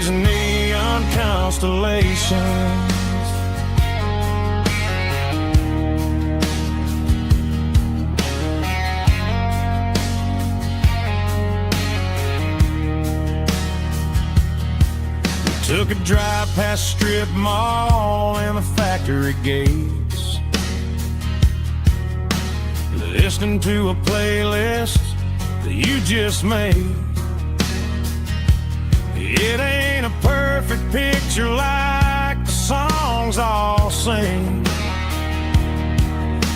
these neon constellations. Took a drive past Strip Mall and the factory gates, listening to a playlist that you just made. It ain't a perfect picture like the songs all sing,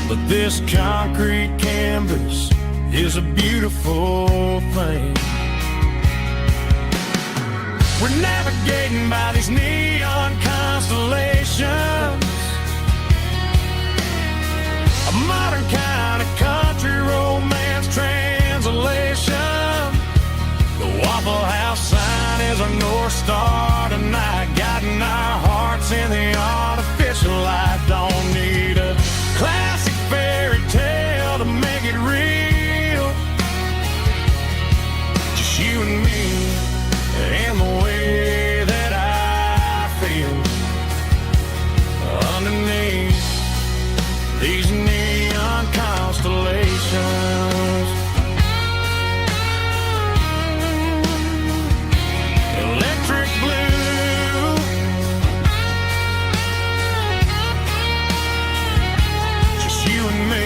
but this concrete canvas is a beautiful thing. We're navigating by these neon constellations, a modern kind of country romance translation. The Waffle House sign is our North Star tonight, guiding our hearts in the artificial light. Don't need a classic fairy tale to make it real, just you and me and the way that I feel underneath these neon constellations. Electric blue, just you and me.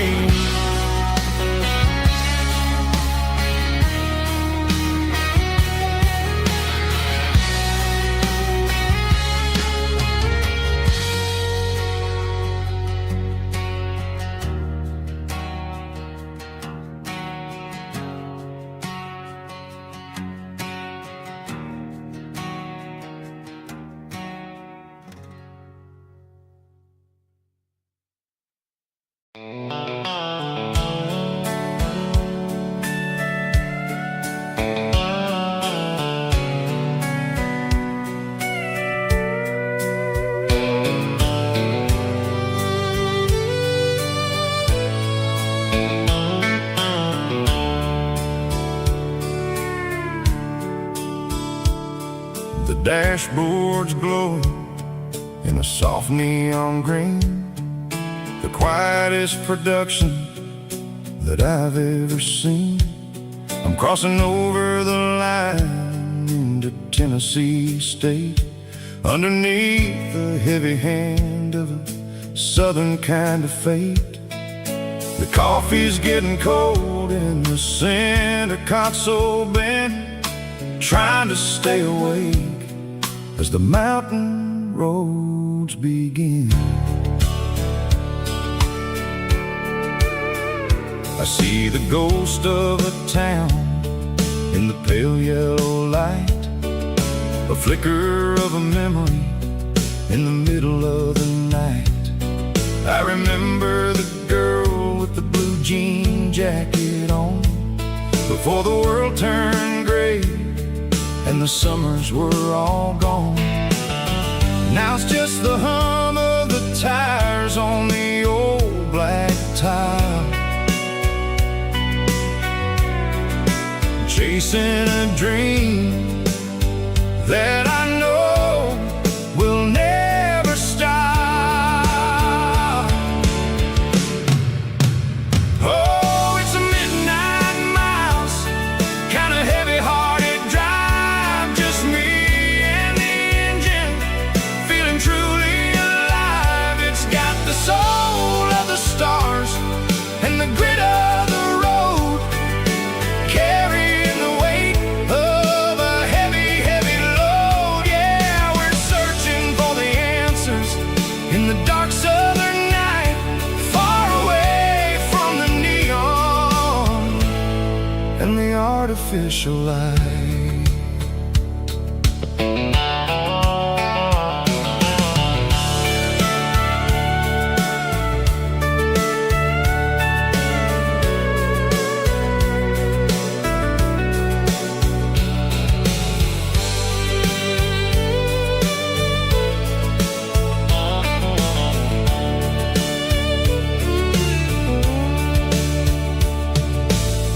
The dashboard's glowing in a soft neon green, the quietest production that I've ever seen. I'm crossing over the line into Tennessee State, underneath the heavy hand of a southern kind of fate. The coffee's getting cold in the center console bin, trying to stay awake as the mountain roads begin. I see the ghost of a town in the pale yellow light, a flicker of a memory in the middle of the night. I remember the girl with the blue jean jacket on, before the world turned gray and the summers were all gone. Now it's just the hum of the tires on the old black tile, chasing a dream that I know will never stop. Oh, it's a midnight miles, kind of heavy-hearted drive, just me and the engine, feeling truly alive. It's got the soul of the stars and the grit of the road, carrying the weight of a heavy, heavy load. Yeah, we're searching for the answers in the dark southern night, far away from the neon and the artificial light.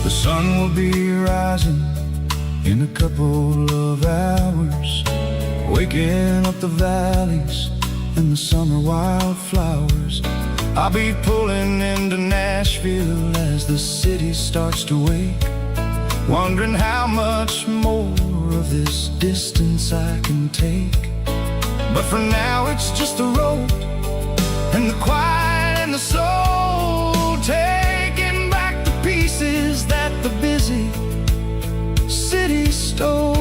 The sun will be rising in a couple of hours, Waking up the valleys and the summer wildflowers. I'll be pulling into Nashville as the city starts to wake, wondering how much more of this distance I can take. But for now it's just the road and the quiet and the soul, taking back the pieces that the busy city stole.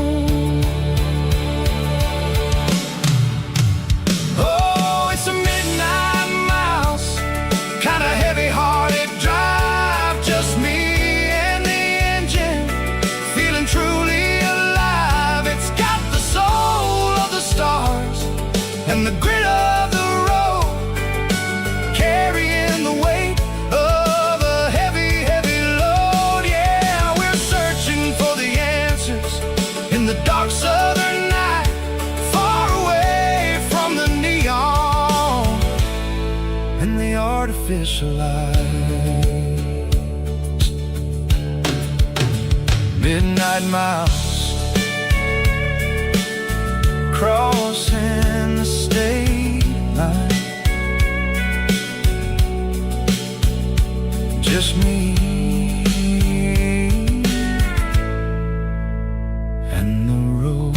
Oh, it's a midnight mouse, kinda heavy-hearted drive, just me and the engine, feeling truly alive. It's got the soul of the stars and the grit of the road, carrying the weight of a heavy, heavy load. Yeah, we're searching for the answers in the dark southern night, far away from the neon and the artificial lights. Midnight mouse, crossing the state line, just me and the road.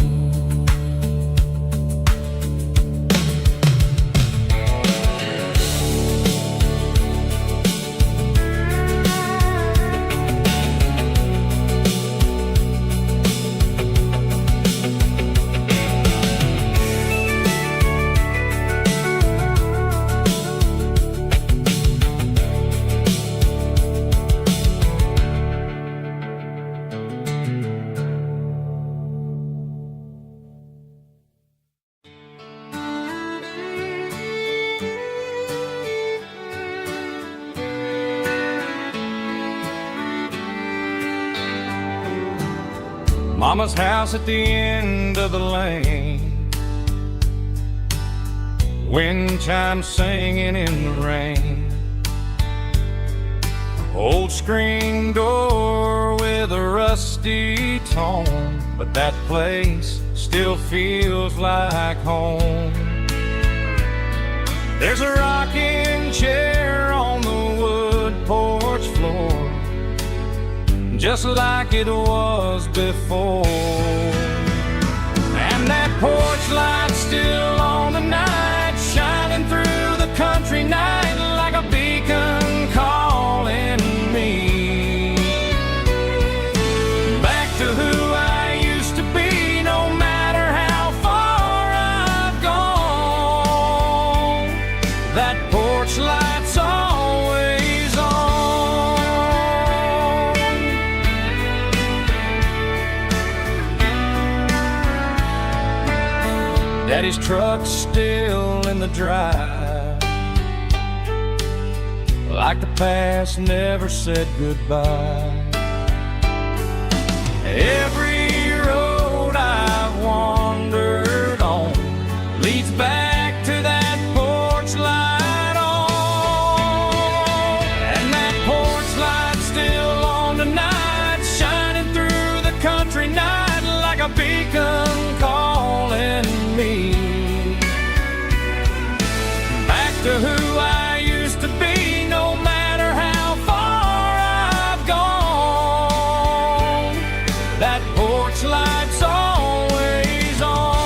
Mama's house at the end of the lane, wind chimes singing in the rain, old screen door with a rusty tone, but that place still feels like home. There's a rocking chair on the wood porch floor, just like it was before. And that porch light's still on tonight, shining through the country night like a beacon calling me back to who I used to be, no matter how far I've gone. That porch light's always on. Daddy's truck's still in the drive, like the past never said goodbye. Every road I've wandered on leads back to that porch light on. And that porch light's still on tonight, shining through the country night like a beacon calling me back to who I used to be, no matter how far I've gone. That porch light's always on.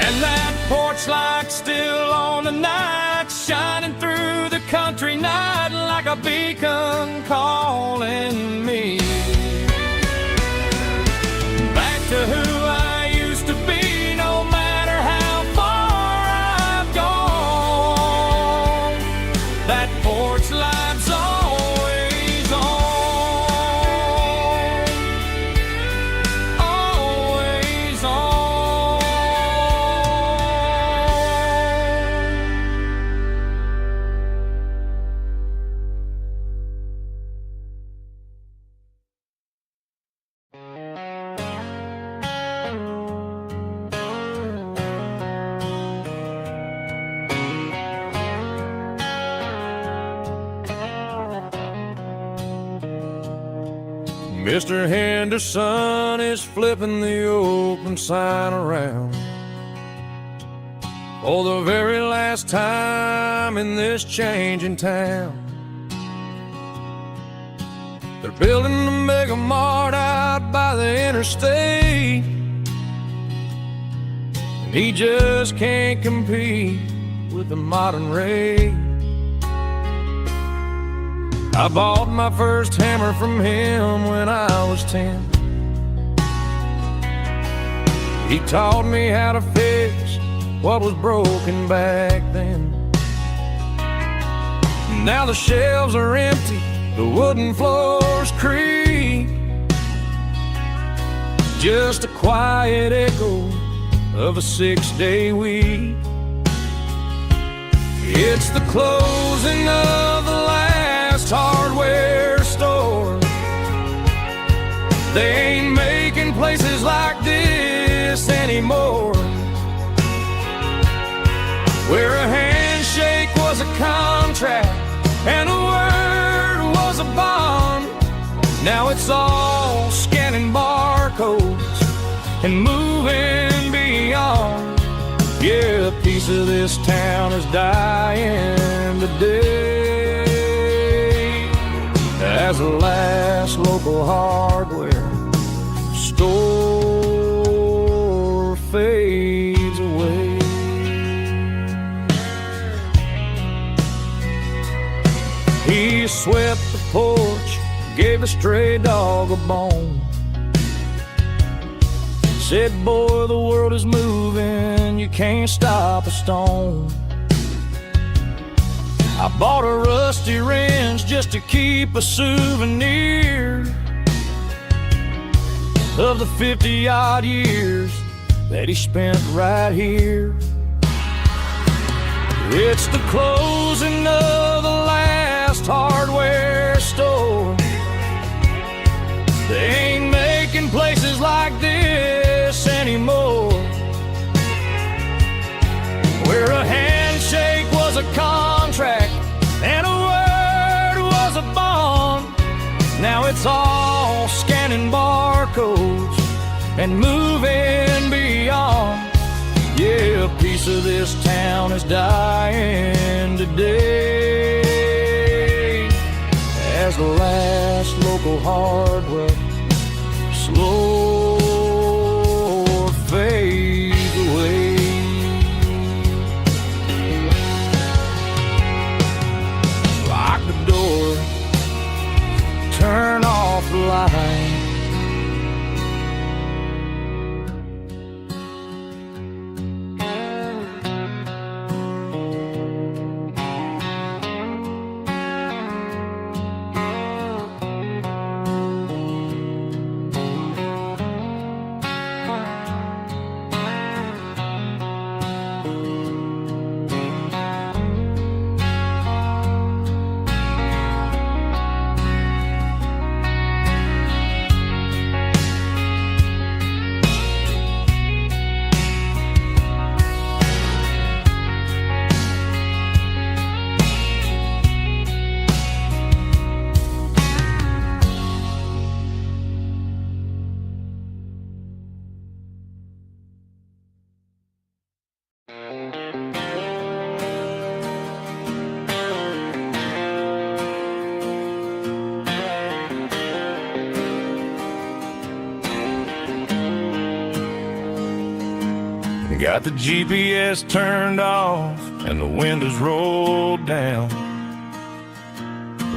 And that porch light's still on tonight, shining through the country night like a beacon calling me back to who I used to be, no matter how far I've gone. That porch light's always on, always on. Mr. Henderson is flipping the open sign around for the very last time in this changing town. They're building the mega mart out by the interstate, and he just can't compete with the modern rate. I bought my first hammer from him when I was 10. He taught me how to fix what was broken back then. Now the shelves are empty, the wooden floors creak, just a quiet echo of a 6-day week. It's the closing of the last hardware store. They ain't making places like this anymore, where a handshake was a contract and a word was a bond. Now it's all scanning barcodes and moving beyond. Yeah, a piece of this town is dying today as the last local hardware store fades away. He swept the porch, gave the stray dog a bone, said, boy, the world is moving, you can't stop a stone. I bought a rusty wrench just to keep a souvenir of the 50-odd years that he spent right here. It's the closing of the last hardware store. They ain't making places like this anymore, where a handshake was a contract and a word was a bond. Now it's all scanning barcodes and moving beyond. Yeah, a piece of this town is dying today as the last local hardware slow fades away. Lock the door, turn off the light. Got the GPS turned off and the windows rolled down,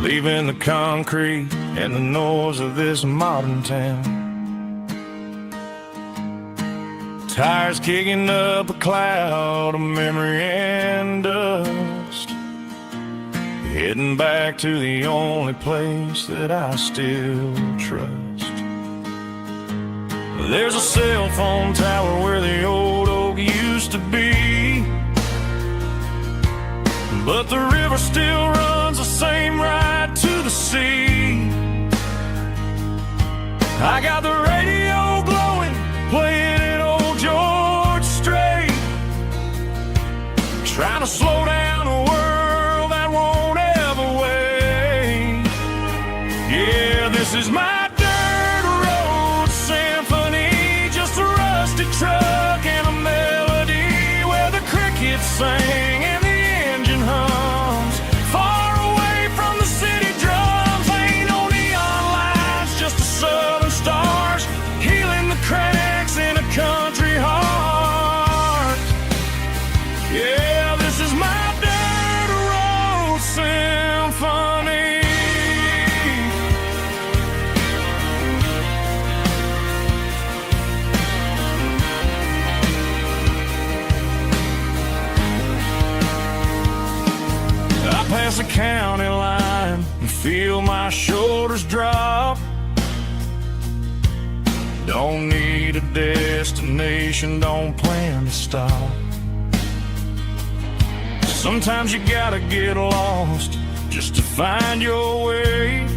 leaving the concrete and the noise of this modern town. Tires kicking up a cloud of memory and dust, heading back to the only place that I still trust. There's a cell phone tower where the old oak used to be, but the river still runs the same right to the sea. I got the radio glowing, playing an old George Strait, trying to slow down a world that won't ever wait. Yeah, this is my dirt past the county line and feel my shoulders drop. Don't need a destination, don't plan to stop. Sometimes you gotta get lost just to find your way,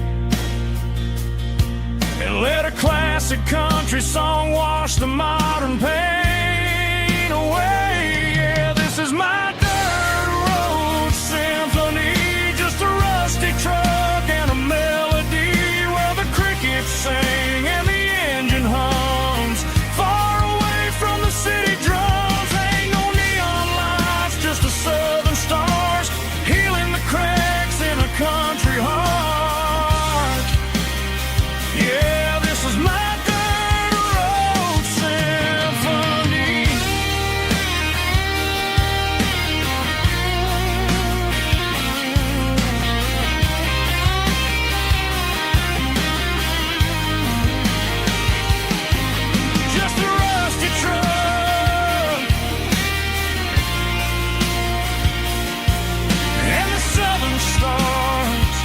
and let a classic country song wash the modern pain away. Yeah, this is my dirt road symphony, just a rusty truck and a melody where the crickets sing and the engine hums, far away from the city drums. Ain't no neon lights, just the southern stars healing the cracks in a country heart. Yeah, this is my dirt road symphony. Just a rusty truck and the southern stars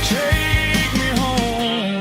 take me home.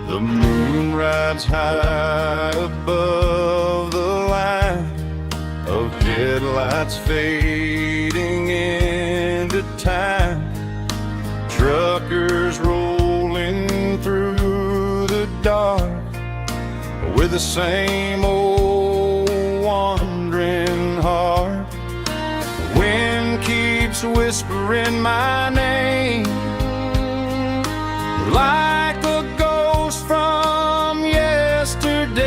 The moon rides high above the line of headlights fading into time. Truckers rolling through the dark with the same old wandering heart. The wind keeps whispering my name like a ghost from yesterday.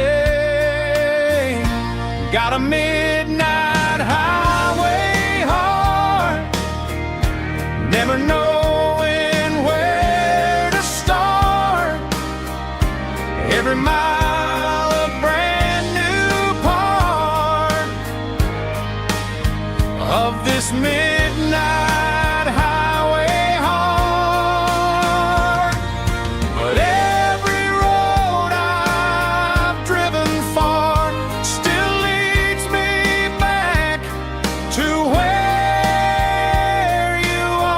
Got a midnight highway heart, never knowing where to start. Every mile a brand new part of this midnight highway heart. But every road I've driven far still leads me back to where you are.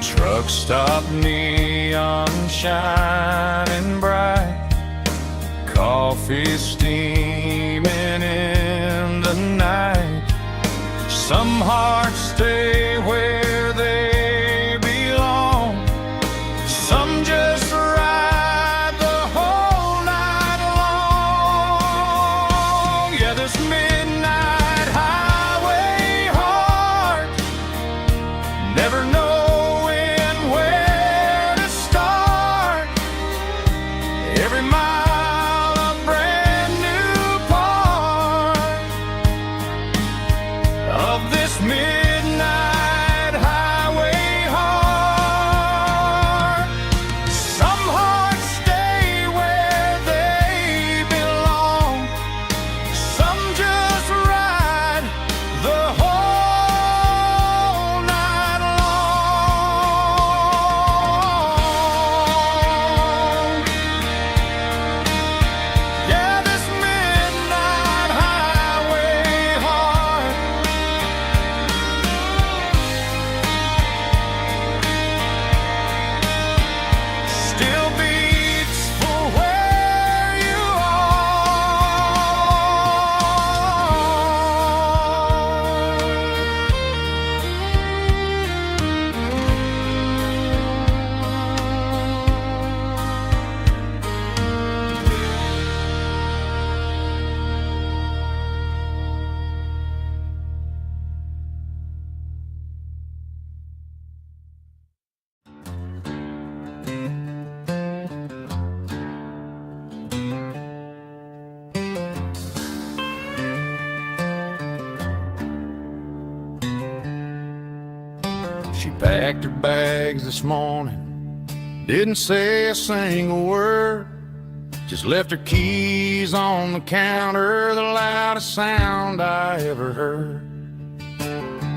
Truck stop, neon shining bright, coffee steaming in the night. Some hearts stay where they belong, some just ride the whole night long. Yeah, this midnight highway heart, never knowing where to start. Every mile a brand new part of this midnight She packed her bags this morning, didn't say a single word, just left her keys on the counter, the loudest sound I ever heard.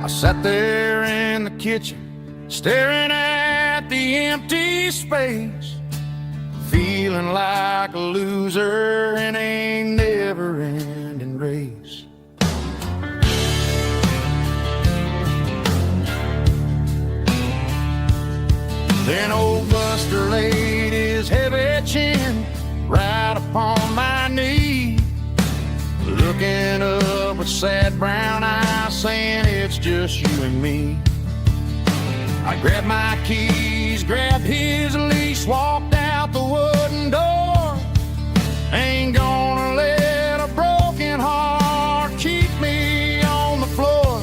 I sat there in the kitchen, staring at the empty space, feeling like a loser in a never-ending race. Then old Buster laid his heavy chin right upon my knee, looking up with sad brown eyes, saying it's just you and me. I grabbed my keys, grabbed his leash, walked out the wooden door. Ain't gonna let a broken heart keep me on the floor.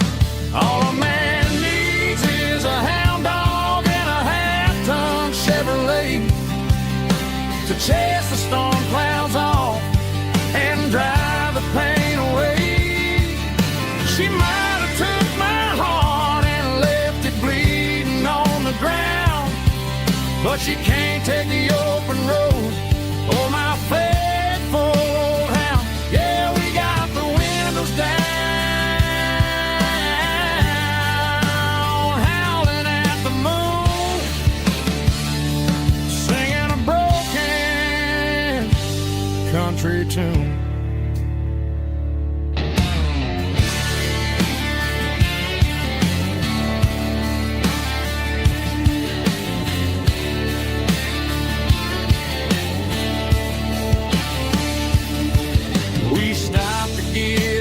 All a man needs is a hound dog and a half-ton Chevrolet to chase the storm clouds off and drive the pain away. She might have took my heart and left it bleeding on the ground, but she can't take the open road or my faithful old hound. Yeah, we got the windows down, howling at the moon, singing a broken country tune.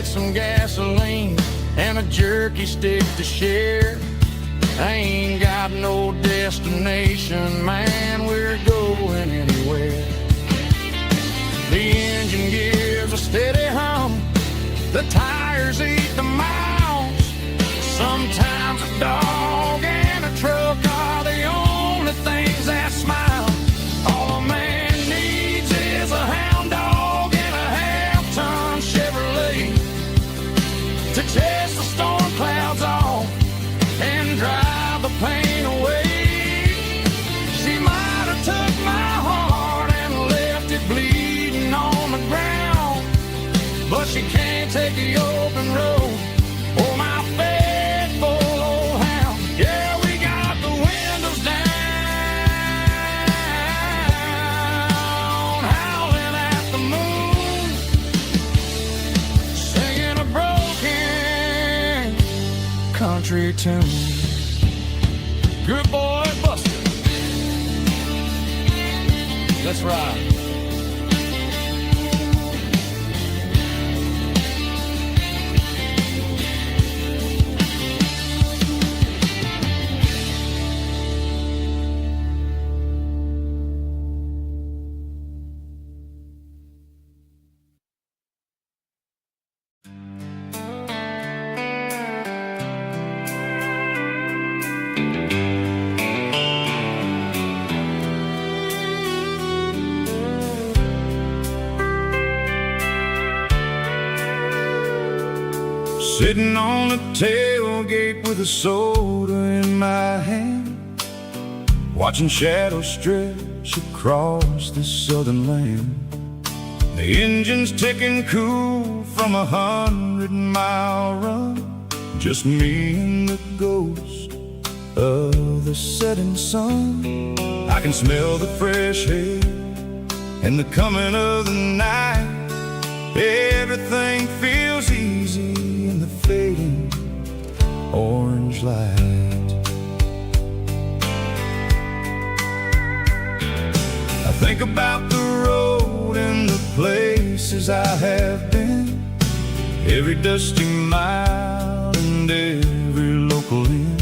Some gasoline and a jerky stick to share. I ain't got no destination, man, we're going anywhere. The engine gives a steady hum, the tires eat the miles. Sometimes a dog and a truck are the only things that smile. All a man needs is a hound dog and a half-ton Chevrolet to chase the storm clouds off and drive the pain away. She might have took my heart and left it bleeding on the ground, but she can't take the open road or my faithful old hound. Yeah, we got the windows down, howling at the moon, singing a broken country tune. Good boy, Buster. Let's ride. Sitting on the tailgate with a soda in my hand, watching shadows stretch across this southern land. The engine's ticking cool from 100-mile run, just me and the ghost of the setting sun. I can smell the fresh air and the coming of the night. Everything feels easy in the fading orange light. I think about the road and the places I have been, every dusty mile and every local inn.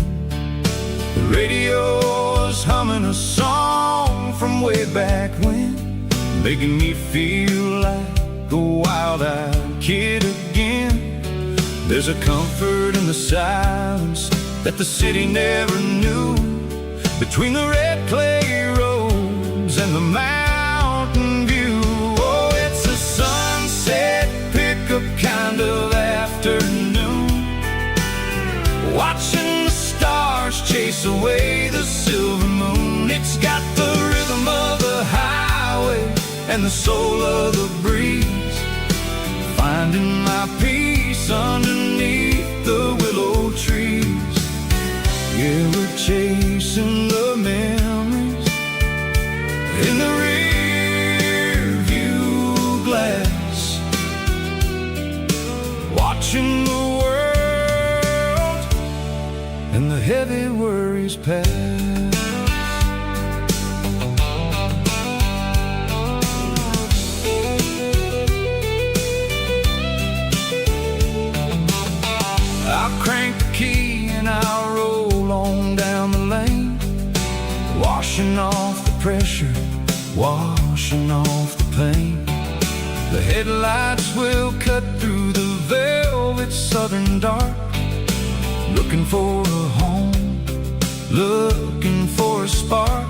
The radio is humming a song from way back when, making me feel like a wild-eyed kid again. There's a comfort in the silence that the city never knew, between the red clay roads and the mountain view. Oh, it's a sunset pickup kind of afternoon, watching the stars chase chase away the silver moon. It's got the rhythm of the highway and the soul of the breeze, finding my peace underneath the willow trees. Yeah, we're chasing the memories in the rear view glass, watching the world and the heavy worries pass. I'll crank the key and I'll roll on down the lane, washing off the pressure, washing off the pain. The headlights will cut through the velvet southern dark, looking for a home, looking for a spark.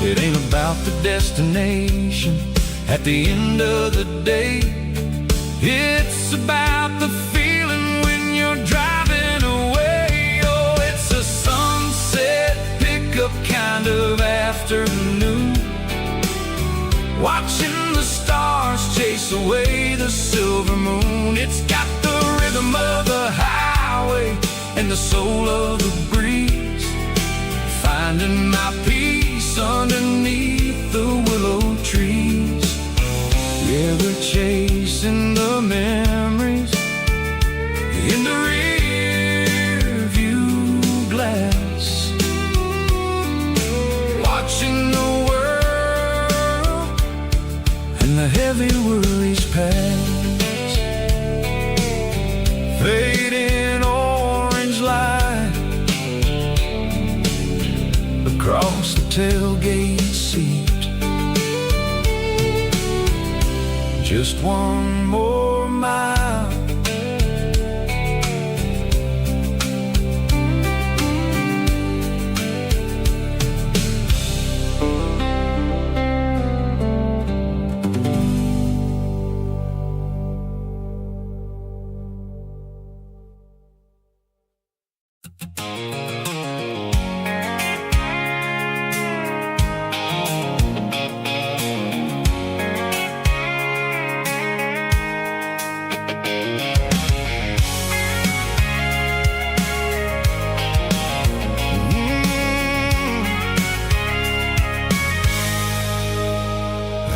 It ain't about the destination at the end of the day. It's about the feeling when you're driving away. Oh, it's a sunset pickup kind of afternoon, watching the stars chase away the silver moon. It's got the rhythm of the highway and the soul of the breeze, finding my peace underneath the willow trees. Yeah, we're chasing the memories in the rear view glass, watching the world and the heavy worries pass. Fading orange light across the tailgate seat, just one more mile.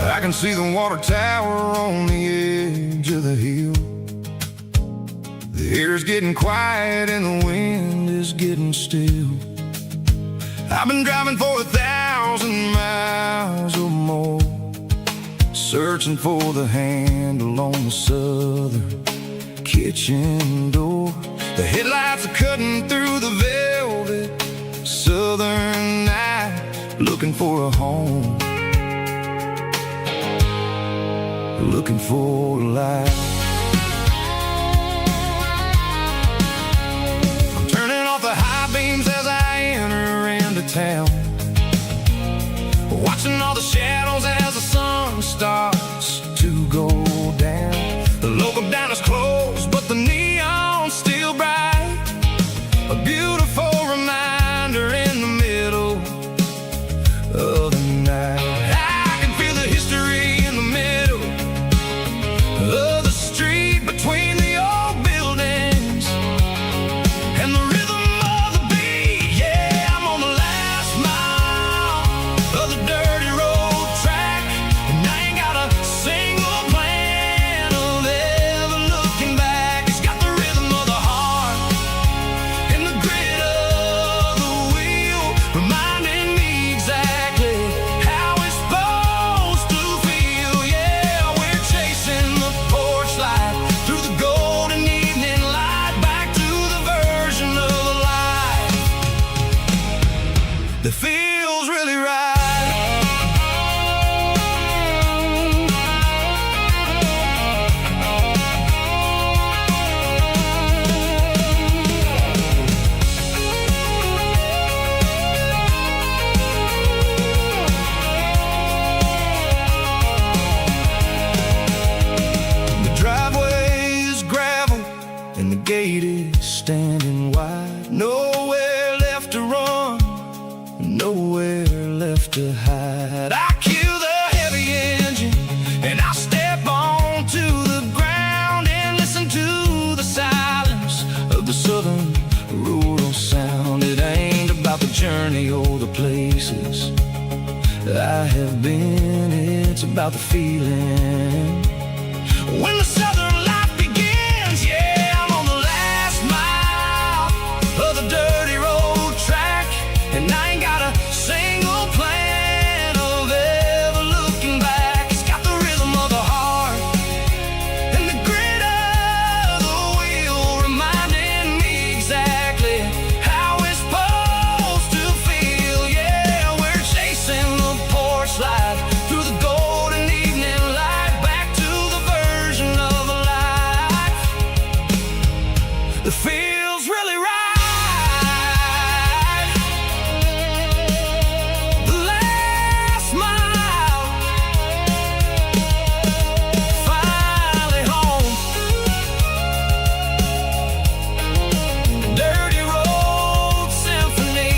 I can see the water tower on the edge of the hill. The air's getting quiet and the wind is getting still. I've been driving for 1,000 miles or more, searching for the handle on the southern kitchen door. The headlights are cutting through the velvet southern night, looking for a home, looking for a light. I'm turning off the high beams as I enter into town, watching all the shadows as the sun starts to go down. The local diner's closed, but the neon's still bright, a beautiful reminder in the middle of the night. I can feel the history in the middle of the street between the old buildings and the rhythm of the beat. Yeah, I'm on the last mile of the dirty road track, and I ain't got a single plan of ever looking back. It's got the rhythm of the heart and the grit of the wheel, reminding me exactly how it's supposed to feel. Yeah, we're chasing the porch light through the golden evening light, back to the version of a life that feels really right. The driveway is gravel and the gate is standing wide. Nowhere left to run, nowhere left to hide. I kill the heavy engine and I step onto the ground and listen to the silence of the southern rural sound. It ain't about the journey or the places I have been, it's about the feeling. When the southern life begins, yeah, I'm on the last mile of the dirty road track, and I ain't got a single plan of ever looking back. It's got the rhythm of the heart and the grit of the wheel, reminding me exactly how it's supposed to feel. Yeah, we're chasing the porch light through the golden evening light, back to the version of a life that feels really right. The last mile, finally home. Dirty road symphony.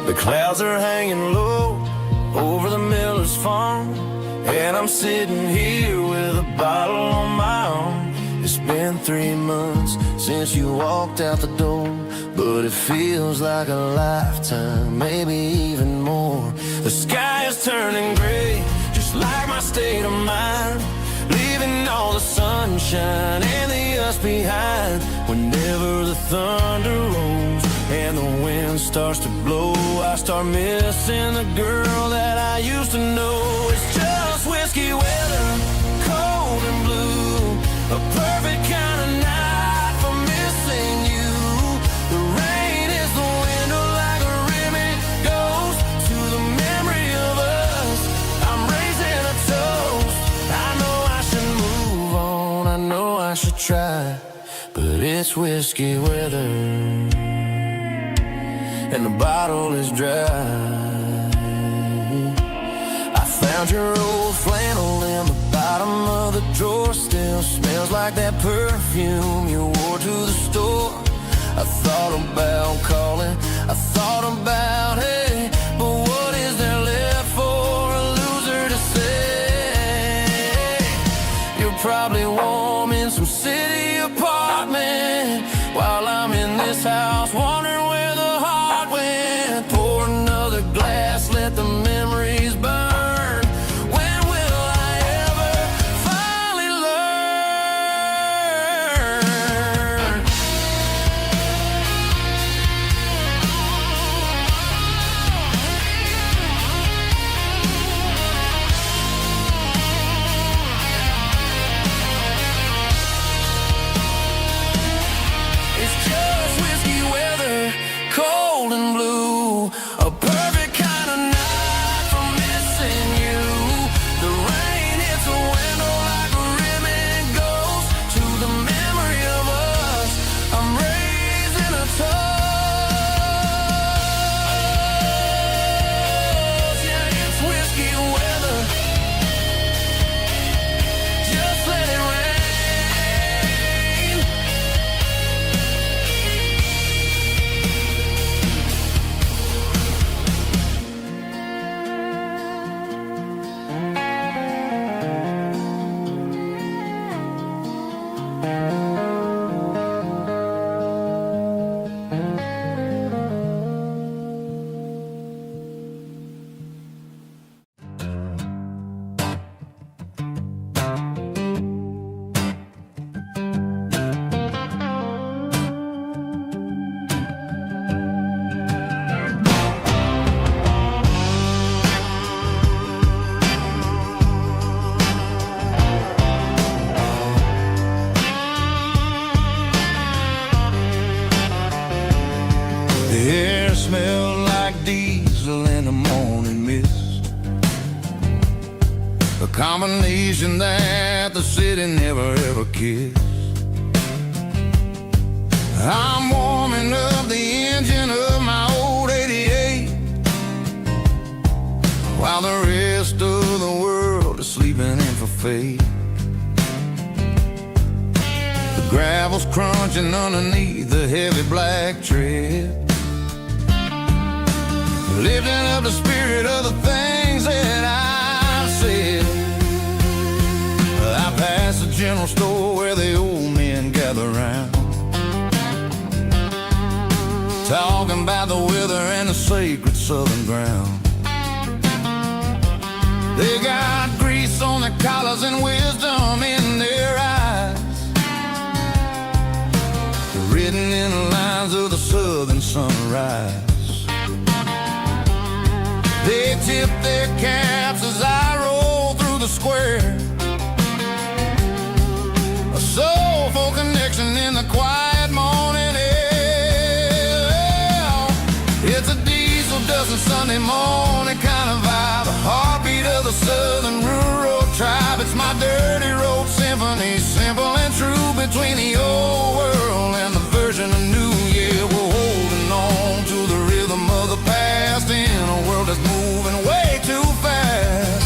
The clouds are hanging low over the miller's farm, and I'm sitting here with a bottle on my arm. It's been 3 months since you walked out the door, but it feels like a lifetime, maybe even more. The sky is turning gray, just like my state of mind, leaving all the sunshine and the us behind. Whenever the thunder rolls and the wind starts to blow, I start missing the girl that I used to know. It's just whiskey weather, cold and blue, a perfect kind of night for missing you. The rain is the window like a rimmy goes to the memory of us. I'm raising a toast. I know I should move on, I know I should try, but it's whiskey weather and the bottle is dry. I found your old flannel in the bottom of the drawer, still smells like that perfume you wore to the store. I thought about calling, I thought about, hey, but what is there left for a loser to say? You're probably warm in some city apartment while I'm in this house wondering where the heart went. Pour another glass, let the memories burn. When will I ever finally learn? a combination that the city never ever kissed. I'm warming up the engine of my old 88 while the rest of the world is sleeping in for fate. The gravel's crunching underneath the heavy black tread, lifting up the spirit of the things that I've said. I pass the general store where the old men gather round, talking about the weather and the sacred southern ground. They got grease on their collars and wisdom in their eyes, written in the lines of the southern sunrise. They tip their caps as I roll through the square, a soulful connection in the quiet morning air. It's a diesel dusting Sunday morning kind of vibe, a heartbeat of the southern rural tribe. It's my dirty road symphony, simple and true, between the old world and the version of new. Yeah, we're holding on to the rhythm of the past in a world that's moving way too fast.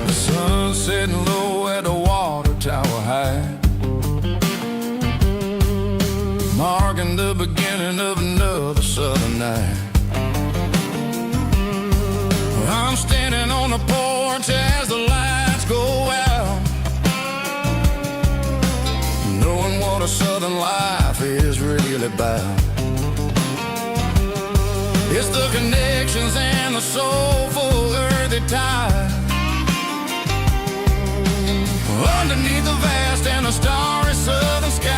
The sun's setting low at the water tower high, marking the beginning of another southern night. I'm standing on the porch as the lights go out, knowing what a southern life is really about. It's the connections and the soulful earthy tide, underneath the vast and the starry southern skies.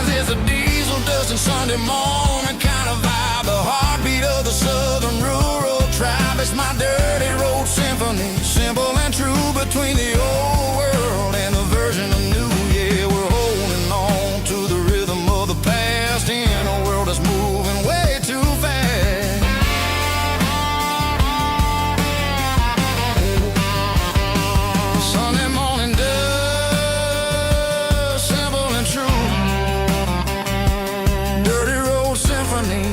It's a diesel dusting Sunday morning kind of vibe, the heartbeat of the southern rural tribe. It's my dirty road symphony, simple and true, between the old world and the version of new. Yeah, we're holding on to the rhythm of the past in a world that's moving way too fast. Sunday morning dust, simple and true, dirty road symphony.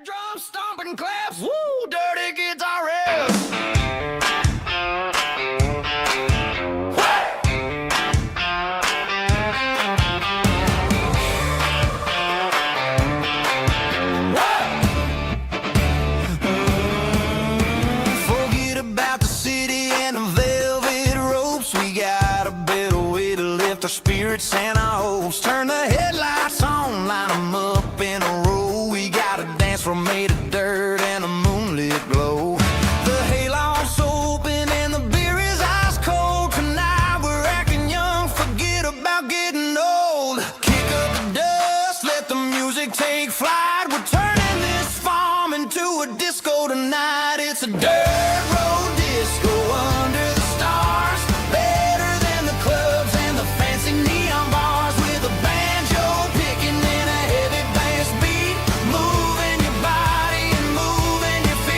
Drum stomping claps, woo, dirty guitar riffs. Forget about the city and the velvet ropes. We got a better way to lift our spirits and our hopes. Turn the headlights on, line them up in a row. We got a dance floor made of dirt and a moonlit glow. The hayloft's open and the beer is ice cold. Tonight we're acting young, forget about getting old. Kick up the dust, let the music take flight. We're turning this farm into a disco tonight. It's a dirt road disco under the stars, better than the clubs and the fancy neon bars, with a banjo picking in a heavy bass beat, moving your body and moving your feet.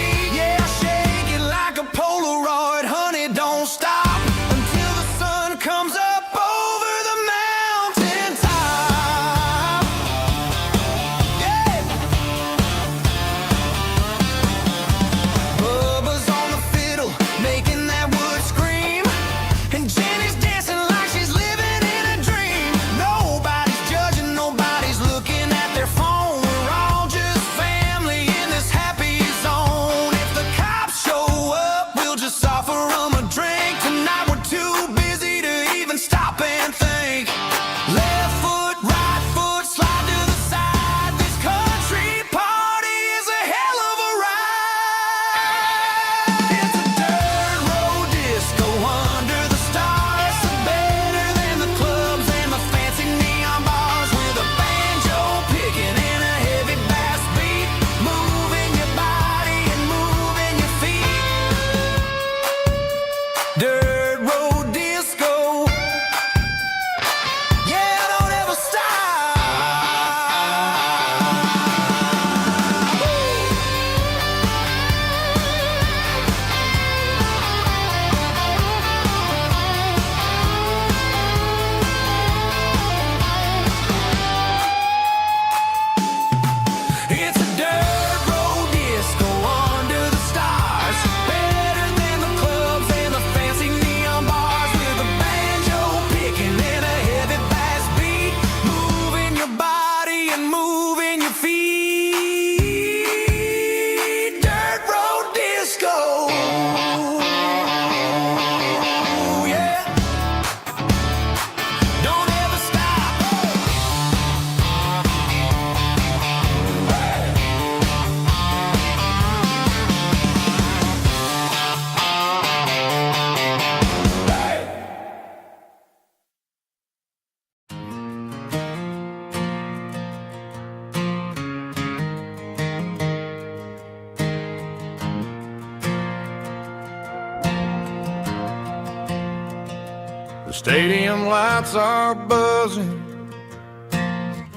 Stadium lights are buzzing,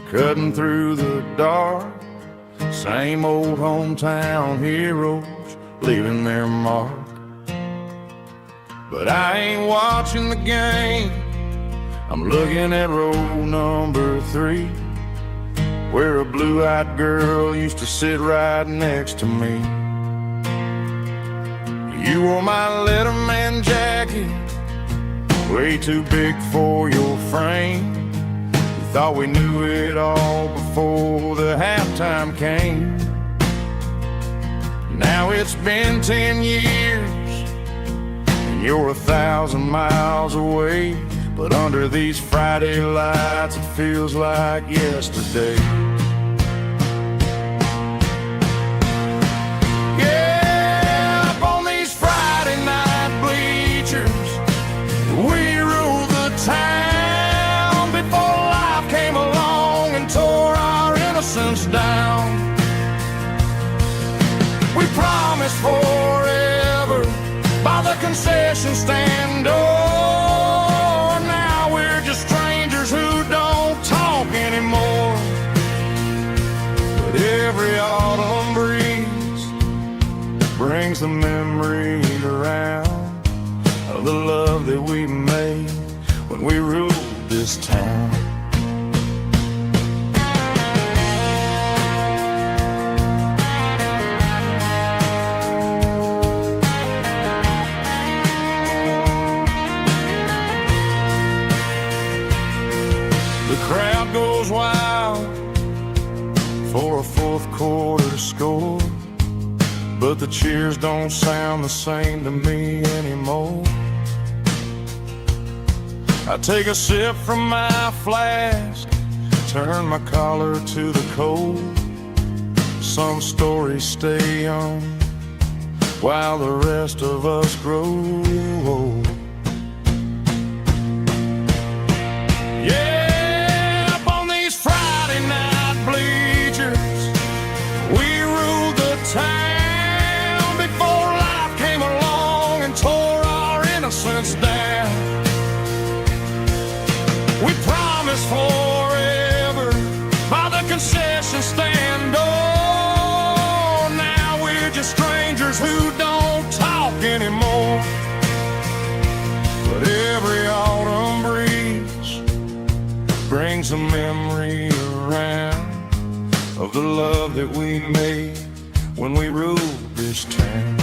cutting through the dark. Same old hometown heroes leaving their mark. But I ain't watching the game, I'm looking at row number 3, where a blue-eyed girl used to sit right next to me. You wore my Letterman jacket, way too big for your frame. We thought we knew it all before the halftime came. Now it's been 10 years, and you're 1,000 miles away. But under these Friday lights, it feels like yesterday. Yeah, up on these Friday night bleachers, we rule the town before life came along and tore our innocence down. We promised forever by the concession stand door. Now we're just strangers who don't talk anymore. But every autumn breeze brings the memories around of the love that we made when we ruled this town. Crowd goes wild for a fourth quarter score, but the cheers don't sound the same to me anymore. I take a sip from my flask, turn my collar to the cold. Some stories stay young while the rest of us grow old. Yeah, town before life came along and tore our innocence down. We promised forever by the concession stand door. Now we're just strangers who don't talk anymore. But every autumn breeze brings a memory around of the love that we made when we ruled this town.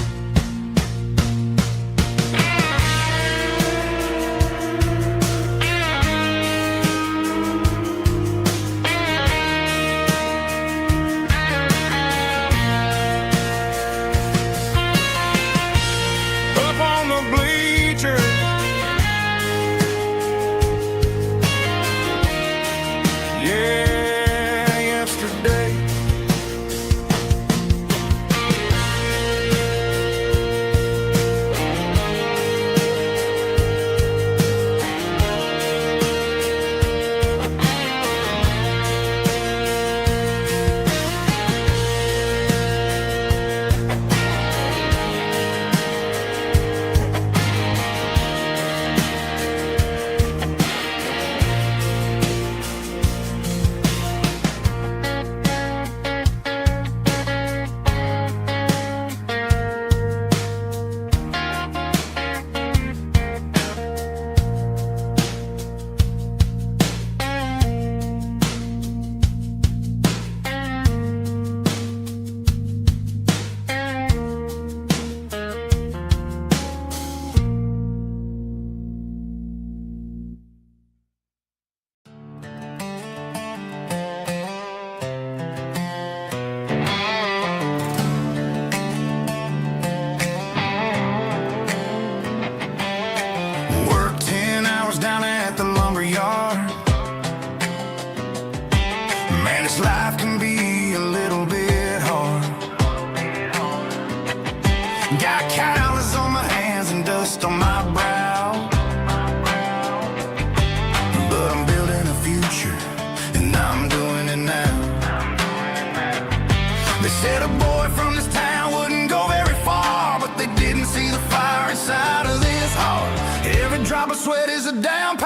Up on the bleachers, yeah, yesterday. Life can be a little bit hard. Got calluses on my hands and dust on my brow, but I'm building a future and I'm doing it now. They said a boy from this town wouldn't go very far, but they didn't see the fire inside of this heart. Every drop of sweat is a down payment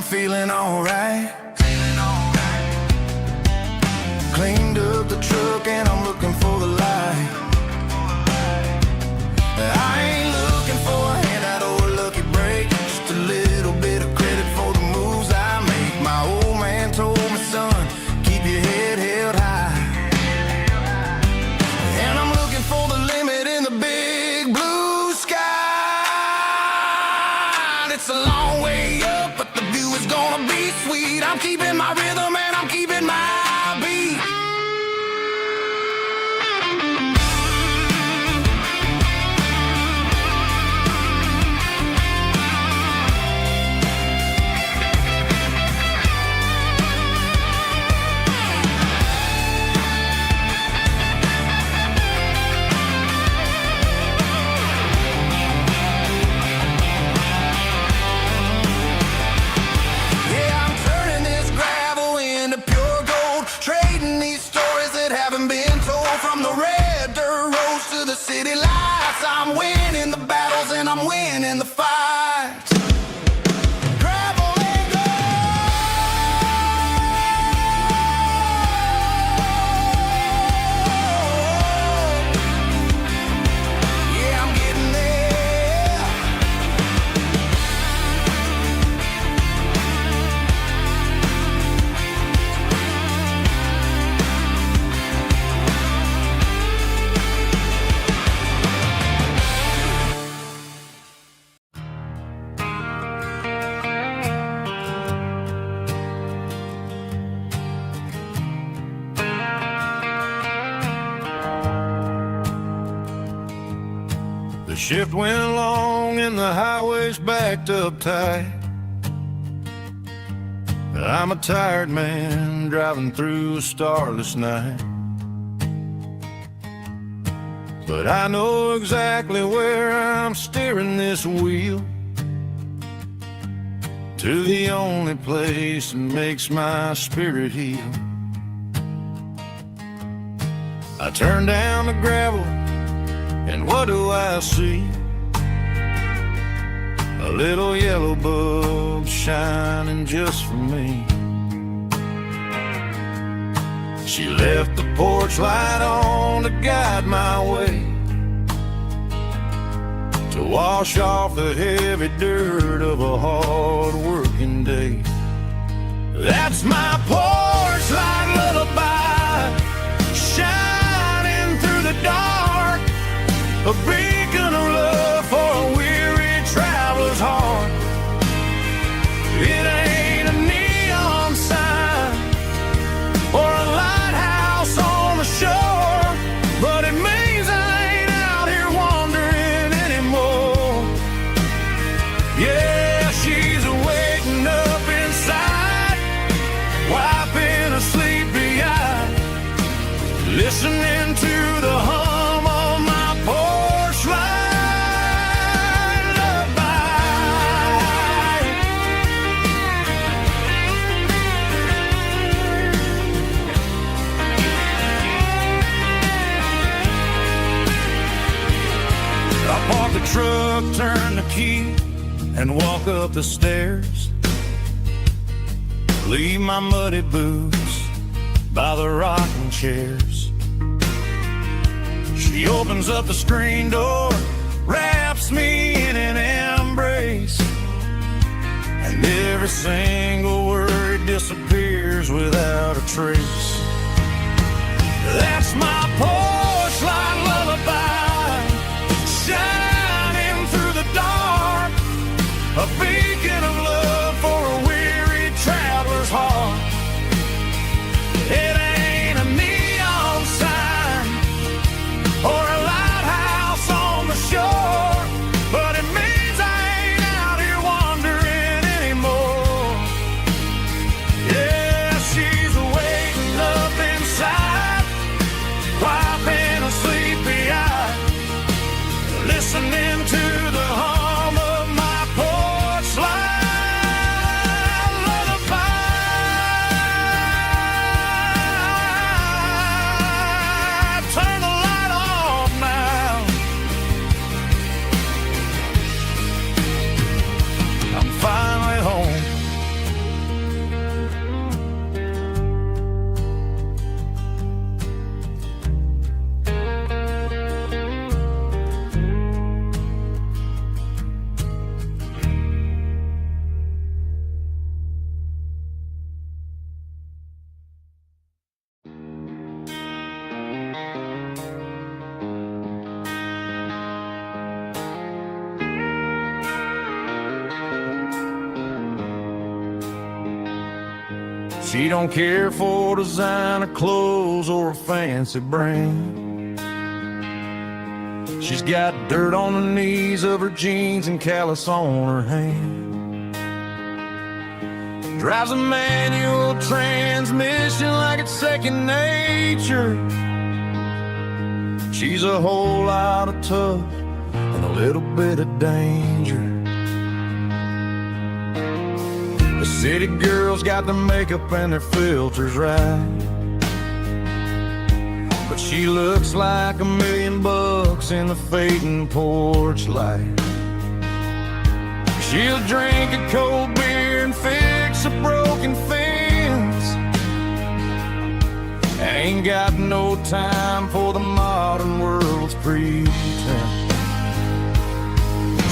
I'm feeling alright. Cleaned up the truck and I'm looking for the light. I ain't looking for a handout or a lucky break, just a little bit of credit for the moves I make. My old man told me, son, keep your head held high. And I'm looking for the limit in the big blue sky. It's a long way up, but the view is gonna be sweet. I'm keeping my rhythm and I'm keeping my beat. City lights, I'm winning the battles and I'm winning the fights. Gravel and gold. Yeah, I'm getting there. The shift went long and the highway's backed up tight. I'm a tired man driving through a starless night. But I know exactly where I'm steering this wheel, to the only place that makes my spirit heal. I turn down the gravel and what do I see? A little yellow bulb shining just for me. She left the porch light on to guide my way, to wash off the heavy dirt of a hard working day. That's my porch light lullaby, shining through the dark, a beacon of love for a weary traveler's heart. It ain't a neon sign or a lighthouse on the shore, but it means I ain't out here wandering anymore. Yeah, she's waiting up inside, wiping a sleepy eye, listening to the hum of my porch light lullaby. I park the truck, turn the key, and walk up the stairs. Leave my muddy boots by the rocking chairs. She opens up the screen door, wraps me in an embrace, and every single word disappears without a trace. That's my porch light lullaby, shining through the dark, a beacon of love for a weary traveler's heart. It ain't a neon sign or a lighthouse on the shore, but it means I ain't out here wandering anymore. Yeah, she's waiting up inside, She don't care for designer clothes or a fancy brand. She's got dirt on the knees of her jeans and callus on her hand. Drives a manual transmission like it's second nature. She's a whole lot of tough and a little bit of danger. The city girls got their makeup and their filters right, but she looks like $1,000,000 in the fading porch light. She'll drink a cold beer and fix a broken fence, ain't got no time for the modern world's pretense.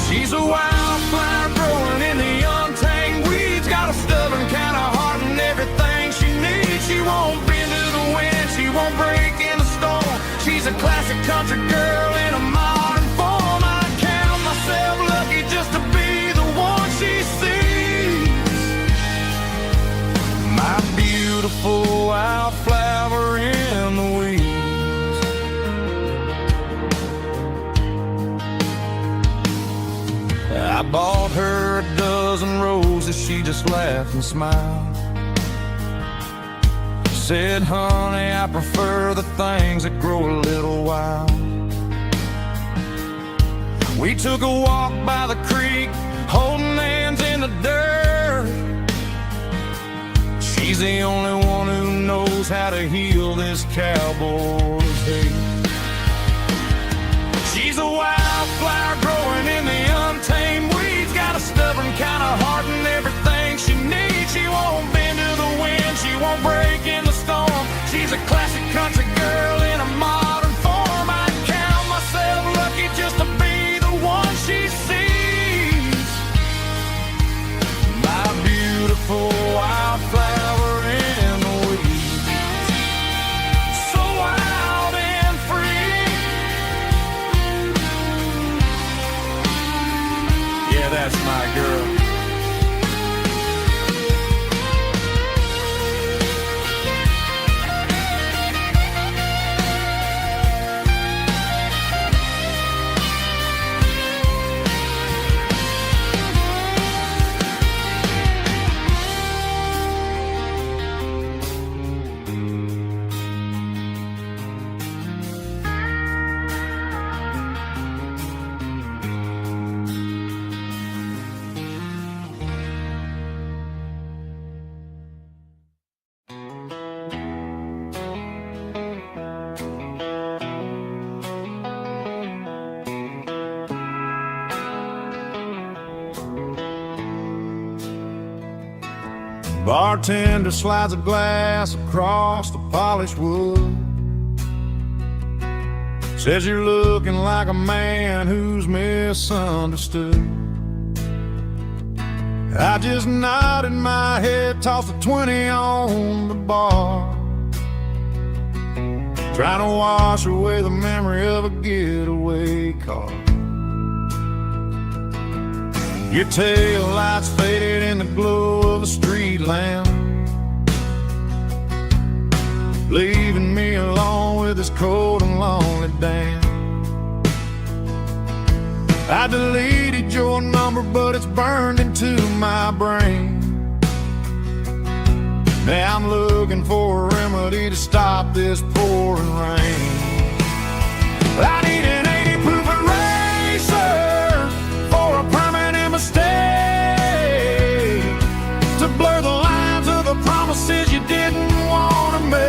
She's a wildflower growing in the untamed weeds, got a stubborn kind of heart and everything she needs. She won't bend to the wind, she won't break in the storm. She's a classic country girl in a modern form. I count myself lucky just to be the one she sees. My beautiful wildflower in the weeds. I bought her a dozen roses, she just laughed and smiled. Said, honey, I prefer the things that grow a little wild. We took a walk by the creek, holding hands in the dirt. She's the only one who knows how to heal this cowboy's hate. She's a wildflower growing in the untamed weeds, got a stubborn kind of heart and everything she needs. She won't bend to the wind, she won't break in the storm. She's a classic country girl in a modern form. I count myself lucky just to be the one she sees. My beautiful wildflower in the weeds, so wild and free. Yeah, that's my girl. Bartender slides a glass across the polished wood. Says you're looking like a man who's misunderstood. I just nodded my head, tossed a 20 on the bar, trying to wash away the memory of a getaway car. Your tail lights faded in the glow of a street lamp, leaving me alone with this cold and lonely damn. I deleted your number, but it's burned into my brain. Now I'm looking for a remedy to stop this pouring rain. I need an 80-proof eraser for a permanent mistake, to blur the lines of the promises you didn't want to make.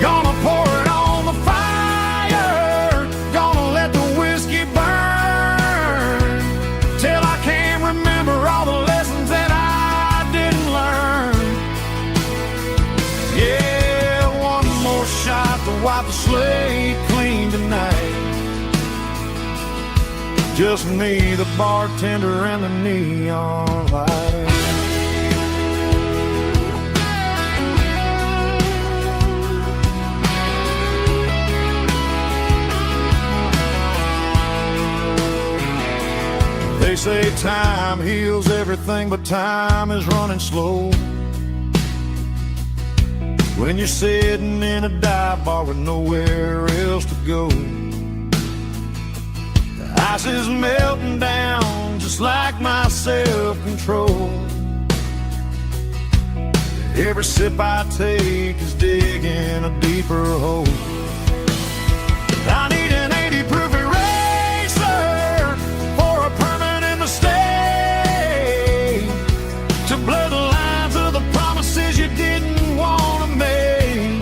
Gonna pour it on the fire, gonna let the whiskey burn, till I can't remember all the lessons that I didn't learn. Yeah, one more shot to wipe the slate clean tonight. Just me, the bartender, and the neon light. They say time heals everything, but time is running slow. when you're sitting in a dive bar with nowhere else to go. The ice is melting down just like my self-control. Every sip I take is digging a deeper hole. I need an 80 proof eraser for a permanent mistake, to blur the lines of the promises you didn't want to make.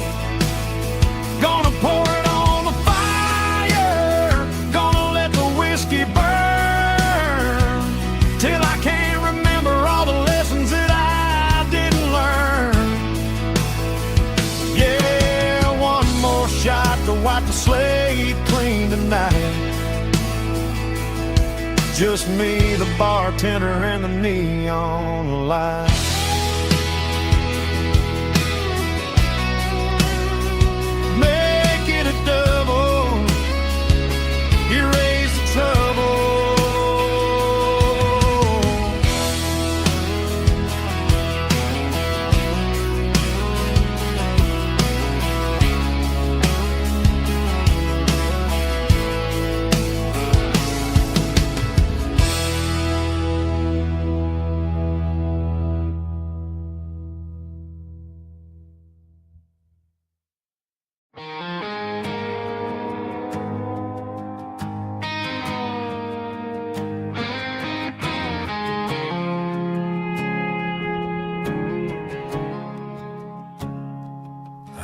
Gonna pour it on the fire, gonna let the whiskey burn, till I can't remember all the lessons that I didn't learn. Yeah, one more shot to wipe the slate clean tonight. Just me, the bartender, and the neon light. Make it a double, erase the trouble.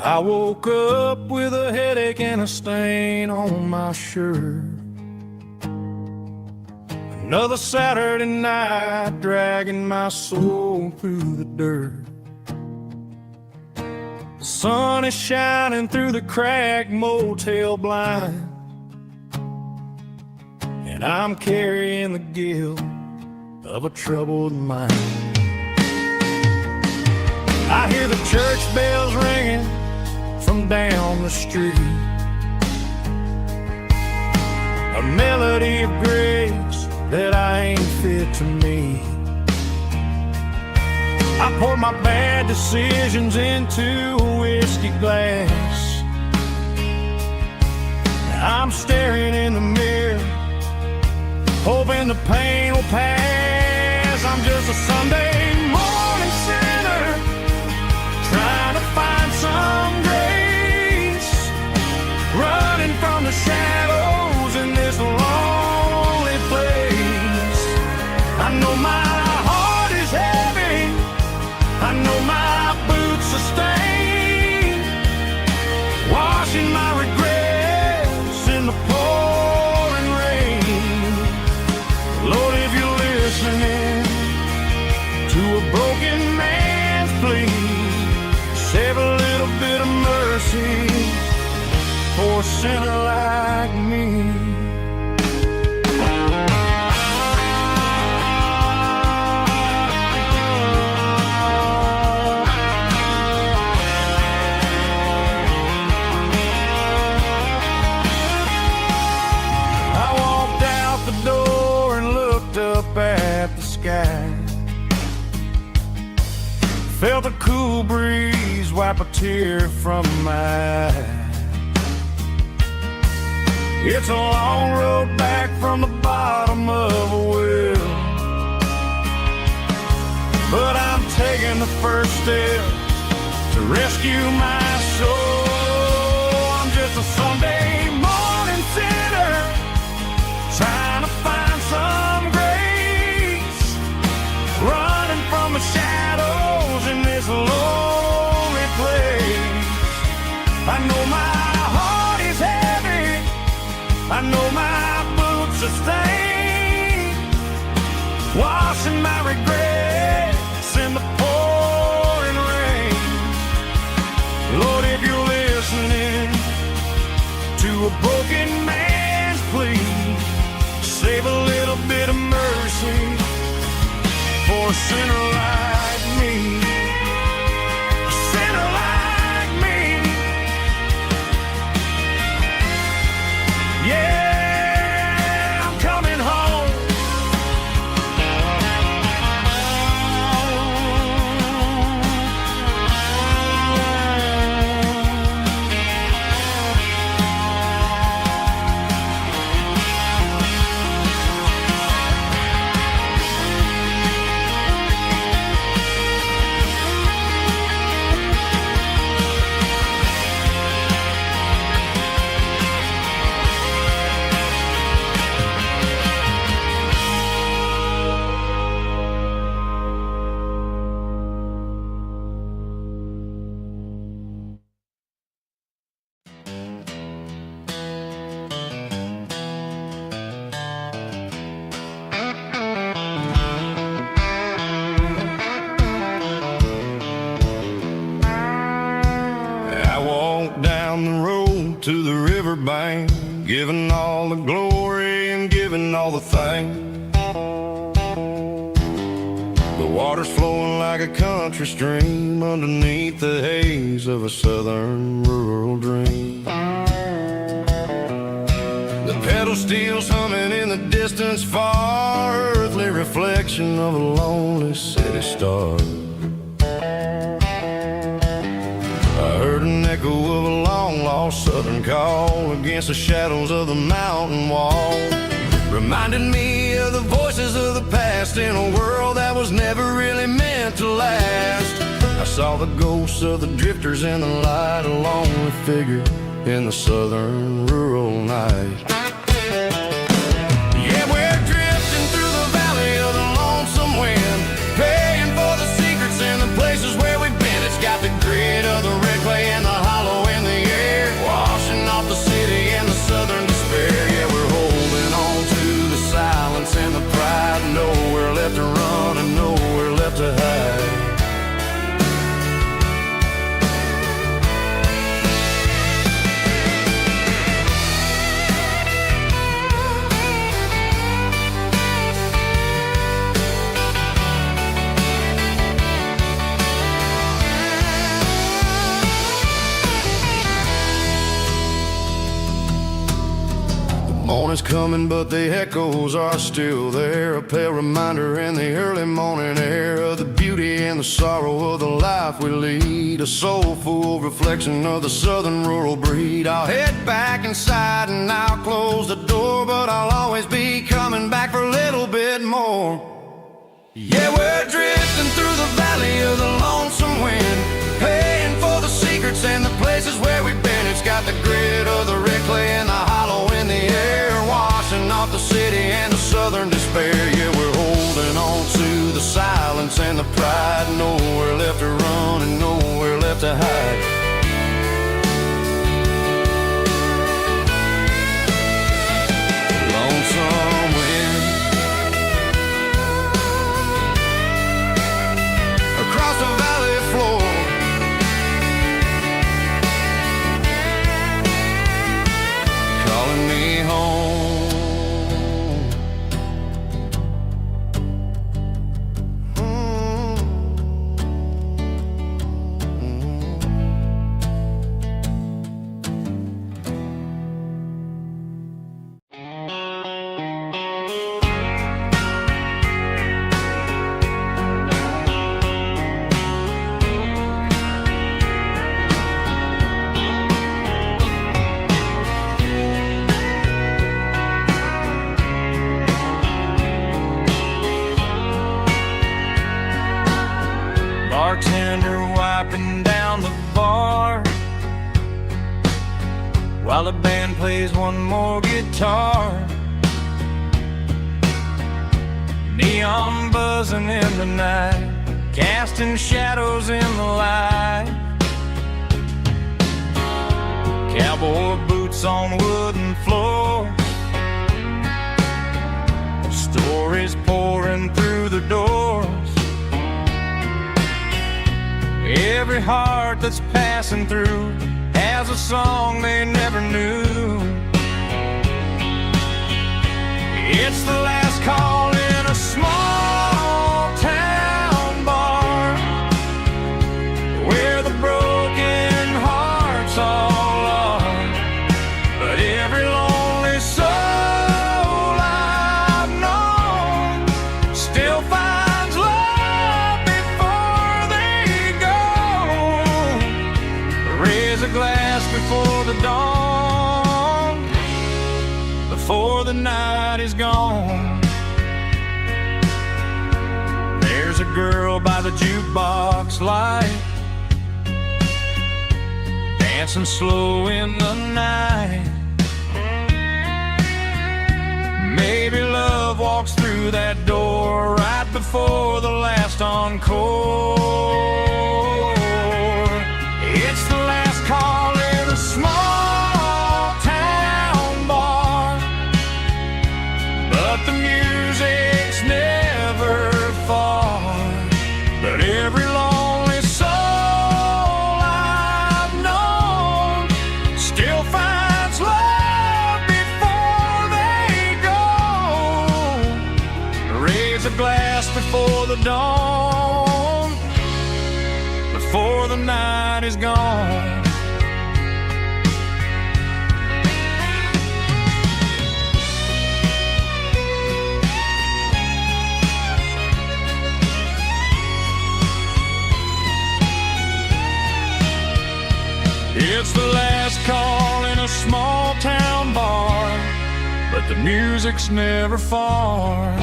I woke up with a headache and a stain on my shirt. Another Saturday night dragging my soul through the dirt. The sun is shining through the cracked motel blind, and I'm carrying the guilt of a troubled mind. I hear the church bells ringing from down the street, a melody of grace that I ain't fit to meet. I pour my bad decisions into a whiskey glass. I'm staring in the mirror, hoping the pain will pass. I'm just a Sunday morning sinner, trying to find some grace, running from the shadows in this lonely place. I know my heart is heavy, I know my boots are stained, washing my regrets in the pouring rain. Lord, if you're listening to a broken man's plea, save a little bit of mercy for a sinner like me. I walked out the door and looked up at the sky, felt a cool breeze wipe a tear from my eye. It's a long road back from the bottom of a well, but I'm taking the first step to rescue my soul. I'm just a Sunday morning sinner, trying to find some grace, running from the shadows in this lonely place. I know my heart is heavy, I know my boots are stained, washing my regrets in the pouring rain. Lord, if you're listening to a broken man's plea, save a little bit of mercy for a sinner like me. A sinner like me. Yeah, I'm coming home. walk down the road to the riverbank, giving all the glory and giving all the thanks. The water's flowing like a country stream underneath the haze of a southern rural dream. The pedal steel's humming in the distance far, earthly reflection of a lonely city star. I heard an echo of a long-lost southern call against the shadows of the mountain wall. Reminded me of the voices of the past in a world that was never really meant to last. I saw the ghosts of the drifters in the light, a lonely figure in the southern rural night. Yeah, we're drifting through the valley of the lonesome wind, paying for the secrets and the places where we've been. It's got the grit of the red clay and the hollow in the air, washing off the city and the southern despair. Yeah, we're holding on to the silence and the pride, nowhere left to run and nowhere left to hide. Morning's coming, but the echoes are still there, a pale reminder in the early morning air of the beauty and the sorrow of the life we lead, a soulful reflection of the southern rural breed. I'll head back inside and I'll close the door, but I'll always be coming back for a little bit more. Yeah, we're drifting through the valley of the lonesome wind, paying for the secrets and the places where we've been. It's got the grit of the red clay and the hollow in the air, washing off the city and the southern despair. Yeah, we're holding on to the silence and the pride, nowhere left to run and nowhere left to hide. Lonesome wind across the valley floor, calling me home. Bartender wiping down the bar while the band plays one more guitar. Neon buzzing in the night, casting shadows in the light. Cowboy boots on wooden floors, stories pouring through the doors. Every heart that's passing through has a song they never knew. It's the last call in a small town bar, where the broken hearts all are. But every lonely soul I've known still finds love before they go. Raise a glass before the dawn, before the night is gone. There's a girl by the jukebox light, dancing slow in the night. Maybe love walks through that door right before the last encore. It's the last call in a small town bar, but the music's never far. But every lonely soul I've known dawn, before the night is gone. It's the last call in a small town bar, but the music's never far.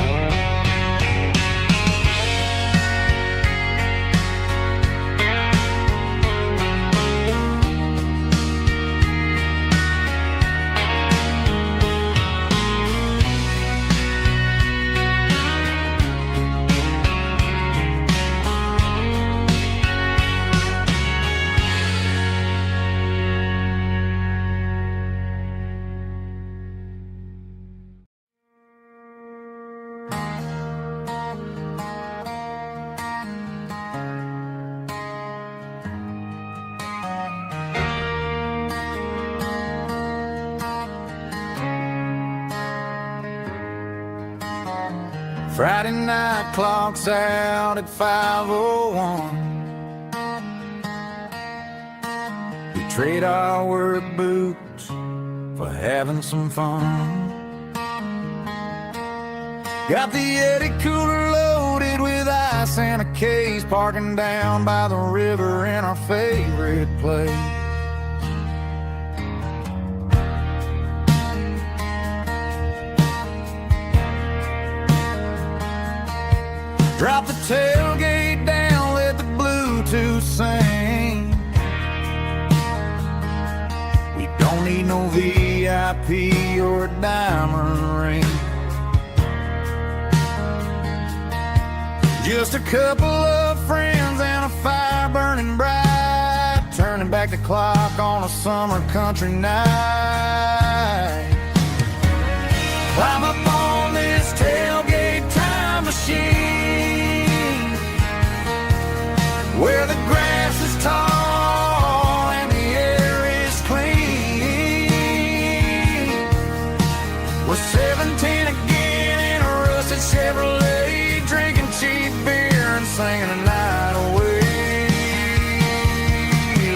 Friday night clocks out at 5:01. We trade our work boots for having some fun. Got the Yeti cooler loaded with ice and a case, parking down by the river in our favorite place. Drop the tailgate down, let the Bluetooth sing. We don't need no VIP or a diamond ring. Just a couple of friends and a fire burning bright, turning back the clock on a summer country night. Climb up on this tailgate time machine, where the grass is tall and the air is clean. We're 17 again in a rusted Chevrolet, drinking cheap beer and singing the night away.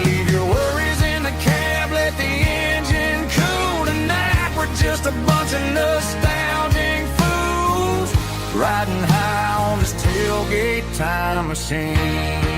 Leave your worries in the cab, let the engine cool tonight. We're just a bunch of nostalgic fools riding high on this tailgate time machine.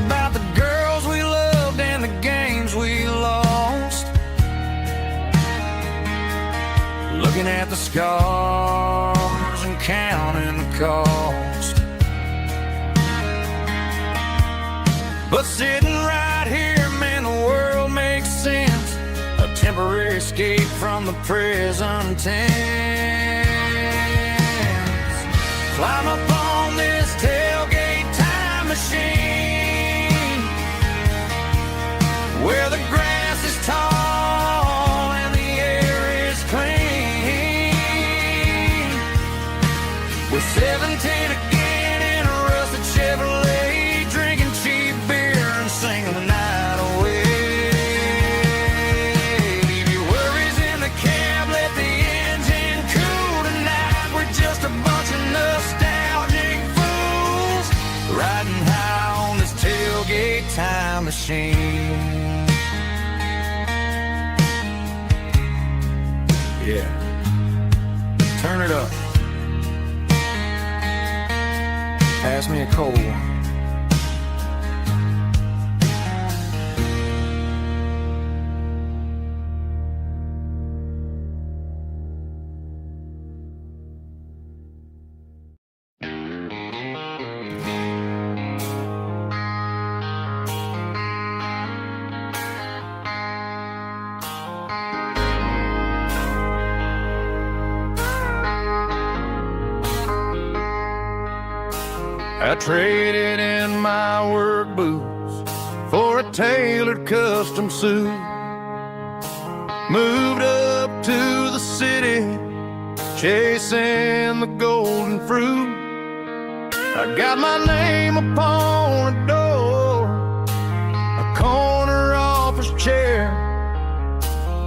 About the girls we loved and the games we lost, looking at the scars and counting the cost. But sitting right here, man, the world makes sense, a temporary escape from the present tense. Climb up on this tailgate time machine, where the grass is tall and the air is clean. We're 17 again in a rusted Chevrolet, drinking cheap beer and singing the night away. Leave your worries in the cab, let the engine cool tonight. We're just a bunch of nostalgic fools riding high on this tailgate time machine. Yeah, turn it up. Pass me a cold one. I traded in my work boots for a tailored custom suit. Moved up to the city, chasing the golden fruit. I got my name upon a door, a corner office chair,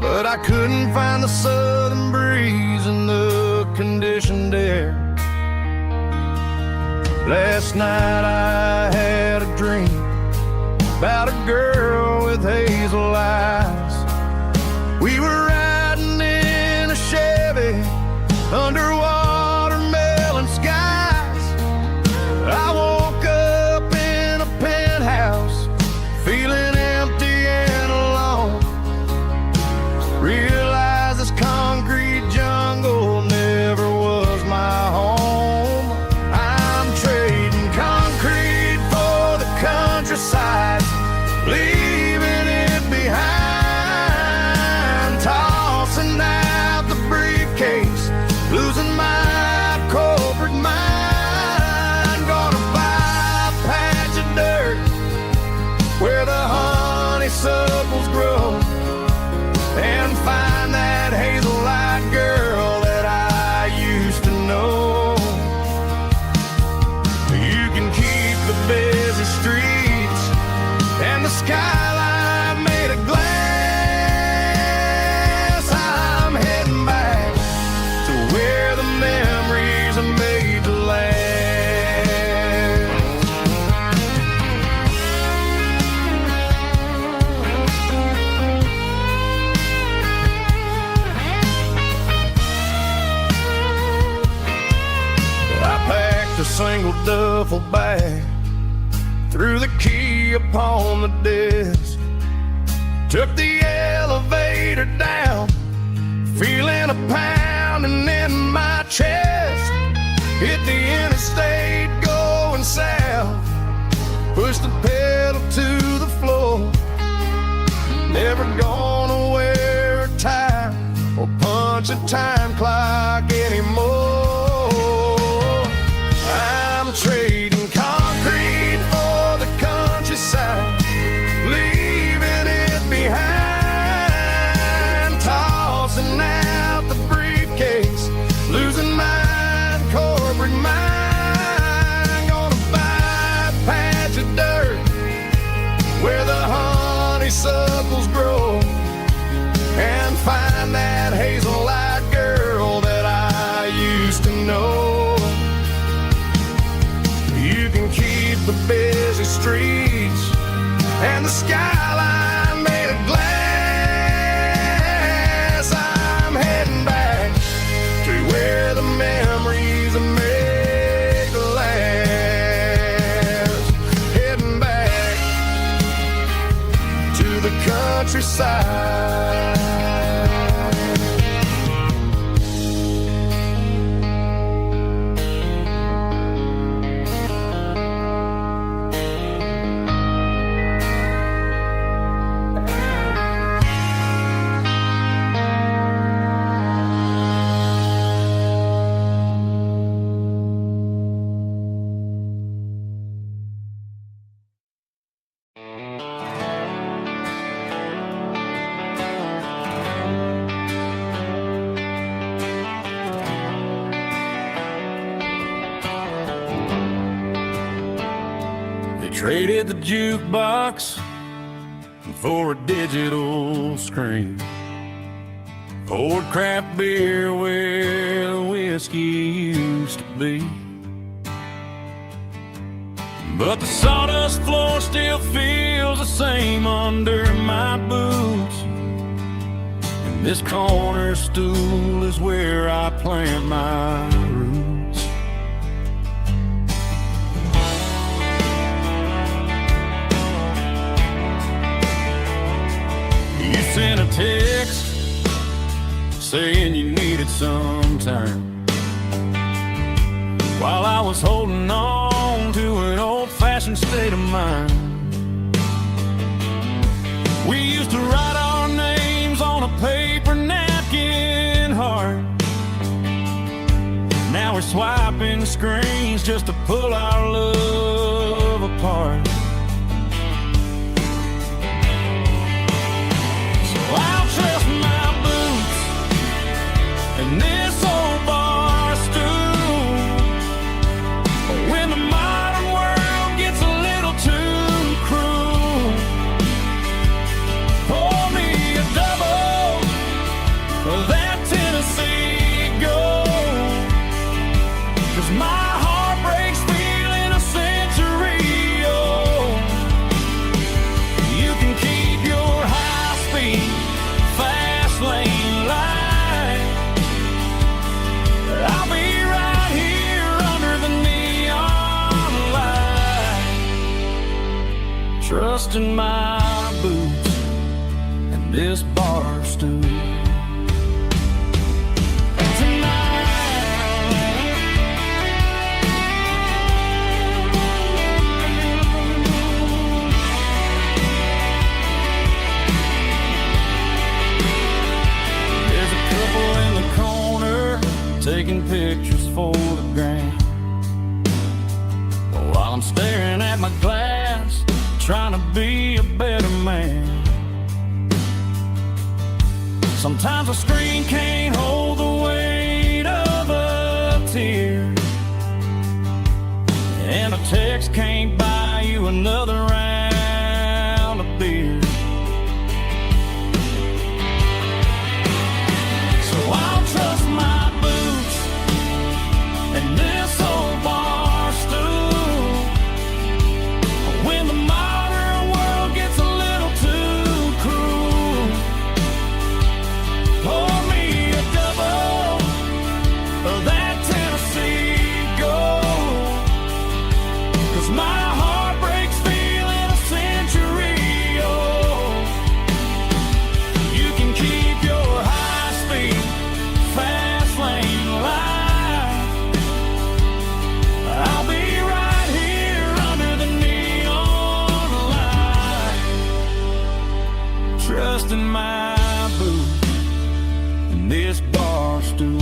but I couldn't find the southern breeze in the conditioned air. Last night I had a dream about a girl with hazel eyes. We were riding in a Chevy under watermelon skies. I woke up in a penthouse feeling empty and alone. Realized this concrete jungle never was my home. I'm trading concrete for the countryside, leaving it behind, tossing out the briefcase, losing my corporate mind. Gonna buy a patch of dirt where the honeysuckles grow and find that hazel-eyed girl that I used to know. You can keep the busy streets and the skyline made of glass. I'm heading back to where the memories are made to last. I packed a single duffel bag, threw the key upon the desk, took the elevator down, feeling a pounding in my chest. Hit the interstate going south, pushed the pedal to the floor. Never gonna wear a tie or punch a time clock anymore. I'm trading concrete for the countryside, leaving it behind, tossing out the briefcase, losing my corporate mind. Gonna buy a patch of dirt where the honeysuckles grow and find that hazel-eyed girl that I used to know. You can keep the busy streets and the skyline made of glass. I'm heading back to where the memories are made to last. Heading back to the countryside. Traded the jukebox for a digital screen, poured craft beer where the whiskey used to be. But the sawdust floor still feels the same under my boots, and this corner stool is where I plant my roots. You sent a text saying you needed some time, while I was holding on to an old-fashioned state of mind. We used to write our names on a paper napkin heart. Now we're swiping screens just to pull our love apart. I'll trust my boots and this old bar stool trusting my boots and this bar stool. Taking pictures for the gram, while I'm staring at my glass, trying to be a better man. Sometimes a screen can't hold the weight of a tear, and a text can't buy you another round of beer. So I'll trust my and this old bar stool when the modern world gets a little too cruel. Pour me a double of that Tennessee Gold, 'cause my heart breaks feeling a century old. You can keep your high-speed fast lane life. I'll be right here under the neon light, trusting my boots and this bar stool.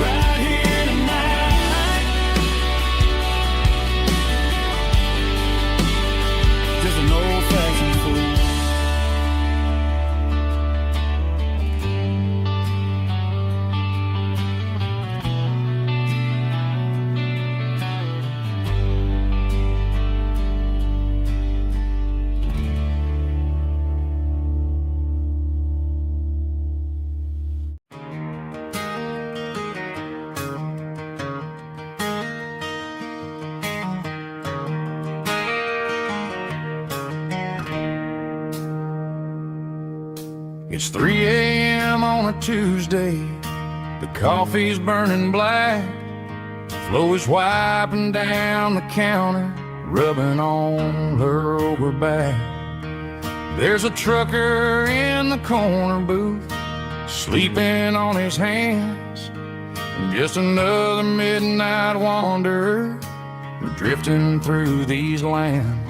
Right here tonight, just an old-fashioned fool. It's 3 a.m. on a Tuesday. The coffee's burning black. Flo is wiping down the counter, rubbing on her over back. There's a trucker in the corner booth, sleeping on his hands. Just another midnight wanderer, drifting through these lands.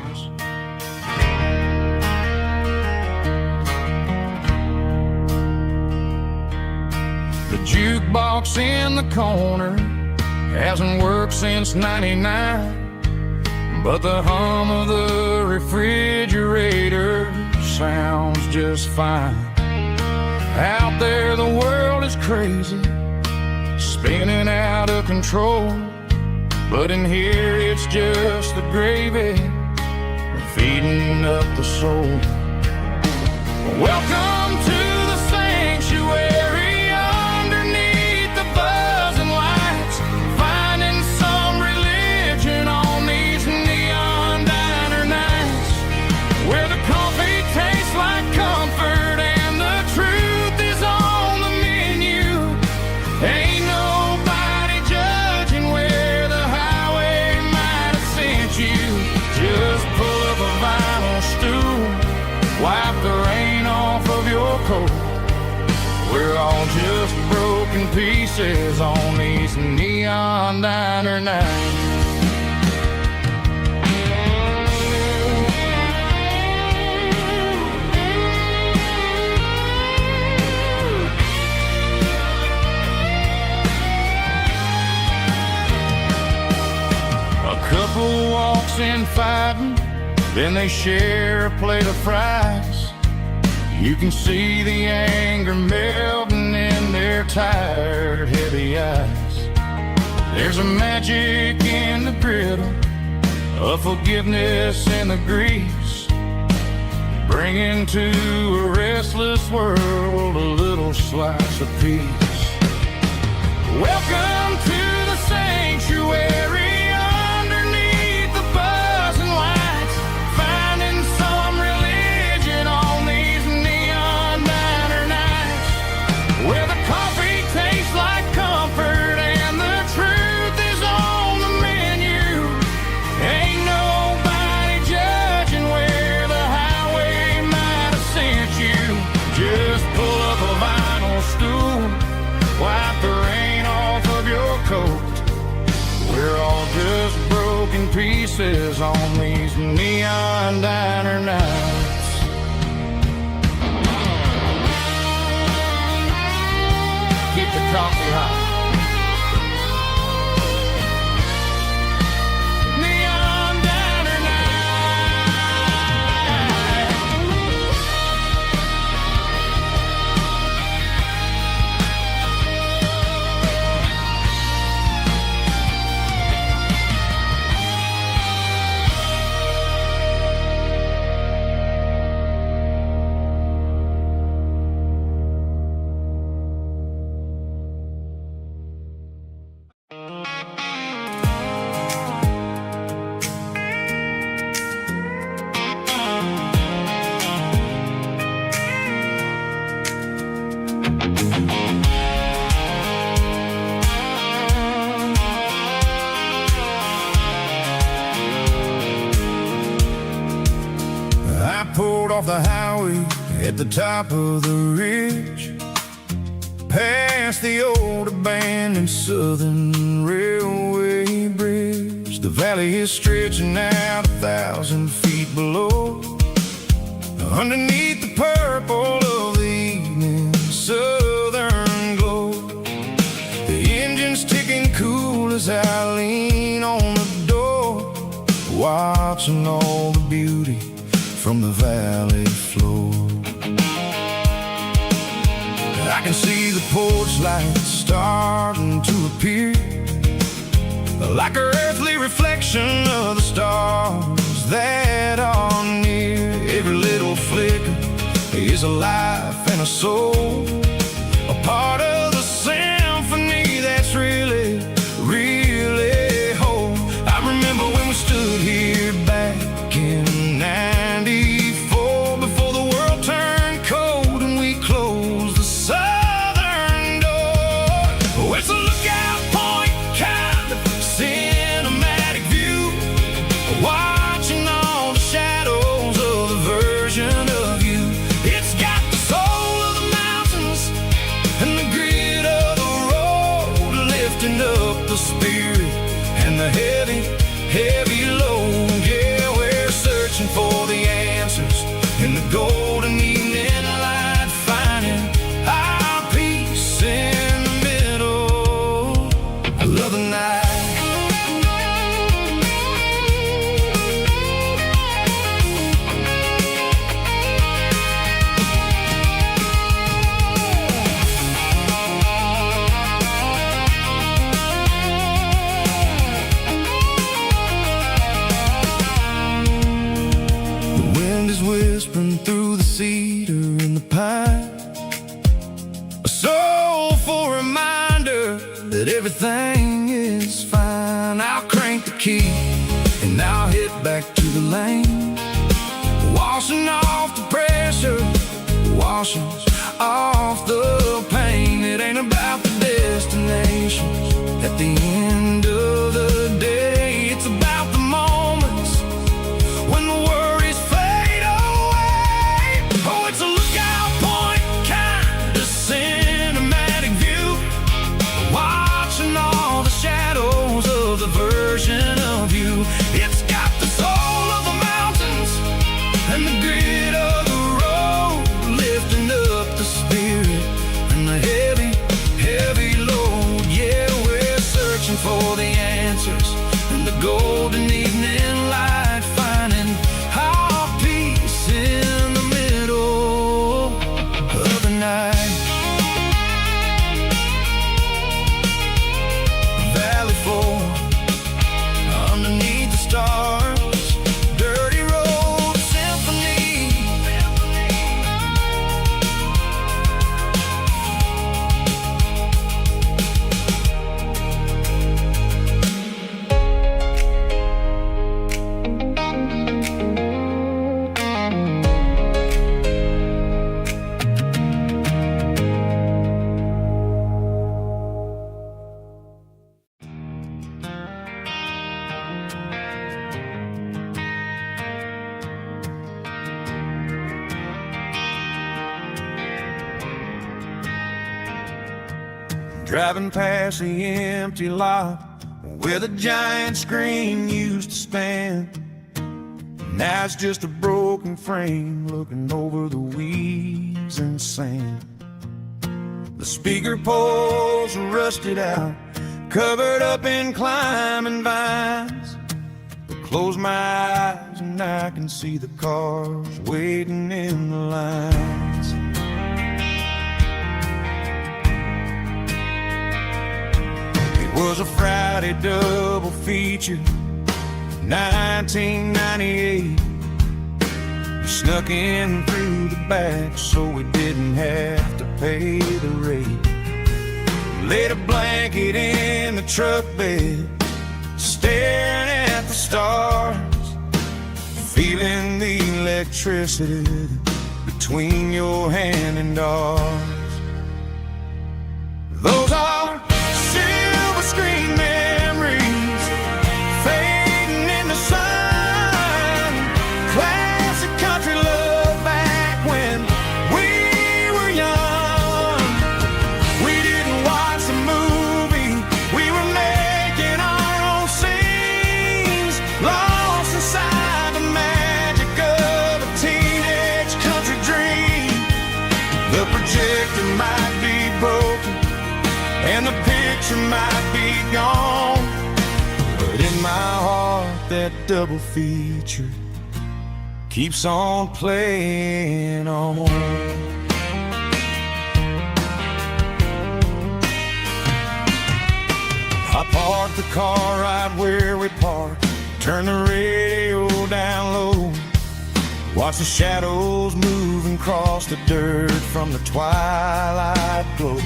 The jukebox in the corner hasn't worked since '99, but the hum of the refrigerator sounds just fine. Out there the world is crazy, spinning out of control, but in here it's just the gravy feeding up the soul. Welcome to the sanctuary. Wipe the rain off of your coat. We're all just broken pieces on these neon diner nights. A couple walks in fighting, then they share a plate of fries. You can see the anger melting in their tired, heavy eyes. There's a magic in the griddle, a forgiveness in the grease, bringing to a restless world a little slice of peace. Welcome to the sanctuary. Where the coffee tastes like pieces on these neon diner nights. Keep the coffee hot. Neon diner off the highway at the top of the ridge, past the old abandoned Southern Railway bridge. The valley is stretching out 1,000 feet below, underneath the purple of the evening southern glow. The engine's ticking cool as I lean on the door, watching all the beauty from the valley floor. I can see the porch lights starting to appear, like an earthly reflection of the stars that are near. Every little flicker is a life and a soul, a part of the symphony that's really, really whole. I remember when we stood here back in '94, before the world turned cold and we closed the southern door. Oh, it's a lookout point, kind of cinematic view, watching all the shadows of the version of you. It's got the soul of the mountains and the grit of the road, lifting up the spirit and the heavy, heavy load. Yeah, we're searching for the answers in the golden evening light, finding our peace in the middle of the night. The wind is whispering through the cedar and the pine, a soulful reminder that everything is fine. I'll crank the key and I'll head back to the lane, washing off the pressure, washing off the pain. It ain't about the destinations at the end of the day, it's about the moments when the worries fade away. Oh, it's a lookout point, kind of cinematic view, watching all the shadows of the version of you. It's got the soul of the mountains and the grit of the road, lifting up the spirit and the heavy, heavy load. Yeah, we're searching for the answers in the golden evening light, finding our peace in the middle of the night. Valley floor, underneath the stars, dirty road symphony. Driving past the empty lot where the giant screen used to stand. Now it's just a broken frame looking over the weeds and sand. The speaker poles are rusted out, covered up in climbing vines. But close my eyes and I can see the cars waiting in the lines. It was a Friday double feature, 1998. We snuck in through the back so we didn't have to pay the rate. Laid a blanket in the truck bed, staring at the stars, feeling the electricity between your hand and ours. Those are silver screen memories fading in the sun. Classic country love back when we were young. We didn't watch the movie, we were making our own scenes, lost inside the magic of a teenage country dream. The projector might be broken and the picture might be gone, but in my heart that double feature keeps on playing on. I parked the car right where we parked, turned the radio down low, watch the shadows move and cross the dirt from the twilight glow.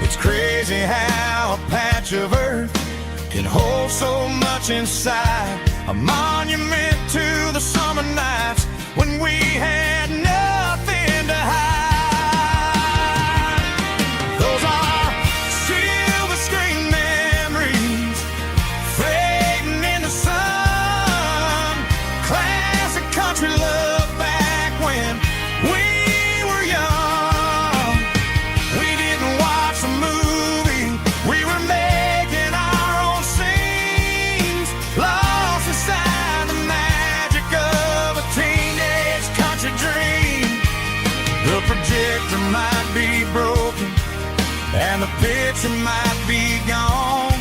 It's crazy how a patch of earth can hold so much inside, a monument to the summer nights when we had nothing to hide. Those are silver screen memories fading in the sun. Classic country love back when we were young. We didn't watch a movie, we were making our own scenes, lost inside the magic of a teenage country dream. The projector might be broken and the picture might be gone,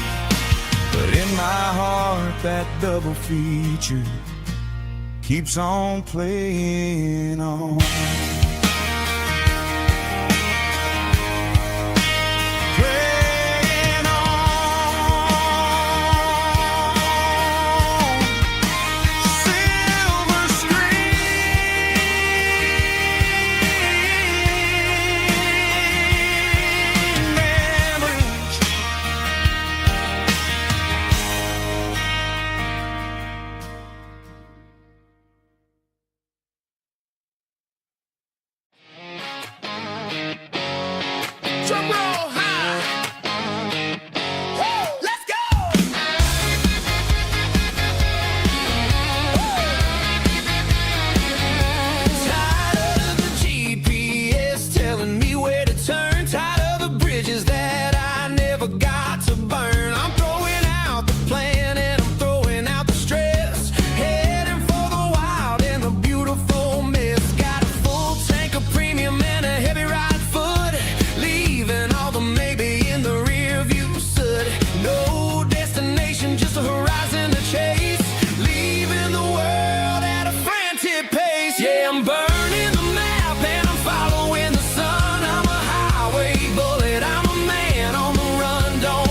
but in my heart that double feature keeps on playing on. Playing on. Silver screen memories. Drum roll high. Woo, let's go. Tired of the GPS telling me where to turn, tired of the bridges that I never got to burn. I'm throwing out the plan and I'm throwing out the stress, heading for the wild and the beautiful mist. Got a full tank of premium and a heavy right foot, leaving all the maybe in the rear view soot. No destination, just a horizon to chase, leaving the world at a frantic pace. Yeah, I'm burning the map and I'm following the sun. I'm a highway bullet, I'm a man on the run. Don't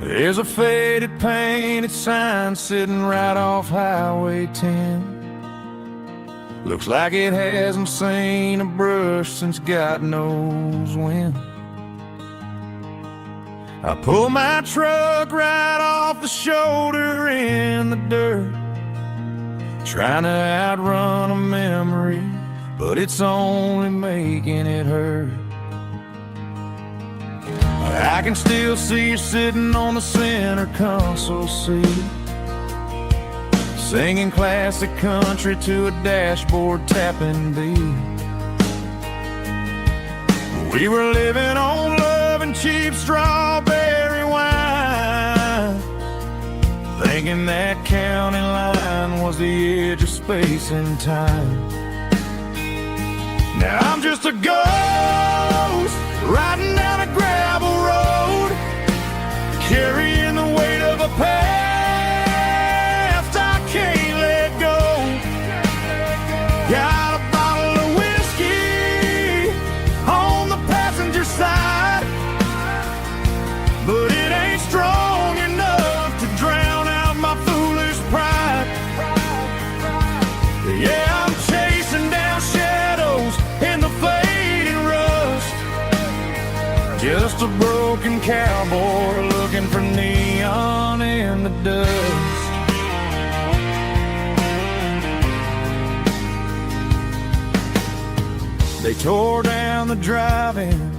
There's a faded painted sign sitting right off Highway 10. Looks like it hasn't seen a brush since God knows when. I pull my truck right off the shoulder in the dirt, trying to outrun a memory, but it's only making it hurt. I can still see you sitting on the center console seat, singing classic country to a dashboard tapping beat. We were living on love and cheap strawberry wine, thinking that county line was the edge of space and time. Now I'm just a ghost riding down a gravel road, carrying the weight of a past I can't let go. Got a bottle of whiskey on the passenger side, but it ain't strong enough to drown out my foolish pride. Yeah, I'm chasing down shadows in the fading rust, just a broken cowboy looking for neon in the dust. They tore down the drive-in,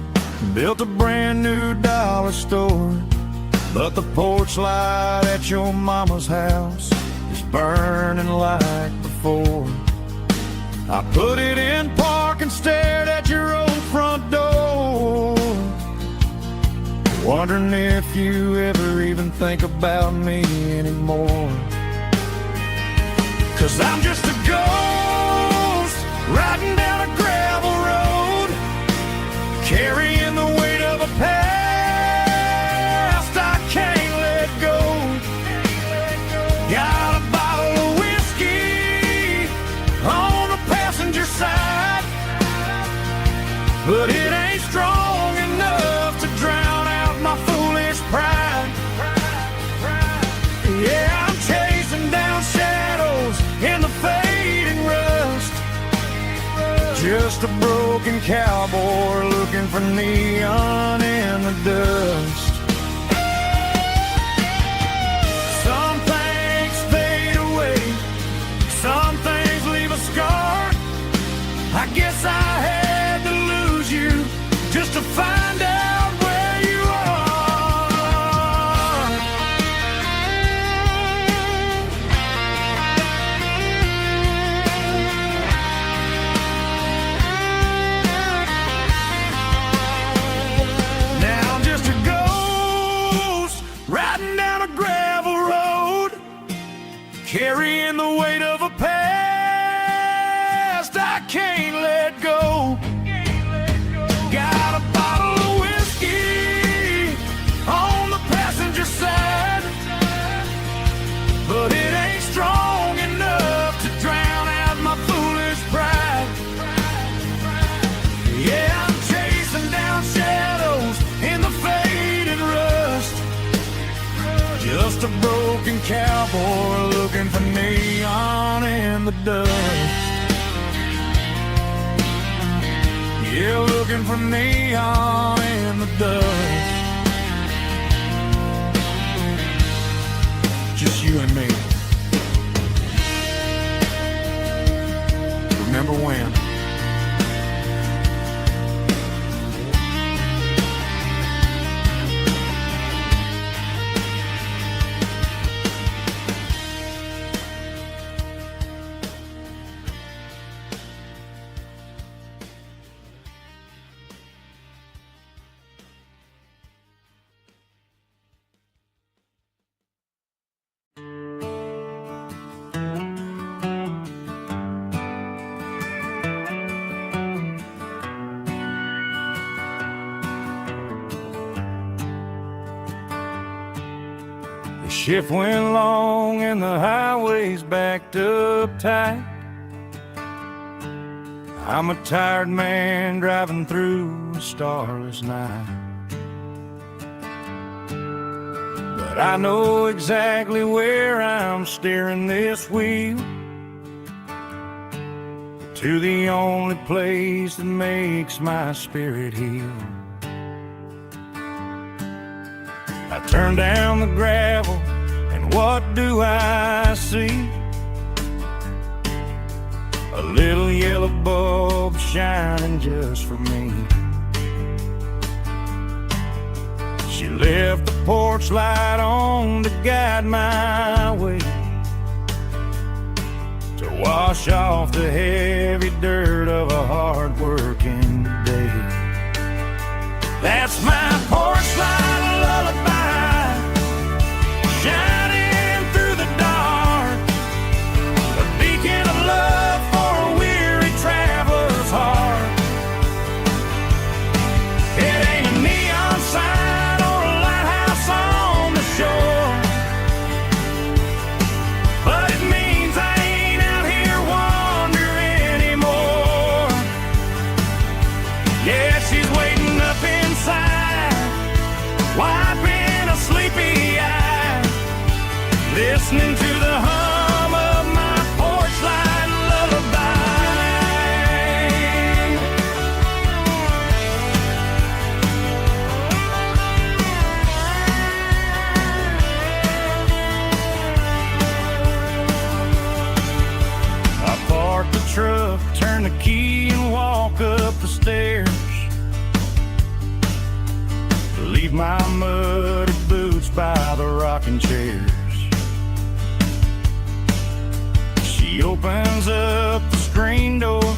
built a brand new dollar store, but the porch light at your mama's house is burning like before. I put it in park and stared at your old front door, wondering if you ever even think about me anymore. 'Cause I'm just a ghost riding down a gravel road, carrying the weight of a past I can't let go. Got a bottle of whiskey on the passenger side, but it ain't strong enough to drown out my foolish pride. Yeah, I'm chasing down shadows in the fading rust, just a broken cowboy looking for neon in the dust. Some things fade away, some things leave a scar. I guess I had to lose you just to find out where you are. Now I'm just a ghost riding down a gravel road, carrying the weight of a past I can't let go. Got a bottle of whiskey on the passenger side, but it ain't strong enough to drown out my foolish pride. Yeah, I'm chasing down shadows in the fading rust, just a broken cowboy looking for neon in the dust. Yeah, looking for neon in the dust. Just you and me. Remember when? The shift went long and the highway's backed up tight. I'm a tired man driving through a starless night. but I know exactly where I'm steering this wheel, to the only place that makes my spirit heal. I turn down the gravel, and what do I see? A little yellow bulb shining just for me. She left the porch light on to guide my way, to wash off the heavy dirt of a hard-working day. That's my porch light lullaby, shining through the dark, a beacon of love for a weary traveler's heart. It ain't a neon sign or a lighthouse on the shore, but it means I ain't out here wandering anymore. Yeah, she's waiting up inside, wiping a sleepy eye, listening to the hum of my porch light lullaby. I park the truck, turn the key, and walk up the stairs, leave my muddy boots by the rocking chairs. She opens up the screen door,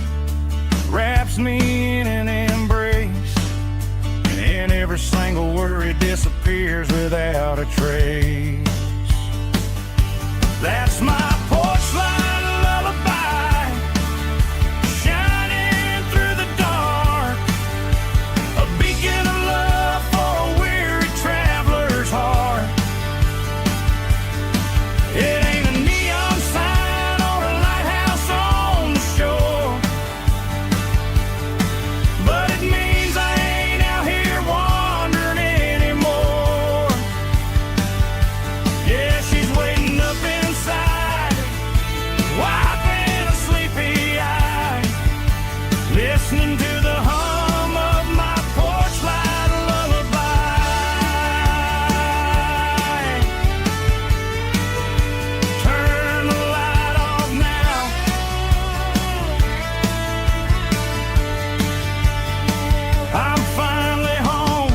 wraps me in an embrace, and every single worry disappears without a trace. That's my porch light lullaby, shining through the dark, a beacon of love for a weary traveler's heart. It ain't a neon sign or a lighthouse on the shore, but it means I ain't out here wandering anymore. Yeah, she's waiting up inside, wiping a sleepy eye, listening to the hum of my porch light lullaby. Turn the light off now, I'm finally home.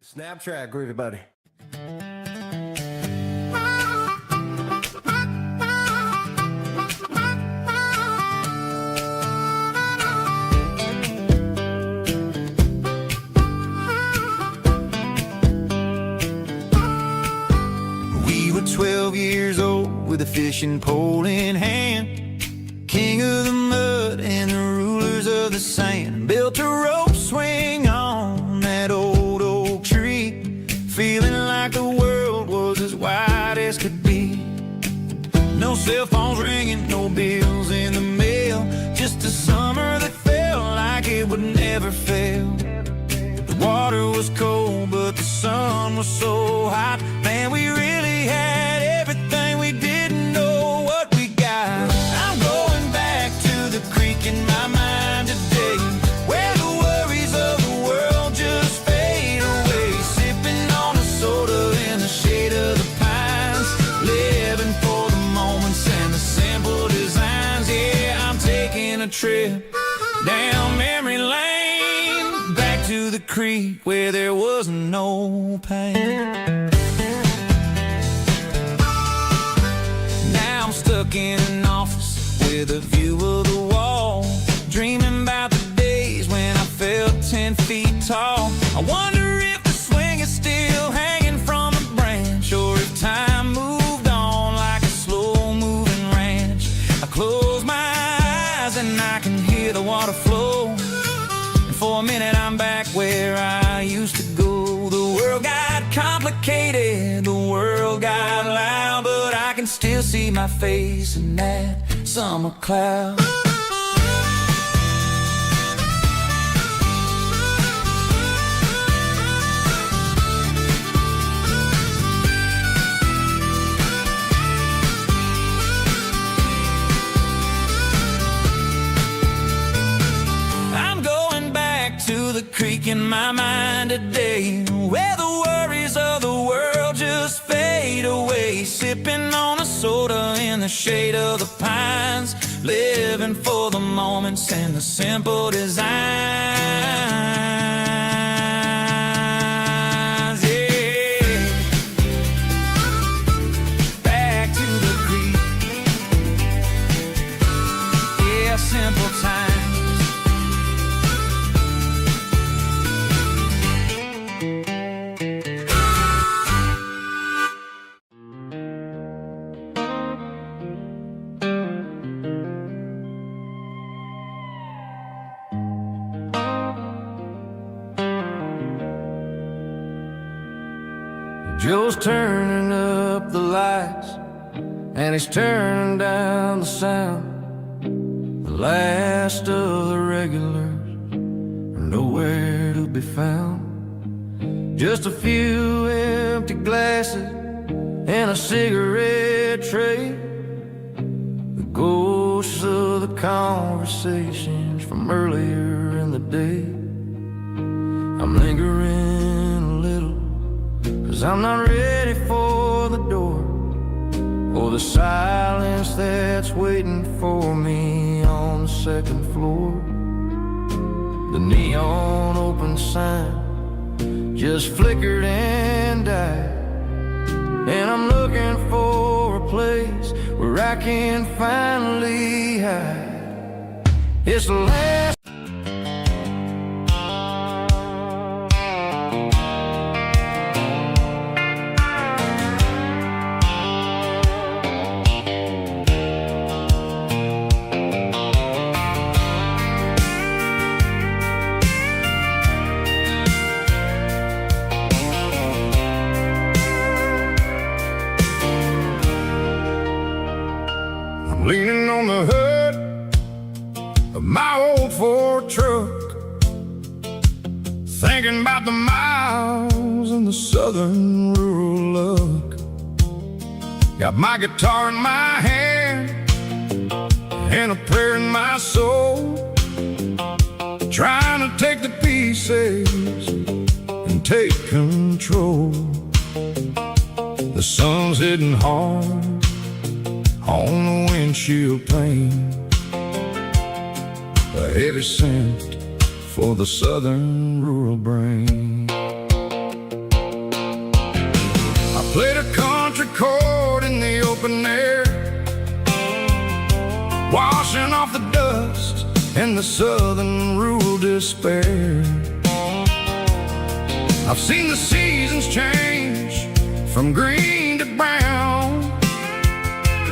Snap track, groovy buddy. We were 12 years old with a fishing pole in hand, king of the mud and the rulers of the sand. Built a rope swing on that old oak tree, feeling like the world was as wide as could be. No cell phones ringing, no bills in the mail, just a summer that felt like it would never fail. The water was cold, but the sun was so hot. Man, we really had everything, we didn't know what we got. I'm going back to the creek in my mind today, where the worries of the world just fade away. Sipping on a soda in the shade of the pines, living for the moments and the simple designs. Yeah, I'm taking a trip down memory lane, back to the creek where there was no pain. Now I'm stuck in an office with a view of the wall, dreaming about the days when I felt 10 feet tall. I wonder if the swing is still hanging from a branch, or if time moved on like a slow-moving ranch. I close my eyes and I can hear the water flow, and for a minute I'm back where I complicated. The world got loud, but I can still see my face in that summer cloud. The creek in my mind today, where the worries of the world just fade away, sipping on a soda in the shade of the pines, living for the moments and the simple designs. Yeah, back to the creek. Yeah, simple times. Joe's turning up the lights, and he's turning down the sound. The last of the regulars are nowhere to be found. Just a few empty glasses and a cigarette tray, the ghosts of the conversations from earlier in the day. I'm lingering a little, 'cause I'm not ready for the door, or the silence that's waiting for me on the second floor. The neon open sign just flickered and died, and I'm looking for a place where I can finally hide. It's the last. Leaning on the hood of my old Ford truck, thinking about the miles and the southern rural look. Got my guitar in my hand and a prayer in my soul, trying to take the pieces and take control. The sun's hitting hard on the windshield pane, a heavy scent for the southern rural brain. I played a country chord in the open air, washing off the dust and the southern rural despair. I've seen the seasons change from green to brown,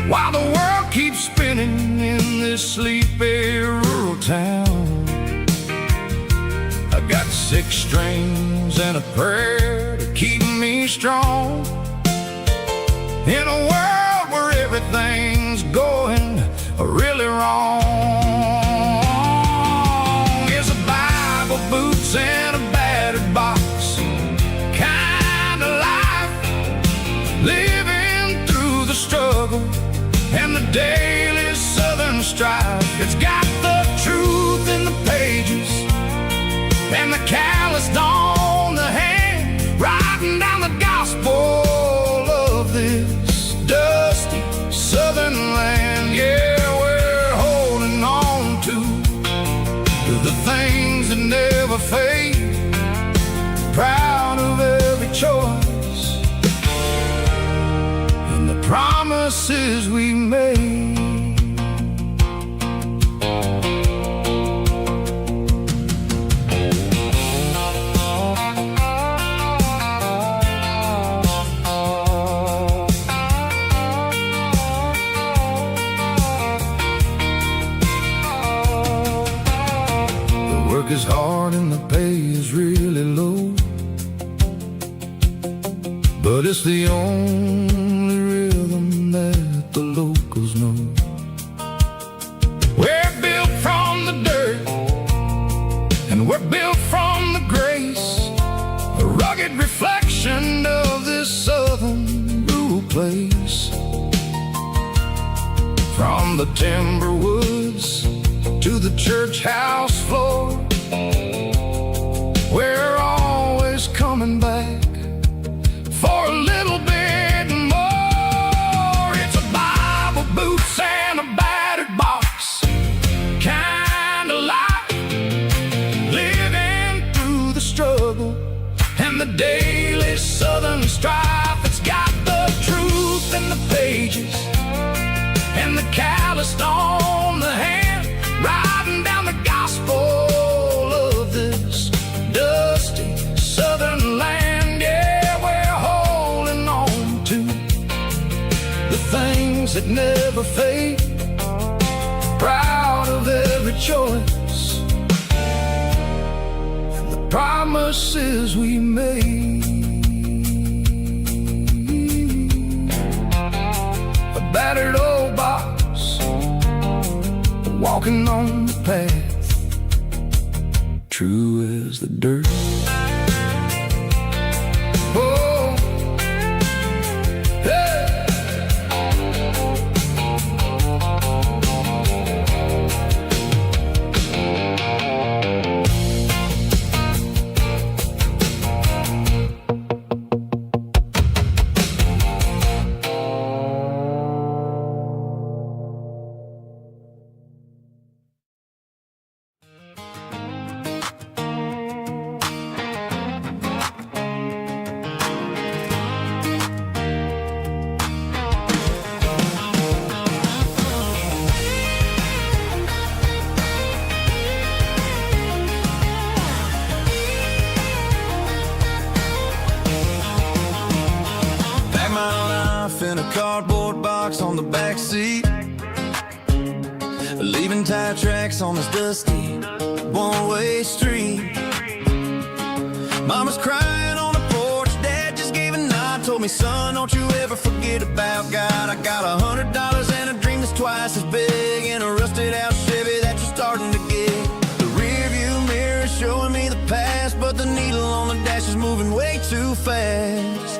while the world keeps spinning in this sleepy rural town. I got 6 strings and a prayer to keep me strong, in a world where everything's going really wrong. It's a Bible, boots, and a battered box kind of life, living through the struggle and the daily southern strife. It's got the truth in the pages and the calloused on the hand, writing down the gospel of this dusty southern land. Yeah, we're holding on to the things that never fade, proud of every choice and the promises we made. The work is hard and the pay is really low, but it's the only rhythm that the locals know. We're built from the dirt, and we're built from the grace, a rugged reflection of this southern rural place. From the timber woods to the church house floor, we're always coming back for a little bit more. It's a Bible, boots, and a battered box kind of life, living through the struggle and the daily southern strife. It's got the truth in the pages and the calloused on the hand, riding down the gospel of this dusty southern land. Yeah, we're holding on to the things that never fade, proud of every choice and the promises we made. A battered old box, walking on the path, true as the dirt. Oh, hey. In a cardboard box on the back seat, leaving tire tracks on this dusty one-way street. Mama's crying on the porch, Dad just gave a nod, told me, son, don't you ever forget about God. I got $100 and a dream that's twice as big, in a rusted out Chevy that you're starting to get. The rear view mirror is showing me the past, but the needle on the dash is moving way too fast.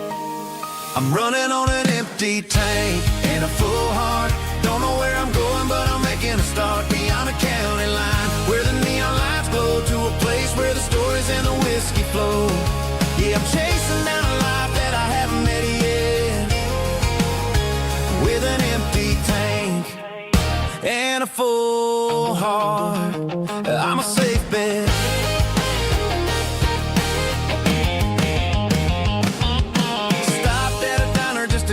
I'm running on an empty tank and a full heart. Don't know where I'm going, but I'm making a start beyond the county line, where the neon lights glow, to a place where the stories and the whiskey flow. Yeah, I'm chasing down a life that I haven't met yet, with an empty tank and a full heart. I'm a safe bet.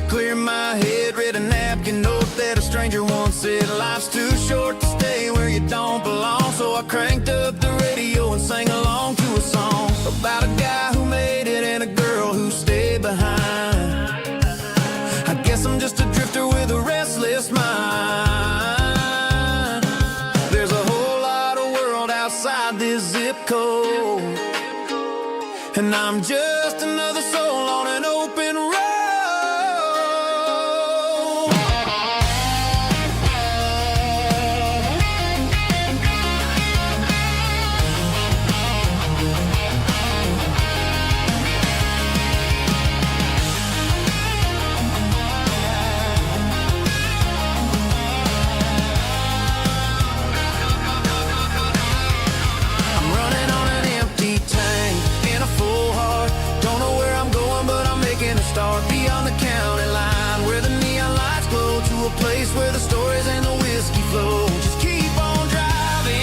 Clear my head, read a napkin note that a stranger once said, life's too short to stay where you don't belong. So I cranked up the radio and sang along to a song about a guy who made it and a girl who stayed behind. I guess I'm just a drifter with a restless mind. There's a whole lot of world outside this zip code, and I'm just another soul on an open road. Start beyond the county line, where the neon lights glow, to a place where the stories and the whiskey flow. Just keep on driving,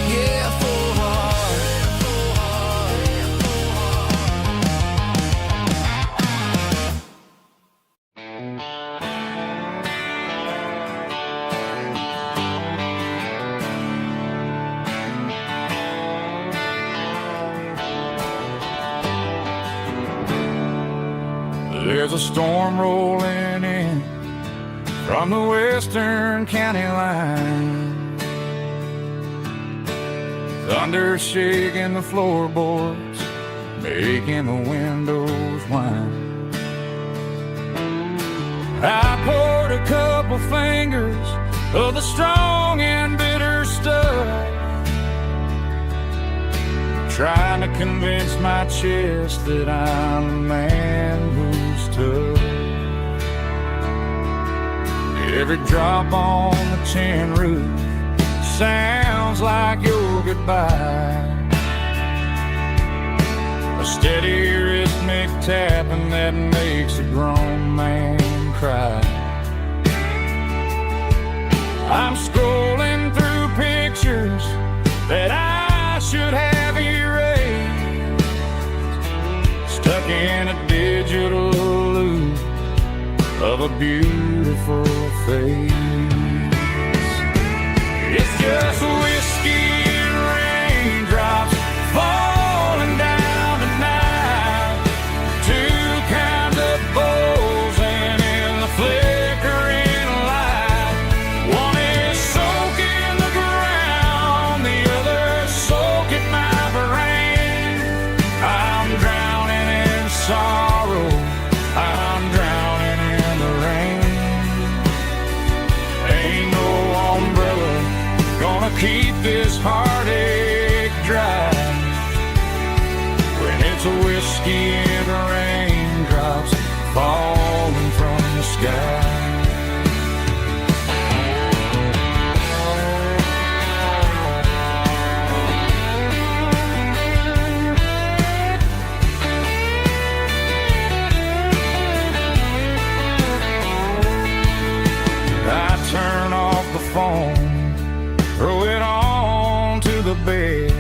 yeah, full heart. There's a storm rolling in from the western county line, thunder shaking the floorboards making the windows whine. I poured a couple fingers of the strong and bitter stuff, trying to convince my chest that I'm a man who's tough. Every drop on the tin roof sounds like your goodbye, a steady rhythmic tapping that makes a grown man cry. I'm scrolling through pictures that I should have erased, stuck in a digital loop of a beautiful face. It's just whiskey and raindrops falling down tonight, two kinds of bowls and in the flickering light. One is soaking the ground, the other soaking my brain. I'm drowning in sorrow, I'm drowning in the rain. Ain't no umbrella gonna keep this heartache dry when it's a whiskey and raindrops falling from the sky. I turn off the phone, throw it on to the bed,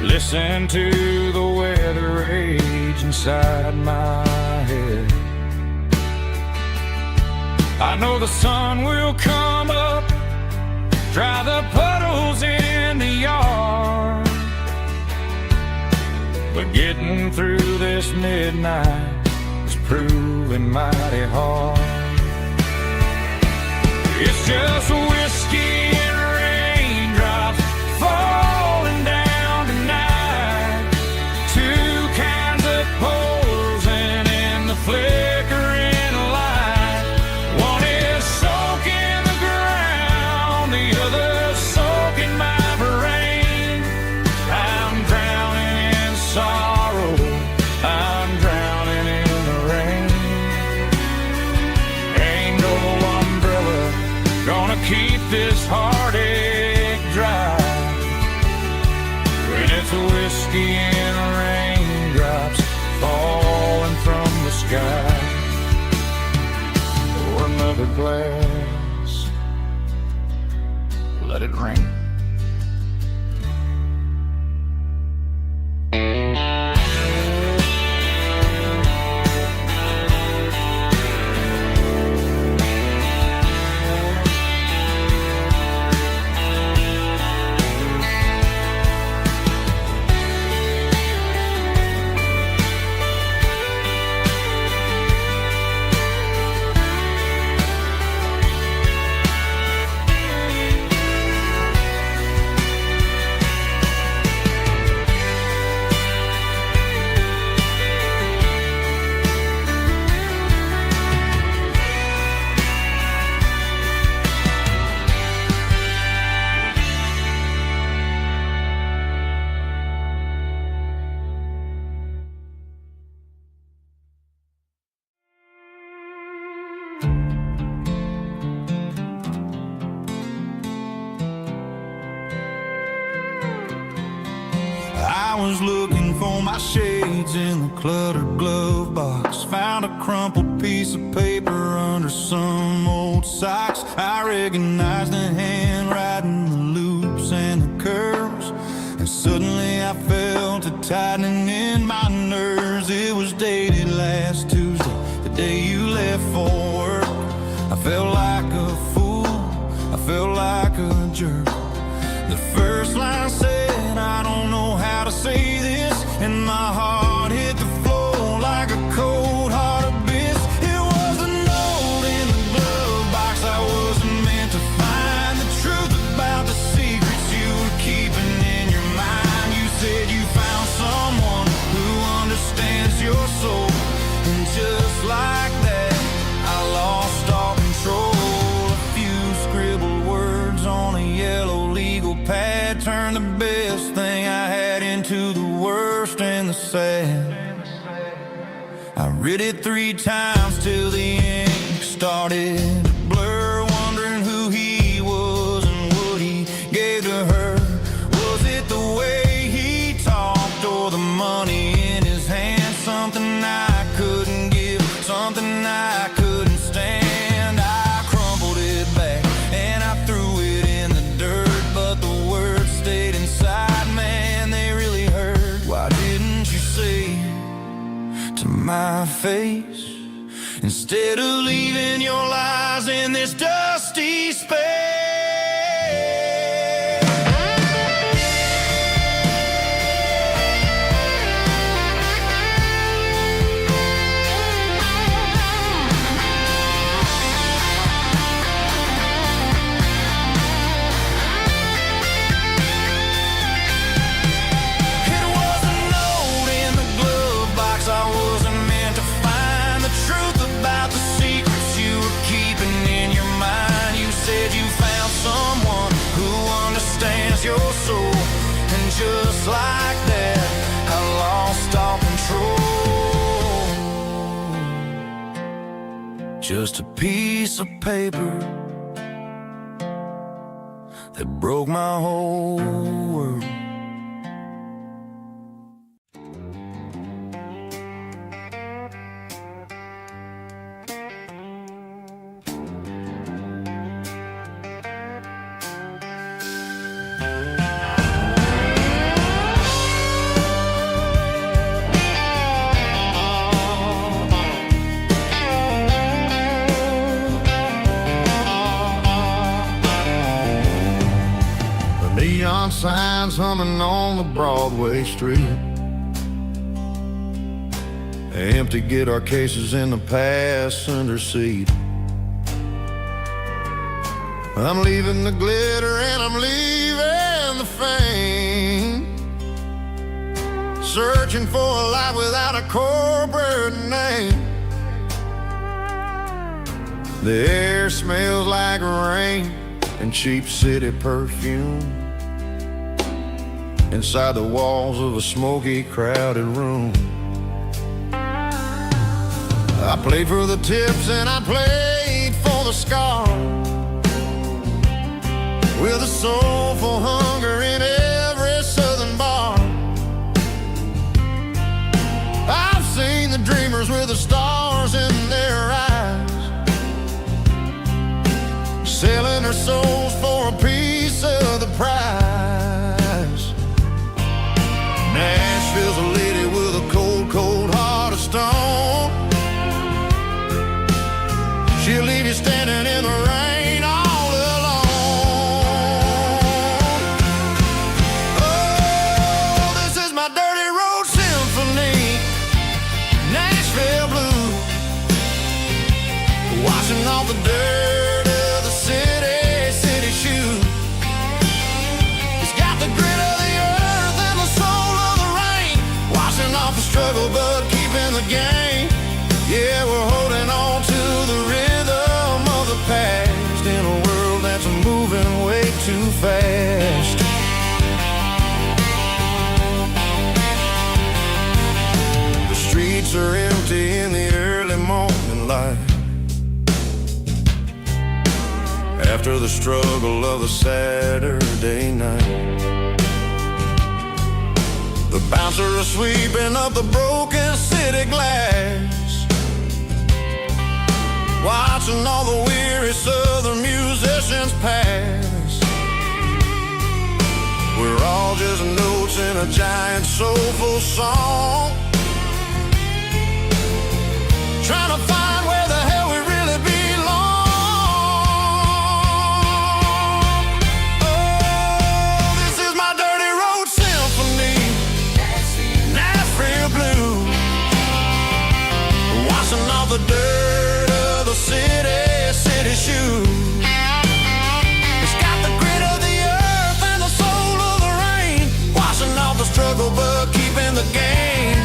listen to the weather rage inside my head. I know the sun will come up, dry the puddles in the yard, but getting through this midnight is proving mighty hard. It's just whiskey and raindrops falling down tonight, two kinds of poles and in the flickering light. One is soaking the ground, the other soaking my brain. I'm drowning in sorrow, I'm drowning in the rain. Ain't no umbrella gonna keep this heartache dry when it's a whiskey and raindrops falling from the sky. Pour another glass, let it rain. I was looking for my shades in the cluttered glove box, found a crumpled piece of paper under some old socks. I recognized the handwriting, the loops and the curves, and suddenly I felt a tightening in my nerves. It was dated last Tuesday, the day you left for work. I felt like a fool, I felt like a jerk. The first line said, I don't know how to say this, and my heart hit the floor like a cold heart abyss. It was a note in the glove box I wasn't meant to find, the truth about the secrets you were keeping in your mind. You said bad turned the best thing I had into the worst and the sad. I read it 3 times till the ink started to blur, wondering who he was and what he gave to her. Was it the way he talked or the money in his hand? Something I couldn't give, something I couldn't stand. I crumpled it back and I threw it in the dirt, but the words stayed inside, man, they really hurt. Why didn't you say to my face, instead of leaving your lies in this dusty space? Your soul, and just like that I lost all control. Just a piece of paper that broke my whole world. Neon signs humming on the Broadway street. Empty guitar cases in the passenger seat. I'm leaving the glitter and I'm leaving the fame. Searching for a life without a corporate name. The air smells like rain and cheap city perfume. Inside the walls of a smoky, crowded room. I played for the tips and I played for the scars, with a soulful hunger in every southern bar. I've seen the dreamers with the stars in their eyes, selling their souls for a piece of the prize. Nashville's a lady with a cold, cold heart of stone. She'll leave you standing in the rain all alone. Oh, this is my dirty road symphony, Nashville blues, washing off the dirt of the city, city shoes. It's got the grit of the earth and the soul of the rain, washing off the struggle but keeping the game. Yeah, we're holding on to the rhythm of the past in a world that's moving way too fast. The streets are empty in the early morning light, after the struggle of a Saturday night. The bouncer is sweeping up the broken city glass, watching all the weary southern musicians pass. We're all just notes in a giant soulful song, trying to find where the hell we really belong. Oh, this is my dirty road symphony, Nashville blues, washing off the dirt of the city, city shoes. It's got the grit of the earth and the soul of the rain, washing off the struggle but keeping the game.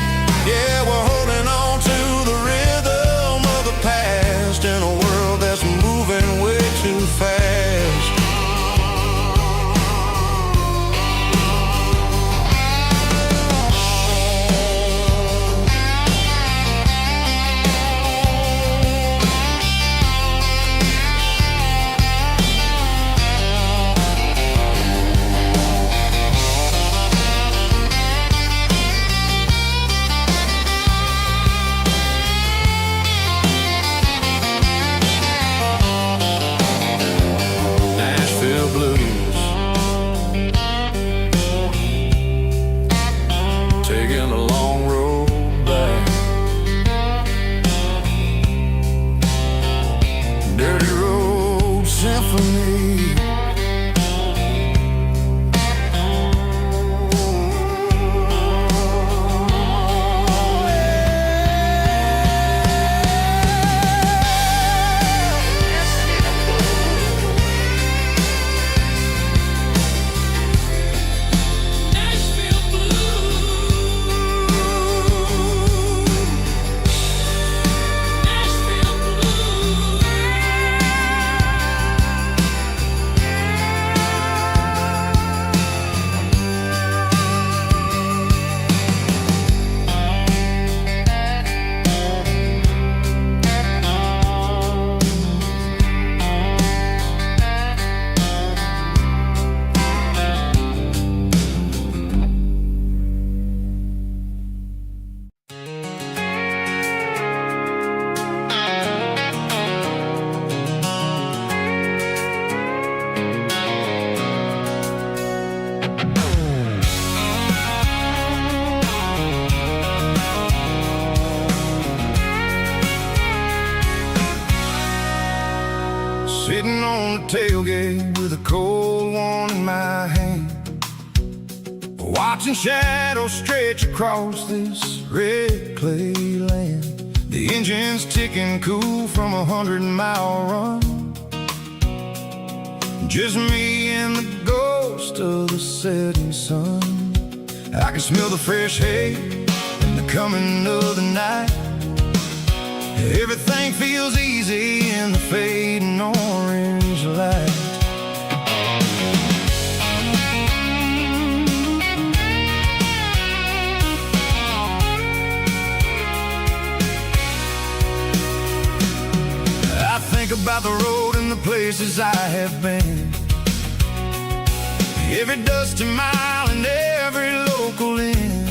Sitting on the tailgate with a cold one in my hand, watching shadows stretch across this red clay land. The engine's ticking cool from 100-mile run. Just me and the ghost of the setting sun. I can smell the fresh hay and the coming of the night. Everything feels easy in the fading orange light. I think about the road and the places I have been, every dusty mile and every local inn.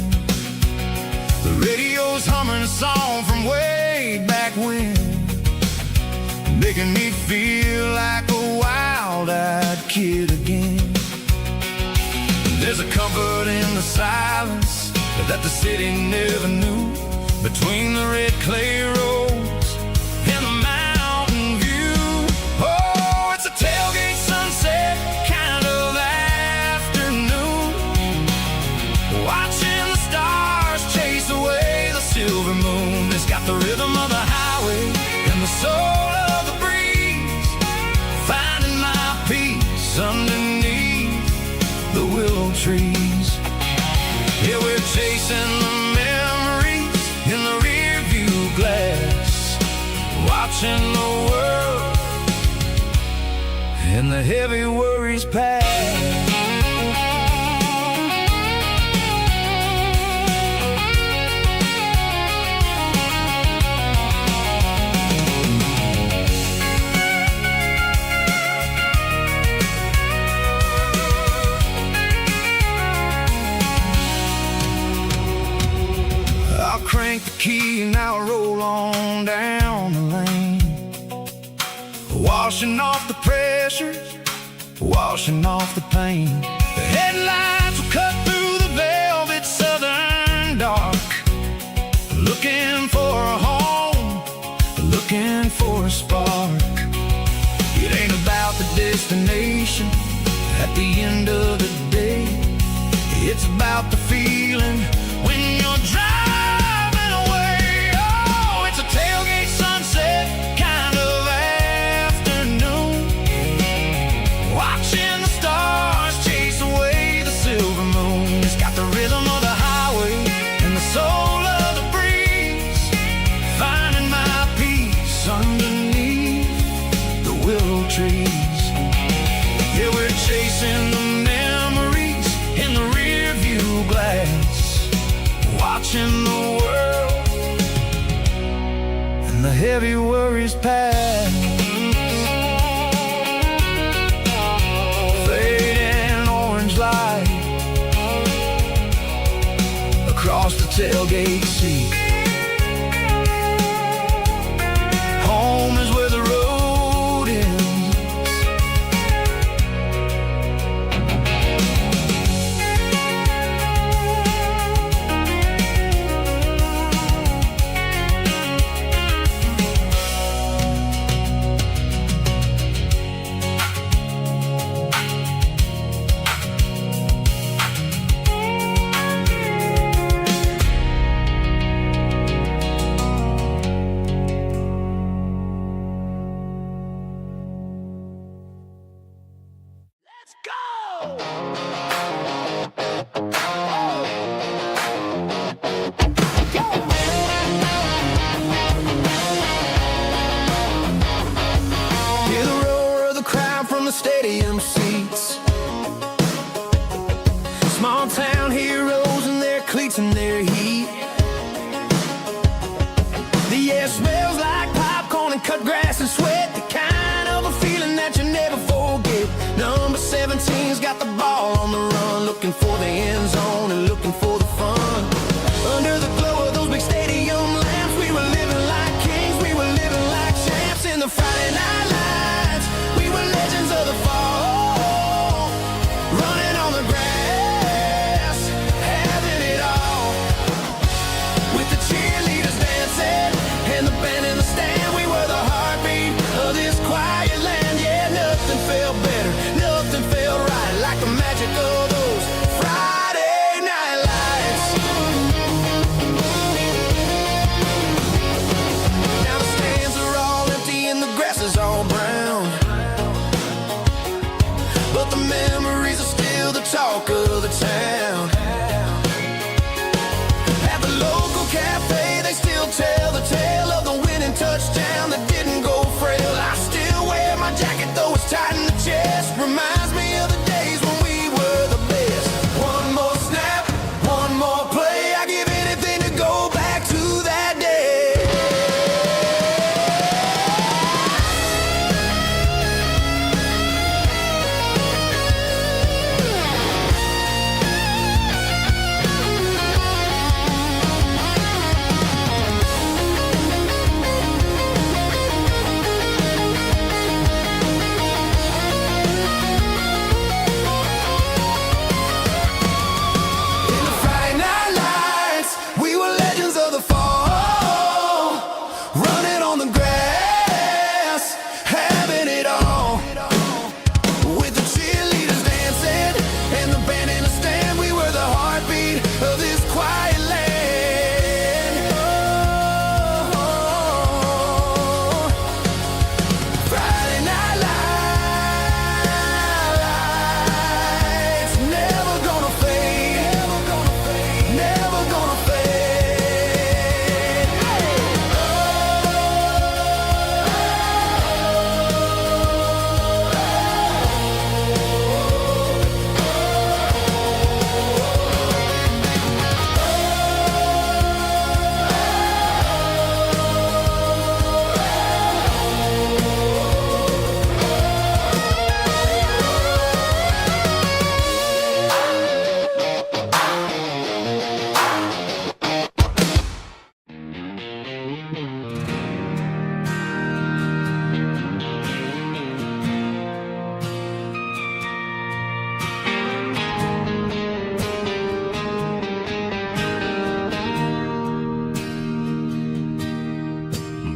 The radio's humming a song from way back when, making me feel like a wild-eyed kid again. There's a comfort in the silence that the city never knew, between the red clay roads and the mountain view. Oh, it's a tailgate sunset kind of afternoon, watching the stars chase away the silver moon. It's got the rhythm of the highway and the soul of the breeze, finding my peace underneath the willow trees. Yeah, we're chasing the memories in the rear view glass, watching the world and the heavy worries pass. Crank the key and I'll roll on down the lane, washing off the pressure, washing off the pain. The headlights will cut through the velvet southern dark, looking for a home, looking for a spark. It ain't about the destination at the end of the day, it's about the feeling when you're driving. Tailgate sunset kind of afternoon, watching the stars chase away the silver moon. It's got the rhythm of the highway and the soul of the breeze, finding my peace underneath the willow trees. Yeah, we're chasing the memories in the rear view glass, watching the world and the heavy worries pass. Fading orange light across the tailgate seat. Home is where the road ends. Hear the roar of the crowd from the stadium seats. Small town heroes in their cleats and their heat. The air smells like popcorn and cut grass and sweat. The kind of a feeling that you never forget. Number 17's got the ball on the run, looking for the end zone and looking for the fun. Under the glow of those big stadium lamps, we were living like kings, we were living like champs. In the Friday night lights, we were legends of the fall, running on the grass, having it all. With the cheerleaders dancing and the band in the stand, we were the heartbeat of this quiet land. Yeah, nothing felt better, nothing felt right, like the magic of those Friday night lights. Now the stands are all empty and the grass is all brown, but the memories are still the talk of the town. At the local cafe, they still tell the tale of the winning touchdown that didn't go frail. I still wear my jacket, though it's tight in the chest. Reminds me of the days when we were the best. One more snap, one more play. I give anything to go back to that day. In the Friday night lights, we were legends of the fall, running on the grass, having it all. With the cheerleaders dancing and the band in the stand, we were the heartbeat of this quiet land. Oh, Friday night lights, never gonna fade, never gonna fade, never gonna fade.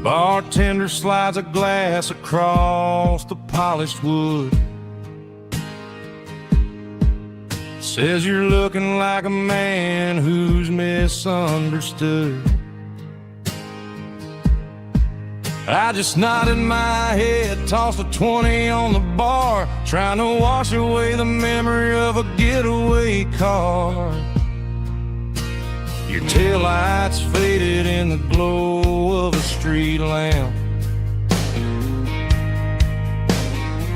Bartender slides a glass across the polished wood. Says you're looking like a man who's misunderstood. I just nodded my head, tossed a 20 on the bar, trying to wash away the memory of a getaway car. Your taillights faded in the glow of a street lamp,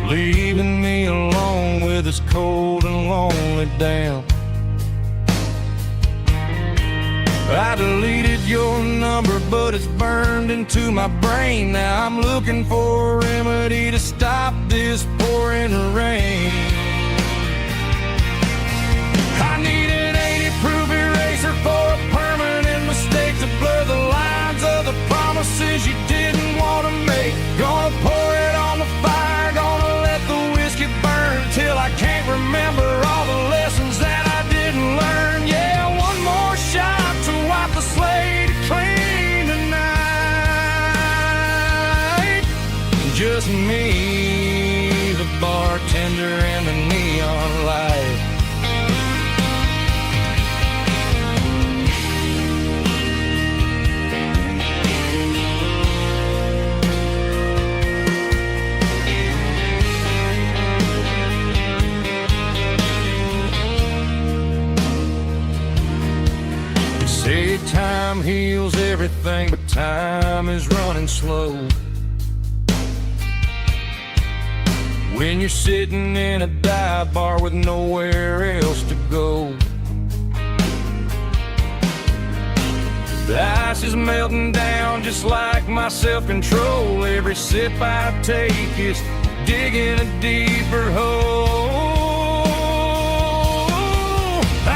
leaving me alone with this cold and lonely damp. I deleted your number, but it's burned into my brain. Now I'm looking for a remedy to stop this pouring rain. I need an 80-proof eraser for a permanent mistake to blur the lines of the promises you didn't want to make. Gonna pour it on the fire, gonna let the whiskey burn till I can't remember all the lessons that I didn't learn. Yeah, one more shot to wipe the slate clean tonight. Just me, the bartender, and the neon light. time heals everything, but time is running slow. When you're sitting in a dive bar with nowhere else to go. The ice is melting down just like my self-control. Every sip I take is digging a deeper hole.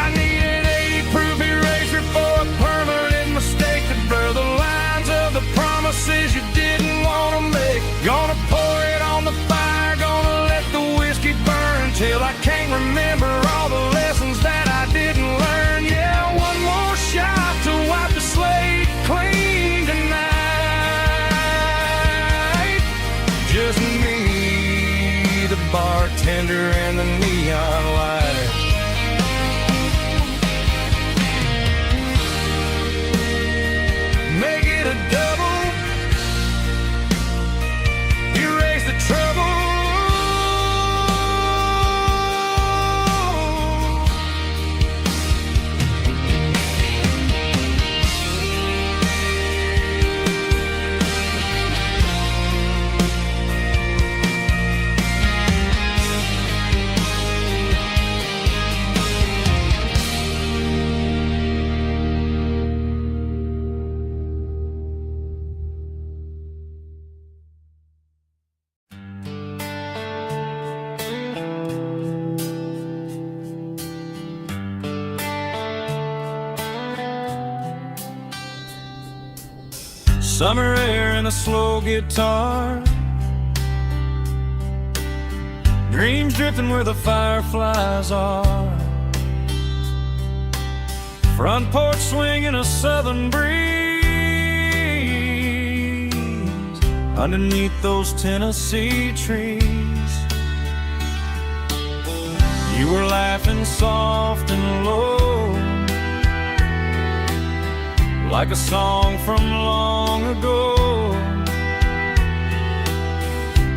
I need an 80-proof eraser for a permanent mistake to blur the lines of the promises you didn't want to make. Gonna pour it on the fire, gonna let the whiskey burn till I can't remember all the lessons that I didn't learn. Yeah, one more shot to wipe the slate clean tonight. Just me, the bartender, and the neon light. Make it a double, erase the trouble. Summer air and a slow guitar, dreams drifting where the fireflies are. Front porch swinging a southern breeze underneath those Tennessee trees. You were laughing soft and low, like a song from long ago.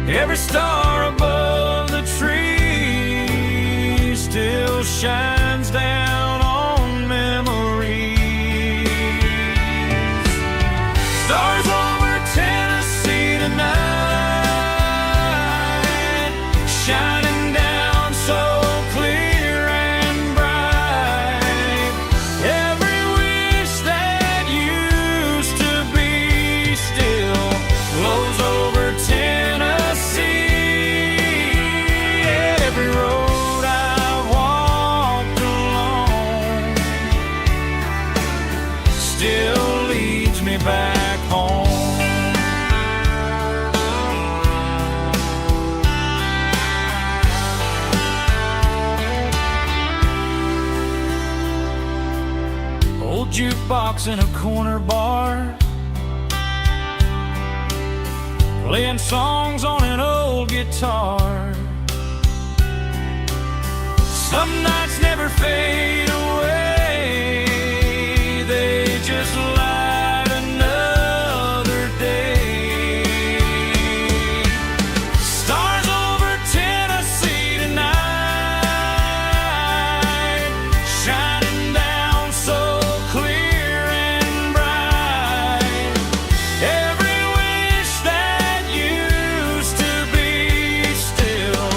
Every star above the tree still shines down on memories. Stars over Tennessee tonight, shining down so clear and bright. Every wish that used to be still glows over Tennessee. Every road I've walked along still leads me back home. Old jukebox in a corner bar, playing songs on an old guitar. Some nights never fade away, they just light another day. Stars over Tennessee tonight, shining down so clear and bright. Every wish that used to be still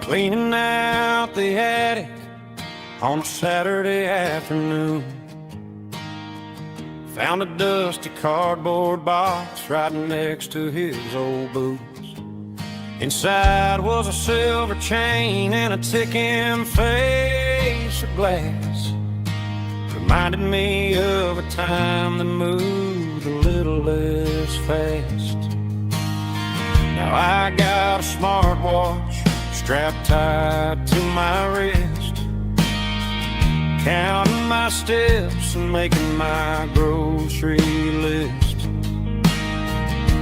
cleaning out the attic on a Saturday afternoon. Found a dusty cardboard box right next to his old boots. Inside was a silver chain and a ticking face of glass. Reminded me of a time that moved a little less fast. Now I got a smartwatch strapped tight to my wrist, counting my steps and making my grocery list.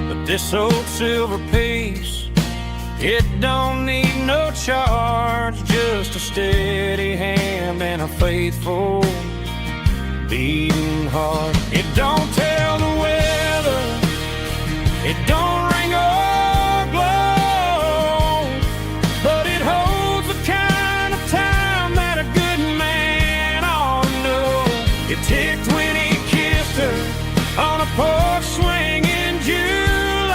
But this old silver piece, it don't need no charge, just a steady hand and a faithful beating heart. It don't tell the weather, it don't ring or glow, but it holds the kind of time that a good man ought to know. It ticked when he kissed her on a porch swing in July.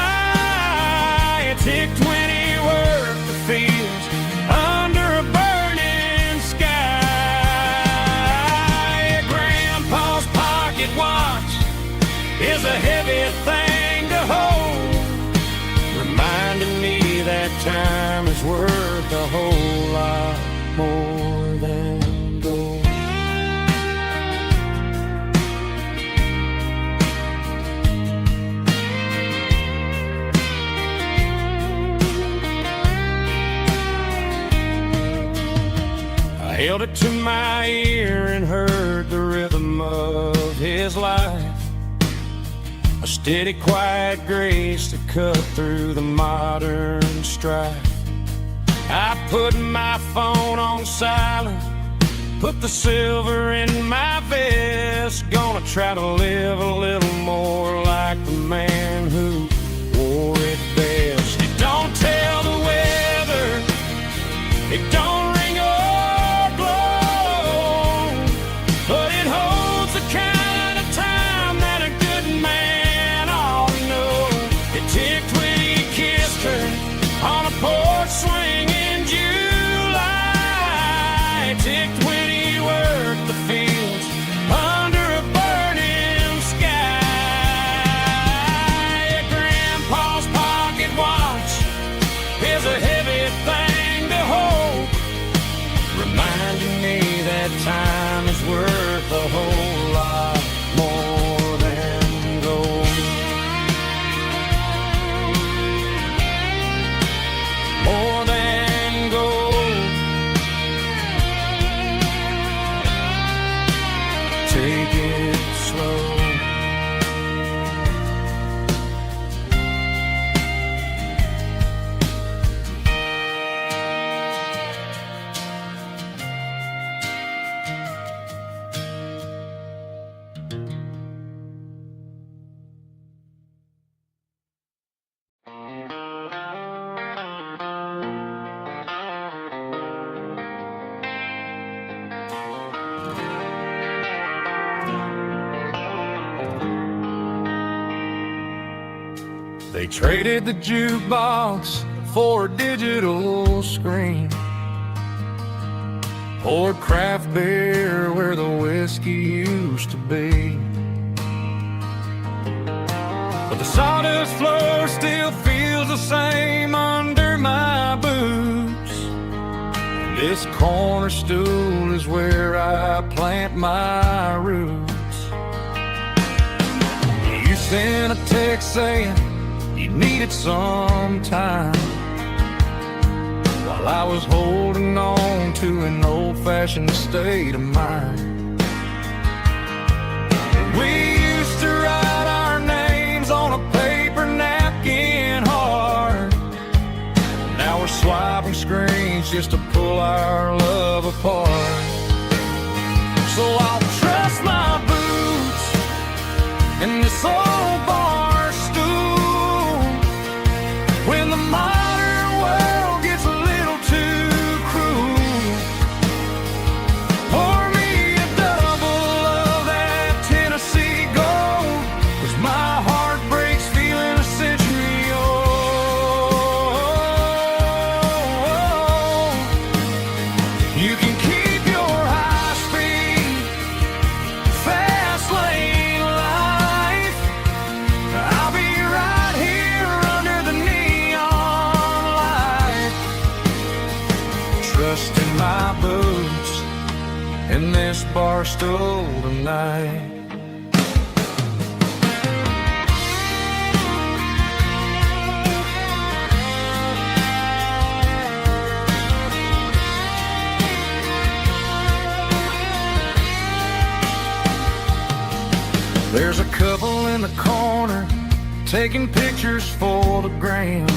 It ticked when he worked the fields under a burning sky. Grandpa's pocket watch is a heavy thing to hold, reminding me that time is worth a whole lot more than gold. I held it to my ear and heard the rhythm of his life, a steady, quiet grace that cut through the modern strife. I put my phone on silent, put the silver in my vest. Gonna try to live a little more like the man who wore it best. It don't tell the weather, it don't ring or blow, but it holds the kind of time that a good man ought to know. It ticked when he kissed her on a porch swing in July. It ticked when he worked the fields under a burning sky. Grandpa's pocket watch is a heavy thing to hold, reminding me that time is worth a whole lot more than gold. More than gold. Take it slow. They traded the jukebox for a digital screen, poured craft beer where the whiskey used to be. But the sawdust floor still feels the same under my boots. This corner stool is where I plant my roots. You sent a text saying you needed some time, while I was holding on to an old-fashioned state of mind. We used to write our names on a paper napkin hard. Now we're swiping screens just to pull our love apart. So I'll trust my boots in this old bar stool when the modern world gets a little too cruel. Pour me a double of that Tennessee Gold, 'cause my heart breaks feeling a century old. bar stool tonight. There's a couple in the corner taking pictures for the gram,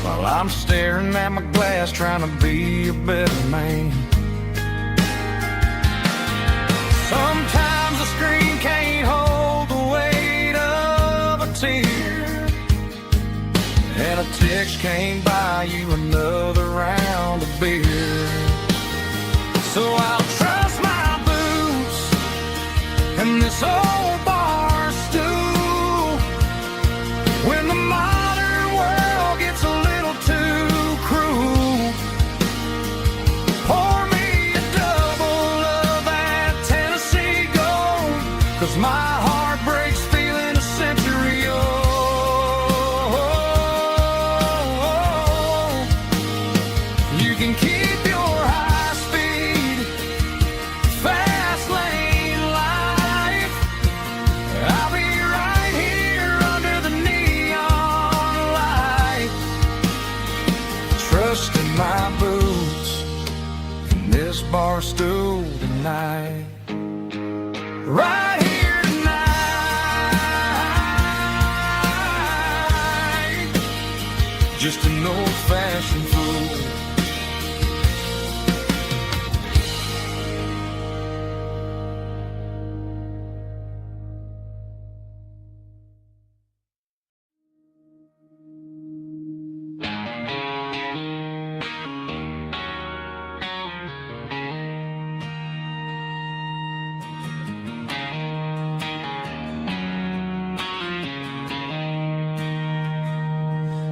while I'm staring at my glass trying to be a better man. Sometimes the screen can't hold the weight of a tear, and a text can't buy you another round of beer. So I'll trust my boots and this old bar stool when the modern world gets a little too cruel. Pour me a double of that Tennessee Gold, 'cause my heart breaks feeling a century old. You can keep your high speed, fast lane life. I'll be right here under the neon light, trusting my boots in this bar stool tonight. Right here tonight, just an old-fashioned fool.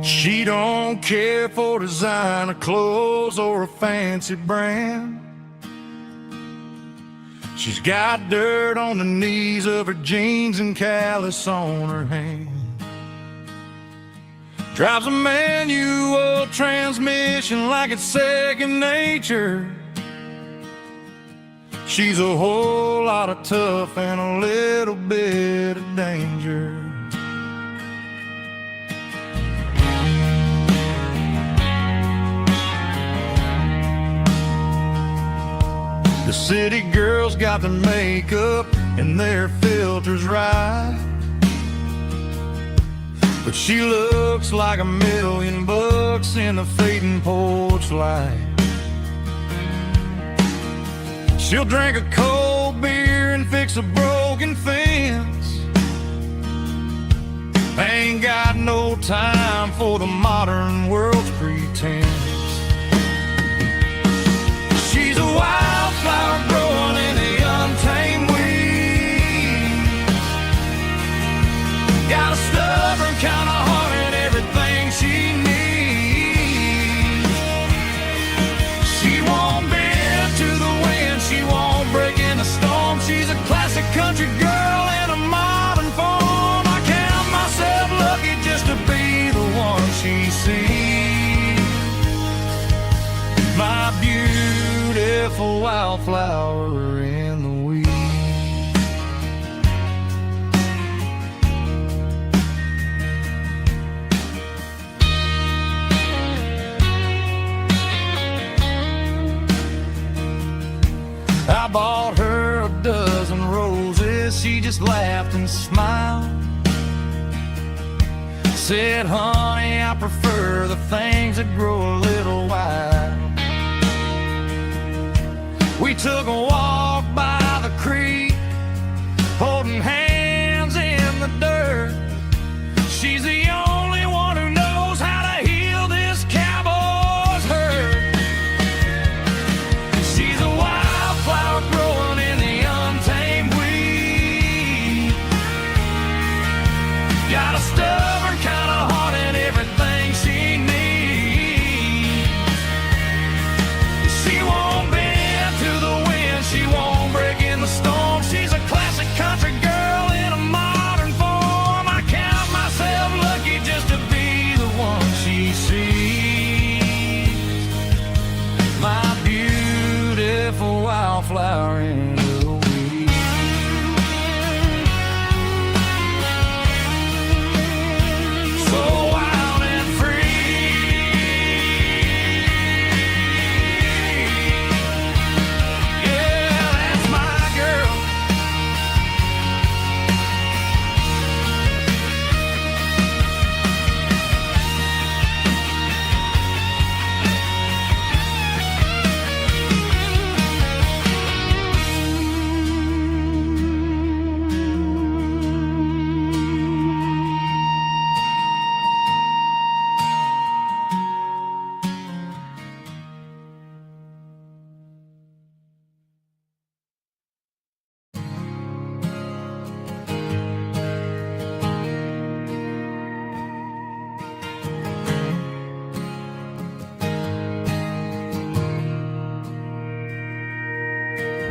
She don't care for designer clothes or a fancy brand. She's got dirt on the knees of her jeans and callus on her hand. Drives a manual transmission like it's second nature. She's a whole lot of tough and a little bit of danger. The city girls got their makeup and their filters right, but she looks like $1,000,000 in the fading porch light. She'll drink a cold beer and fix a broken fence. Ain't got no time for the modern world's pretense. She's a wildflower growing in the untamed weeds. Got a stubborn kind of heart and everything she needs. She won't bend to the wind, she won't break in the storm. She's a classic country girl in a modern form. I count myself lucky just to be the one she sees. My beautiful wildflower in the weeds. I bought her a dozen roses, she just laughed and smiled. Said, honey, I prefer the things that grow a little wild. We took a walk by the creek, holding hands in the dirt. She's the only one who knows how to heal this cowboy's hurt. She's a wildflower growing in the untamed weed. Got a stubborn kind of heart and everything she needs. She won't bend to the wind, she won't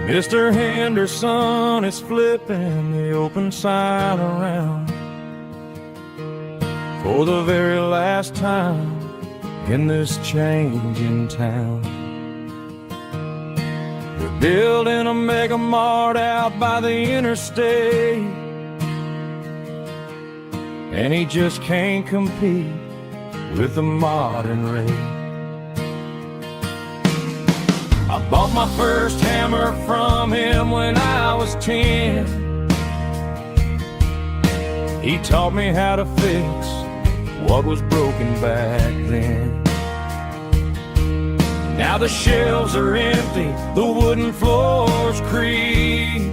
Mr. Henderson is flipping the open sign around for the very last time in this changing town. They're building a mega mart out by the interstate, and he just can't compete with the modern rate. I bought my first hammer from him when I was 10. He taught me how to fix what was broken back then. Now the shelves are empty, the wooden floors creak,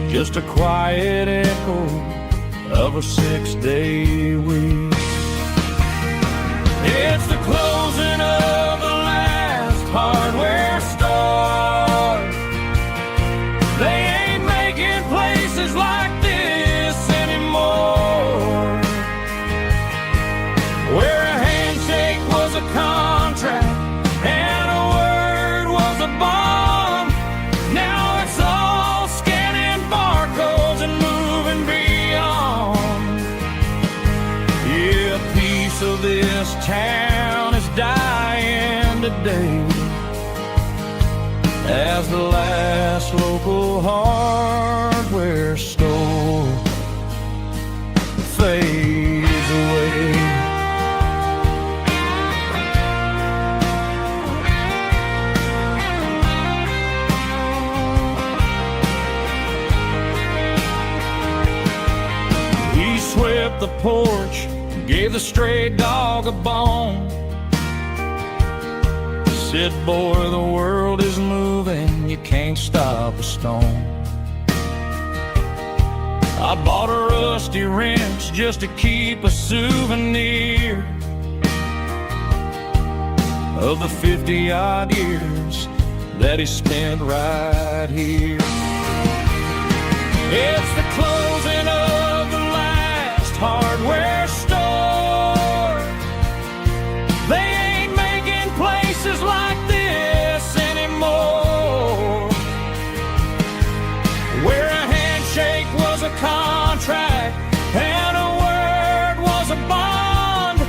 just a quiet echo of a 6-day week. It's the closing of the last hardware store. They ain't making places like this anymore, where a handshake was a contract and a word was a bond. Now it's all scanning barcodes and moving beyond. Yeah, a piece of this town is dying today as the last local hardware store fades away. He swept the porch, gave the stray dog a bone, said, boy, the world is moving, you can't stop a stone. I bought a rusty wrench just to keep a souvenir of the 50-odd years that he spent right here. It's the closing of the last hardware store. They ain't making places like this anymore, where a handshake was a contract and a word was a bond.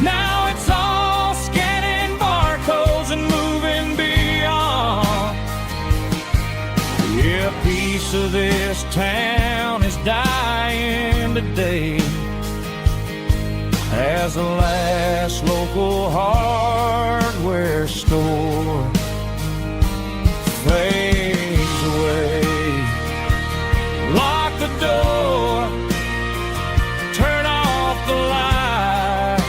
Now it's all scanning barcodes and moving beyond. Yeah, a piece of this town is dying today as the last local hardware store fades away. Lock the door, turn off the light.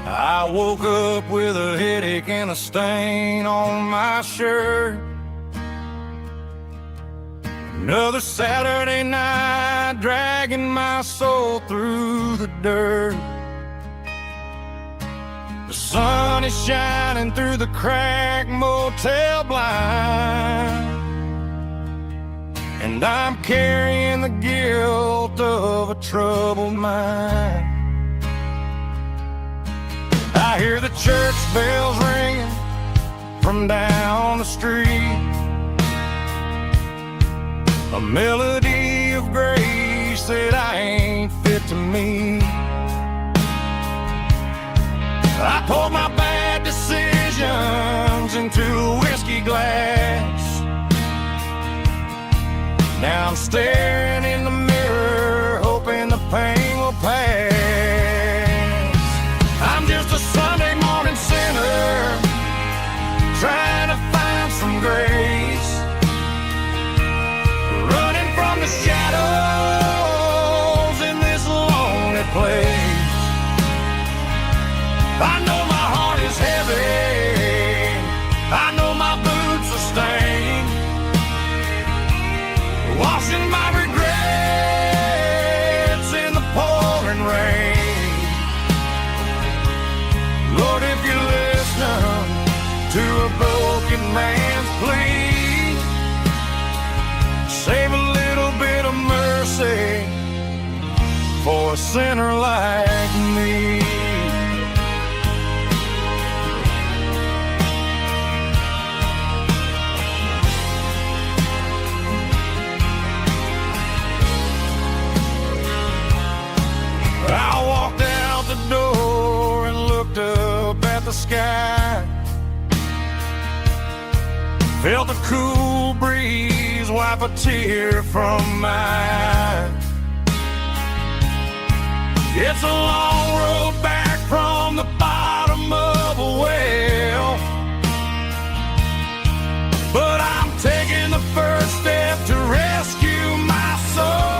I woke up with a headache and a stain on my shirt. Another Saturday night dragging my soul through the dirt. The sun is shining through the cracked motel blind, and I'm carrying the guilt of a troubled mind. I hear the church bells ringing from down the street, a melody of grace that I ain't fit to meet. I poured my bad decisions into a whiskey glass. Now I'm staring in the mirror, hoping the pain will pass. I'm just a Sunday morning sinner, trying to find some grace, running from the shadows in this lonely place. a sinner like me. I walked out the door and looked up at the sky. Felt the cool breeze wipe a tear from my eye. It's a long road back from the bottom of a well, but I'm taking the first step to rescue my soul.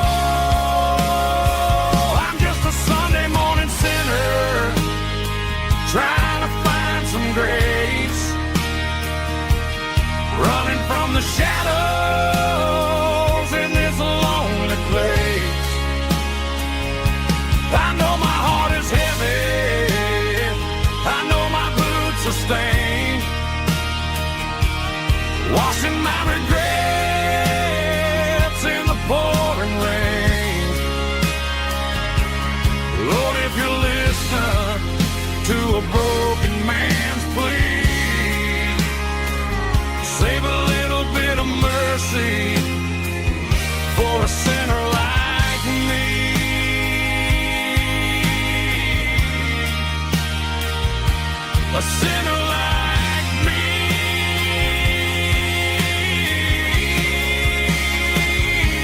Trying to find some grace, running from the shadows in this lonely place. I know my heart is heavy, I know my boots are stained, washing my regrets in the pouring rain. Lord, if you listen to a broken man's plea, save a little bit of mercy for a sinner like me. A sinner like me.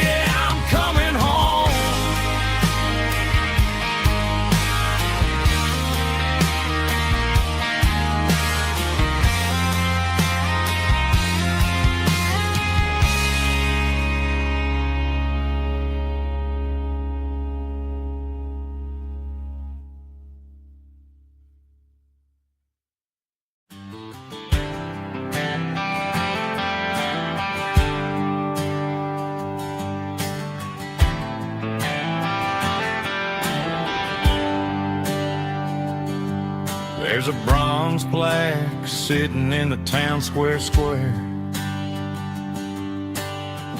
Yeah, I'm coming home. There's a bronze plaque sitting in the town square.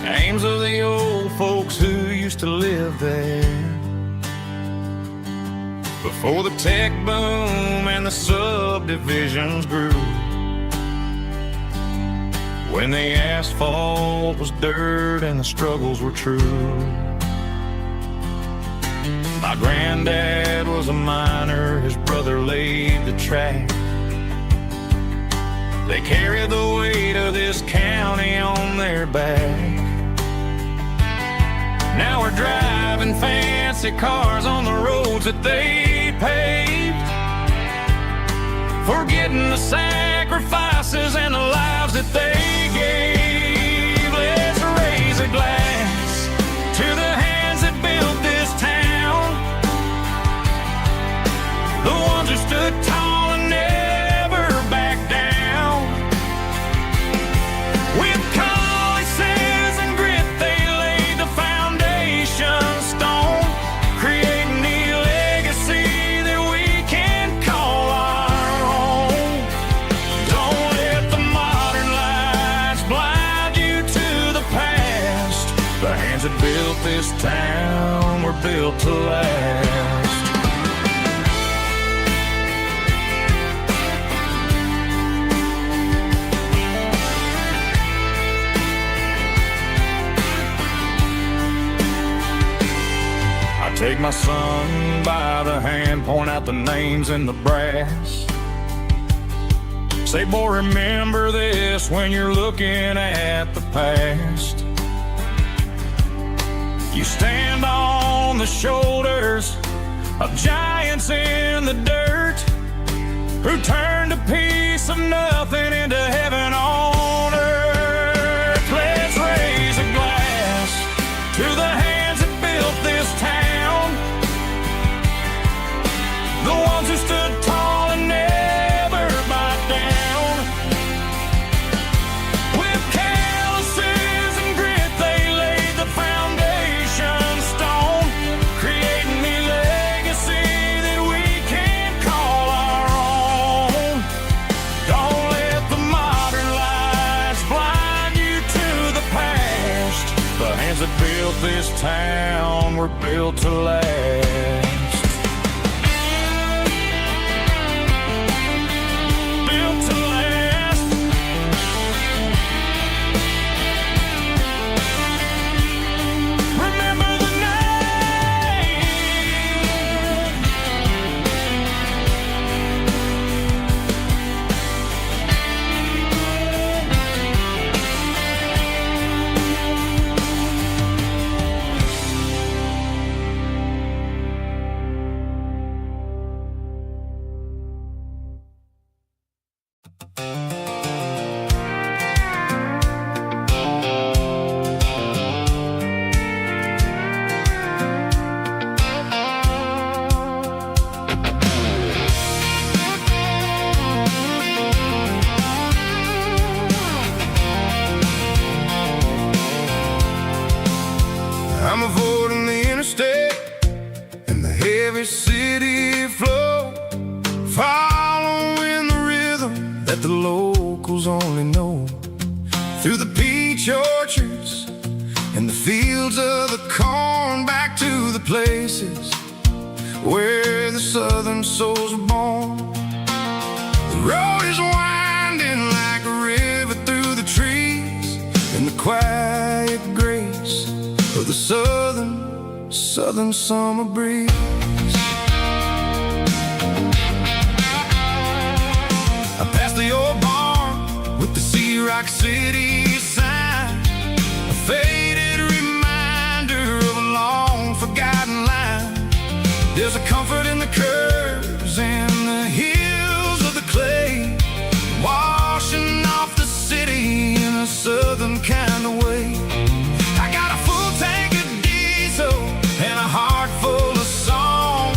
Names of the old folks who used to live there before the tech boom and the subdivisions grew, when the asphalt was dirt and the struggles were true. My granddad was a miner, his brother laid the track. They carried the weight of this county on their back. Now we're driving fancy cars on the roads that they paved, forgetting the sacrifices and the lives that they gave. Let's raise a glass to the hands that built this town, the ones who stood tall and never backed down. With calluses and grit they laid the foundation stone, creating the legacy that we can call our own. Don't let the modern lights blind you to the past. The hands that built this town were built to last. Take my son by the hand, point out the names in the brass. Say, boy, remember this when you're looking at the past. You stand on the shoulders of giants in the dirt, who turned a piece of nothing into heaven on earth. Let's raise a glass to the hands that built this town, the ones who stood tall and never backed down. With calluses and grit they laid the foundation stone, creating the legacy that we can call our own. Don't let the modern lights blind you to the past. The hands that built this town were built to last. the locals only know. Through the peach orchards and the fields of the corn, back to the places where the southern souls are born. The road is winding like a river through the trees, in the quiet grace of the southern summer breeze. I passed the old barn with the Sea Rock City sign, a faded reminder of a long forgotten line. There's a comfort in the curves and the hills of the clay, washing off the city in a southern kind of way. I got a full tank of diesel and a heart full of song,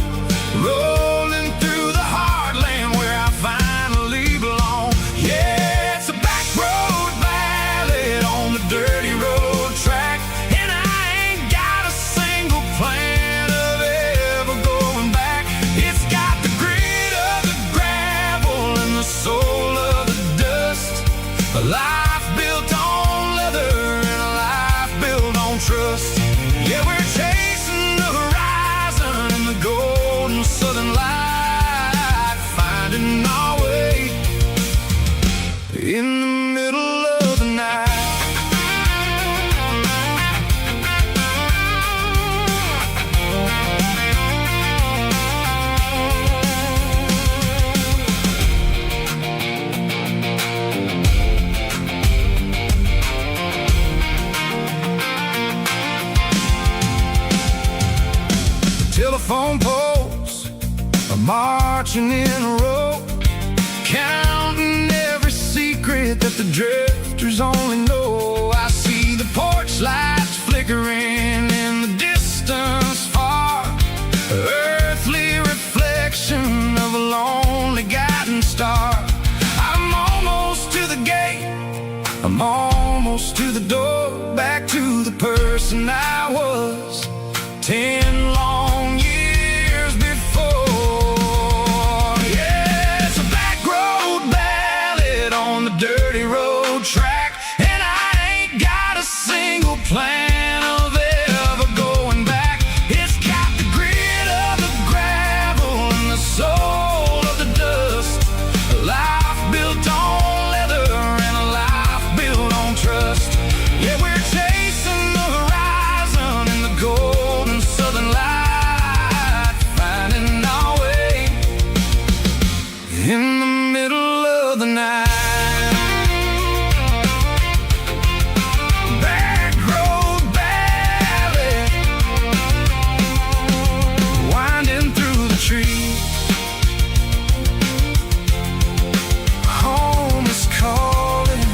rolling through the heartland where I finally belong. Yeah, it's a back road ballad on the dirty road track, and I ain't got a single plan of ever going back. It's got the grit of the gravel and the soul of the dust, a life built on leather and a life built on trust. Yeah, we're chasing the horizon in the golden southern light, finding our way in the middle of the night. Telephone poles are marching in a row, counting every secret that the drifters only know. I see the porch lights flickering in the distance far, earthly reflection of a lonely guiding star. I'm almost to the gate, I'm almost to the door, back to the person I was 10 long years before. Yeah, it's a back road ballad on the dirty road track, and I ain't got a single plan of ever going back. It's got the grit of the gravel and the soul of the dust, a life built on leather and a life built on trust. Yeah, we're chasing the horizon in the golden southern light, finding our way in the middle of the night. Back road ballad, winding through the trees. Home is calling.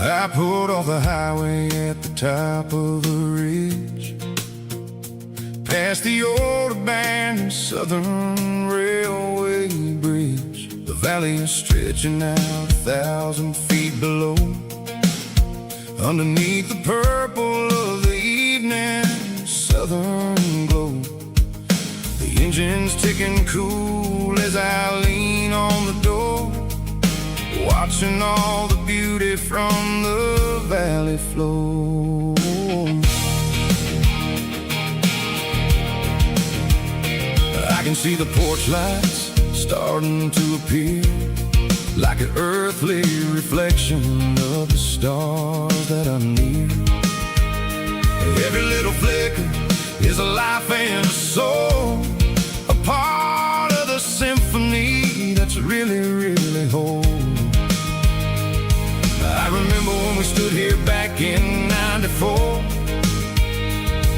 I pulled off the highway at the top of the ridge, past the old abandoned Southern Railway bridge. The valley is stretching out 1,000 feet below, underneath the purple of the evening southern glow. The engine's ticking cool as I lean on the door, watching all the beauty from the valley flow. I can see the porch lights starting to appear, like an earthly reflection of the stars that are near. Every little flicker is a life and a soul, a part really, really hold. I remember when we stood here back in '94,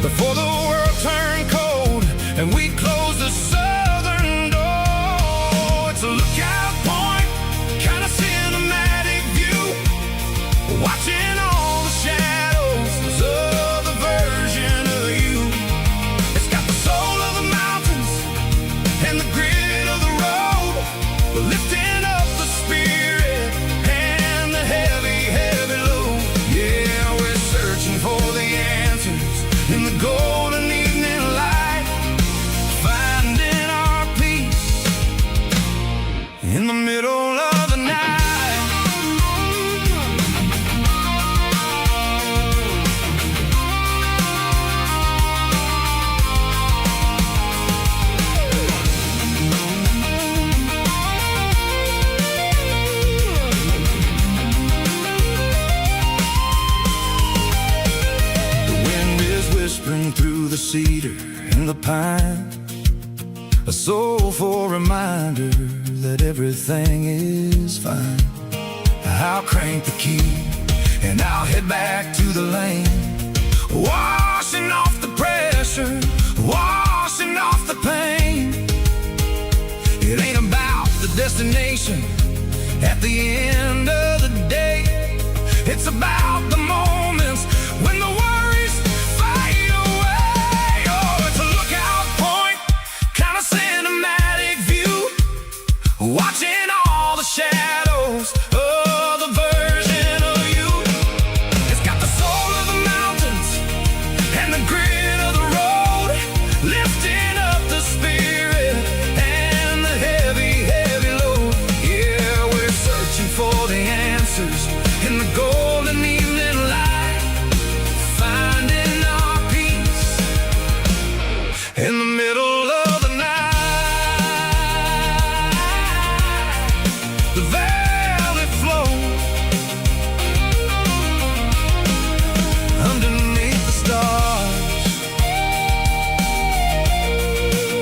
before the world turned cold and we closed the southern door. It's a lookout point, kind of cinematic view, watching all the shadows of the version of you. It's got the soul of the mountains and the grit of the road, lifting up the spirit and the heavy, heavy load. Yeah, we're searching for the answers in the golden evening light, finding our peace in the middle of the night. Through the cedar and the pine, a soulful reminder that everything is fine. I'll crank the key and I'll head back to the lane, washing off the pressure, washing off the pain. It ain't about the destination at the end of the day, it's about the moments when the worries fade away. Oh, it's a lookout point, kind of cinematic view, watching all the shadows of the version of you. It's got the soul of the mountains and the grit of the road, lifting up the spirit and the heavy, heavy load. Yeah, we're searching for the answers in the golden evening light, finding our peace in the middle of the night. The valley flows underneath the stars.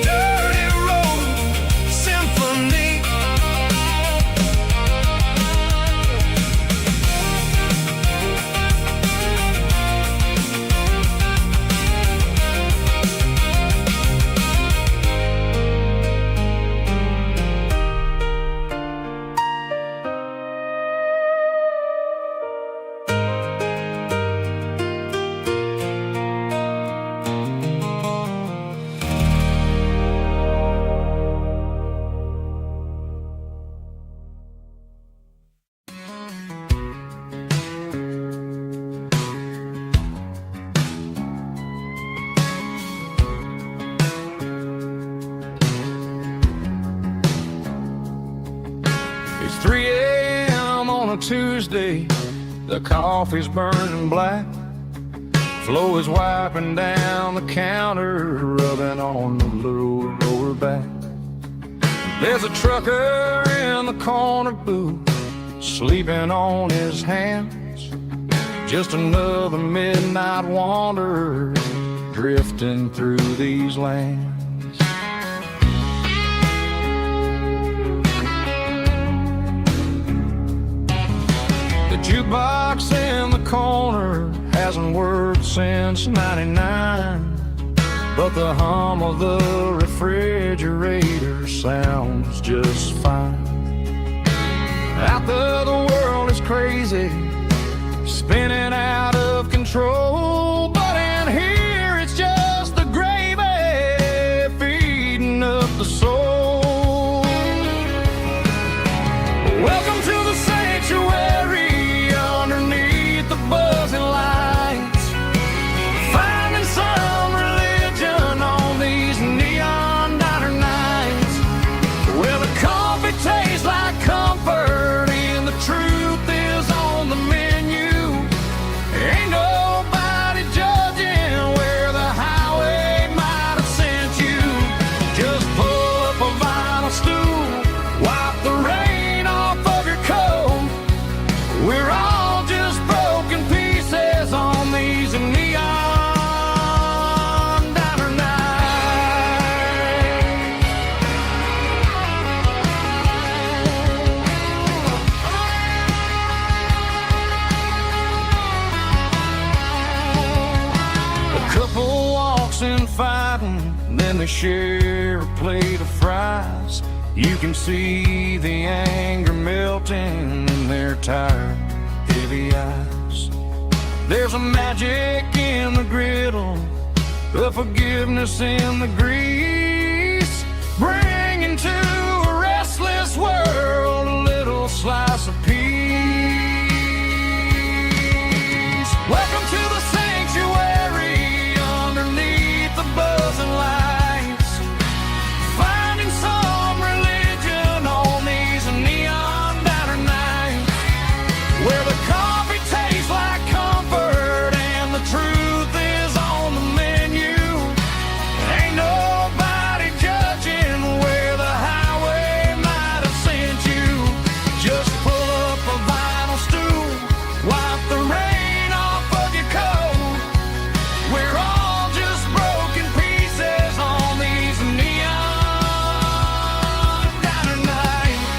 Dirty road symphony. It's 3 a.m. on a Tuesday, the coffee's burning black. Flo is wiping down the counter, rubbing on the little lower back. There's a trucker in the corner booth, sleeping on his hands. Just another midnight wanderer, drifting through these lands. The jukebox in the corner hasn't worked since '99, but the hum of the refrigerator sounds just fine. Out there the world is crazy, spinning out of control, but in here it's just the gravy feeding up the soul. Welcome to the sanctuary underneath the buzzing lights, finding some religion on these neon diner nights. Well, the coffee tastes like comfort and the truth is on the menu. Ain't nobody when they share a plate of fries. You can see the anger melting in their tired, heavy eyes. There's a magic in the griddle, a forgiveness in the grease, bringing to a restless world a little slice of peace. Welcome to the sanctuary underneath the buzzing lights, finding some religion on these neon diner nights, where the coffee tastes like comfort and the truth is on the menu. Ain't nobody judging where the highway might have sent you. Just pull up a vinyl stool, wipe the rain off of your coat. We're all just broken pieces on these neon diner nights.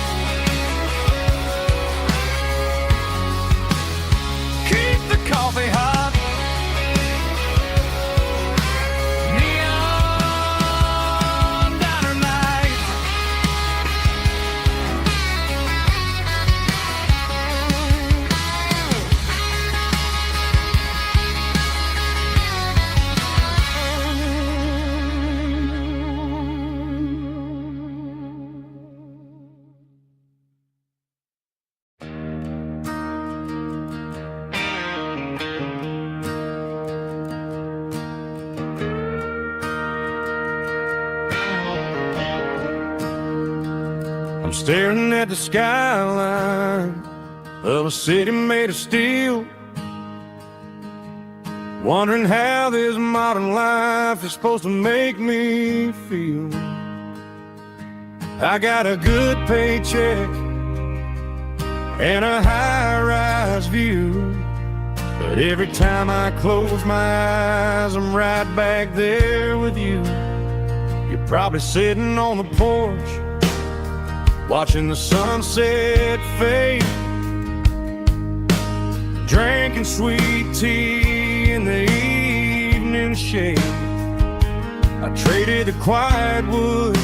Keep the coffee hot. Neon diner nights. I'm staring at the skyline of a city made of steel, wondering how this modern life is supposed to make me feel. I got a good paycheck and a high-rise view, but every time I close my eyes, I'm right back there with you. You're probably sitting on the porch, watching the sunset fade, drinking sweet tea in the evening shade. I traded the quiet woods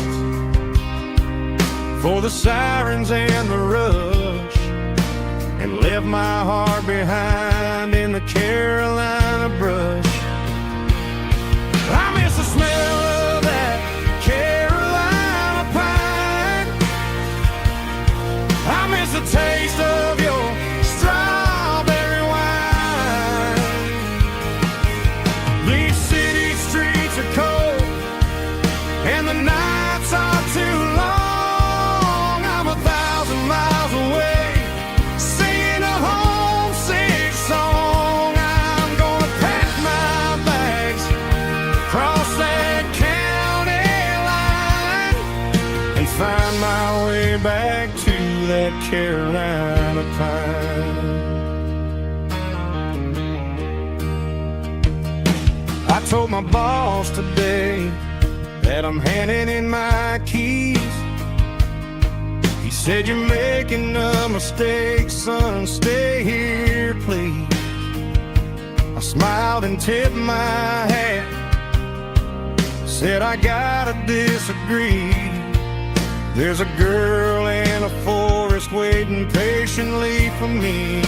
for the sirens and the rush, and left my heart behind in the Carolina brush. I miss the smell of that Carolina pine. I miss the taste of your strawberry wine. These city streets are cold and the nights are too long. I'm 1,000 miles away, singing a homesick song. I'm gonna pack my bags, cross that county line, and find my way back to that Carolina pine. I told my boss today that I'm handing in my keys. He said, "You're making a mistake, son, stay here, please." I smiled and tipped my hat, said, "I gotta disagree. There's a girl in a forest waiting patiently for me."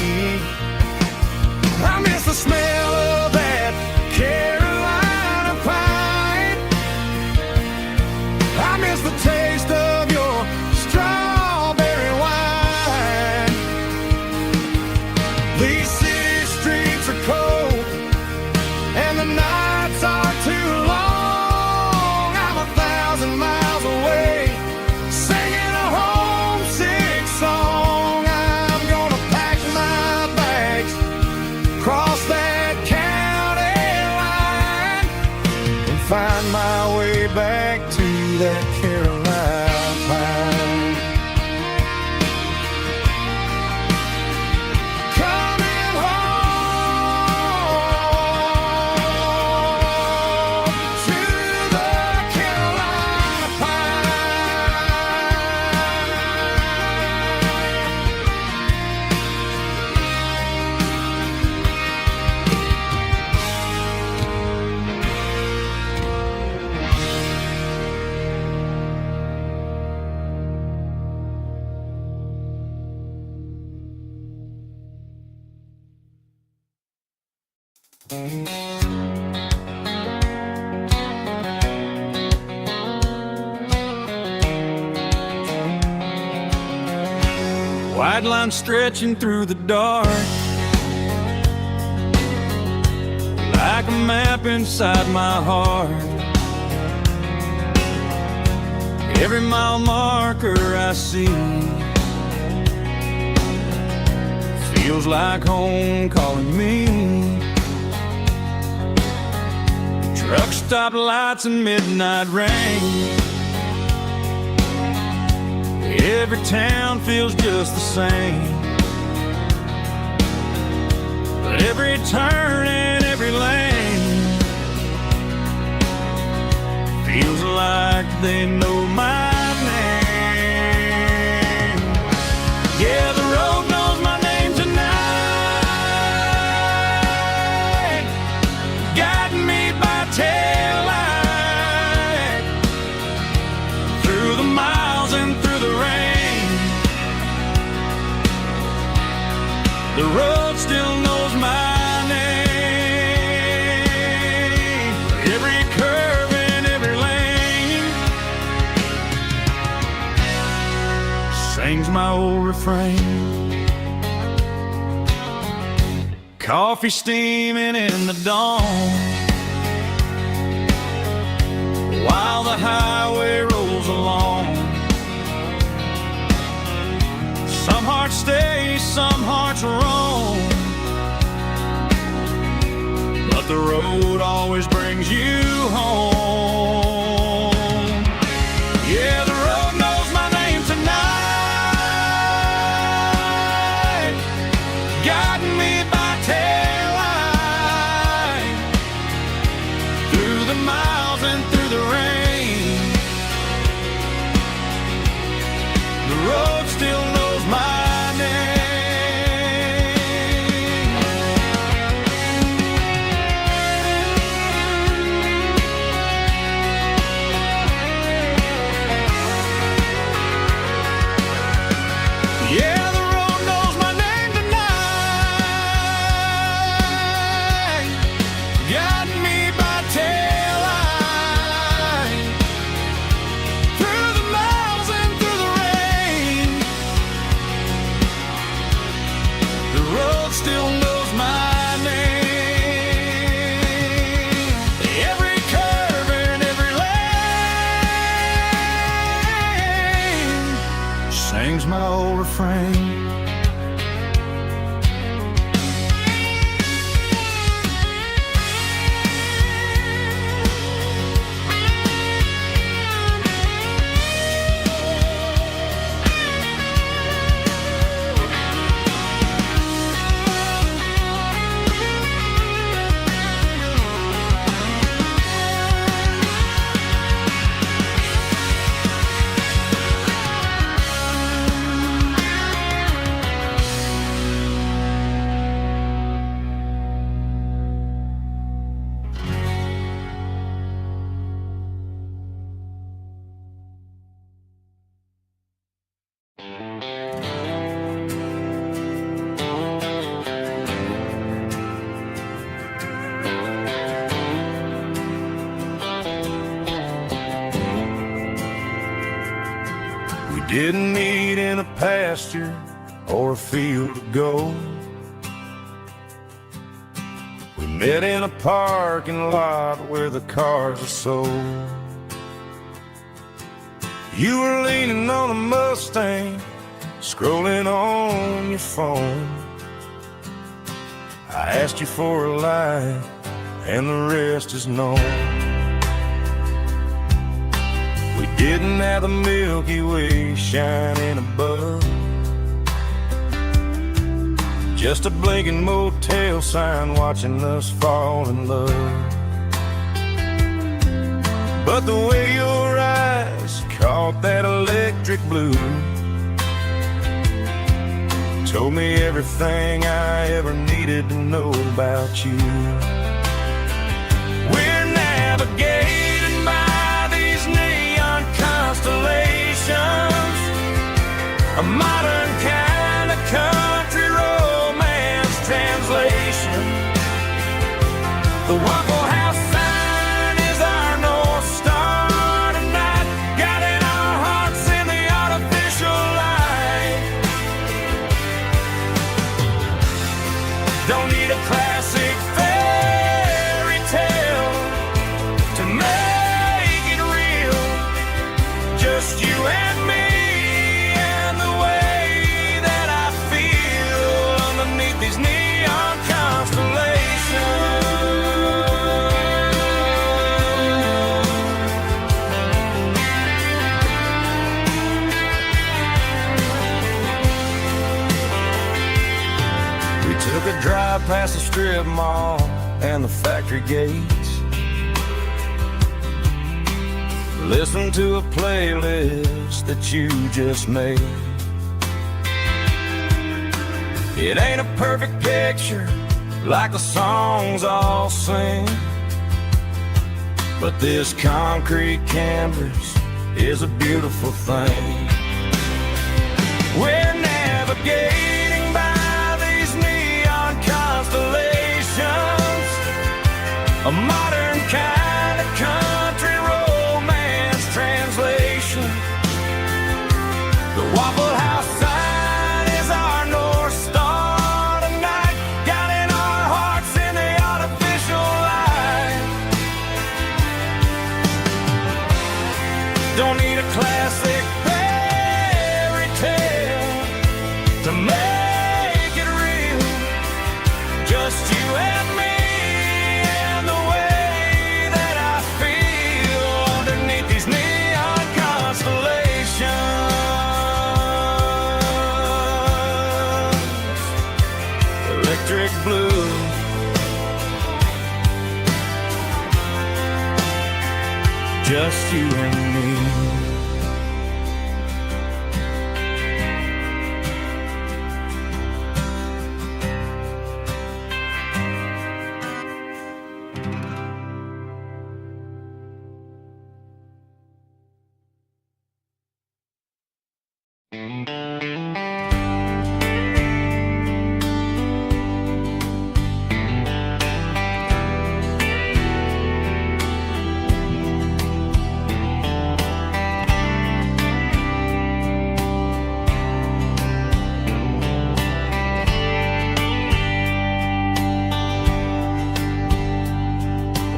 I miss the smell of that Carolina pine. I miss the taste of your strawberry wine. These city streets are cold and the nights are too long. I'm 1,000 miles away, singing a homesick song. I'm gonna pack my bags, cross that county line, and find my way back to that Carolina pine. Coming home to the Carolina pine. White line stretching through the dark, like a map inside my heart. Every mile marker I see feels like home calling me. Truck stop lights and midnight rain. Every town feels just the same, but every turn and every lane feels like they know my name. Yeah, the road knows my name tonight, guiding me by taillight through the miles and through the rain. The road still knows my name. Every curve and every lane sings my old refrain. Coffee steaming in the dawn, while the highway rolls along. Some hearts stay, some hearts roam, but the road always brings you home. Yeah, the road knows my name tonight, guiding me by taillight through the miles and through the rain. The road still knows my name. Yeah, the road knows my name tonight, guiding me by taillight through the miles and through the rain. The road still knows my name. Every curve and every lane sings my old refrain. We didn't meet in a pasture or a field of gold. We met in a parking lot where the cars are sold. You were leaning on a Mustang, scrolling on your phone. I asked you for a light, and the rest is known. We didn't have the Milky Way shining above, just a blinking motel sign watching us fall in love. But the way your eyes caught that electric blue told me everything I ever needed to know about you. We're navigating by these neon constellations, a modern kind of country romance translation. The Waffle House sign is our North Star tonight, guiding our hearts in the artificial light. Don't need a classic fairy tale to make it real. Just you and me and the way that I feel underneath these neon constellations. We took a drive past the strip mall and the factory gates. Listen to a playlist that you just made. It ain't a perfect picture like the songs all sing, but this concrete canvas is a beautiful thing. We're navigating by these neon constellations, a modern kind of country romance translation. The Waffle House sign is our North Star tonight, guiding our hearts in the artificial light. Don't need a classic fairy tale to make it real. Just you and me and the way that I feel underneath these neon constellations. Electric blue, just you and me.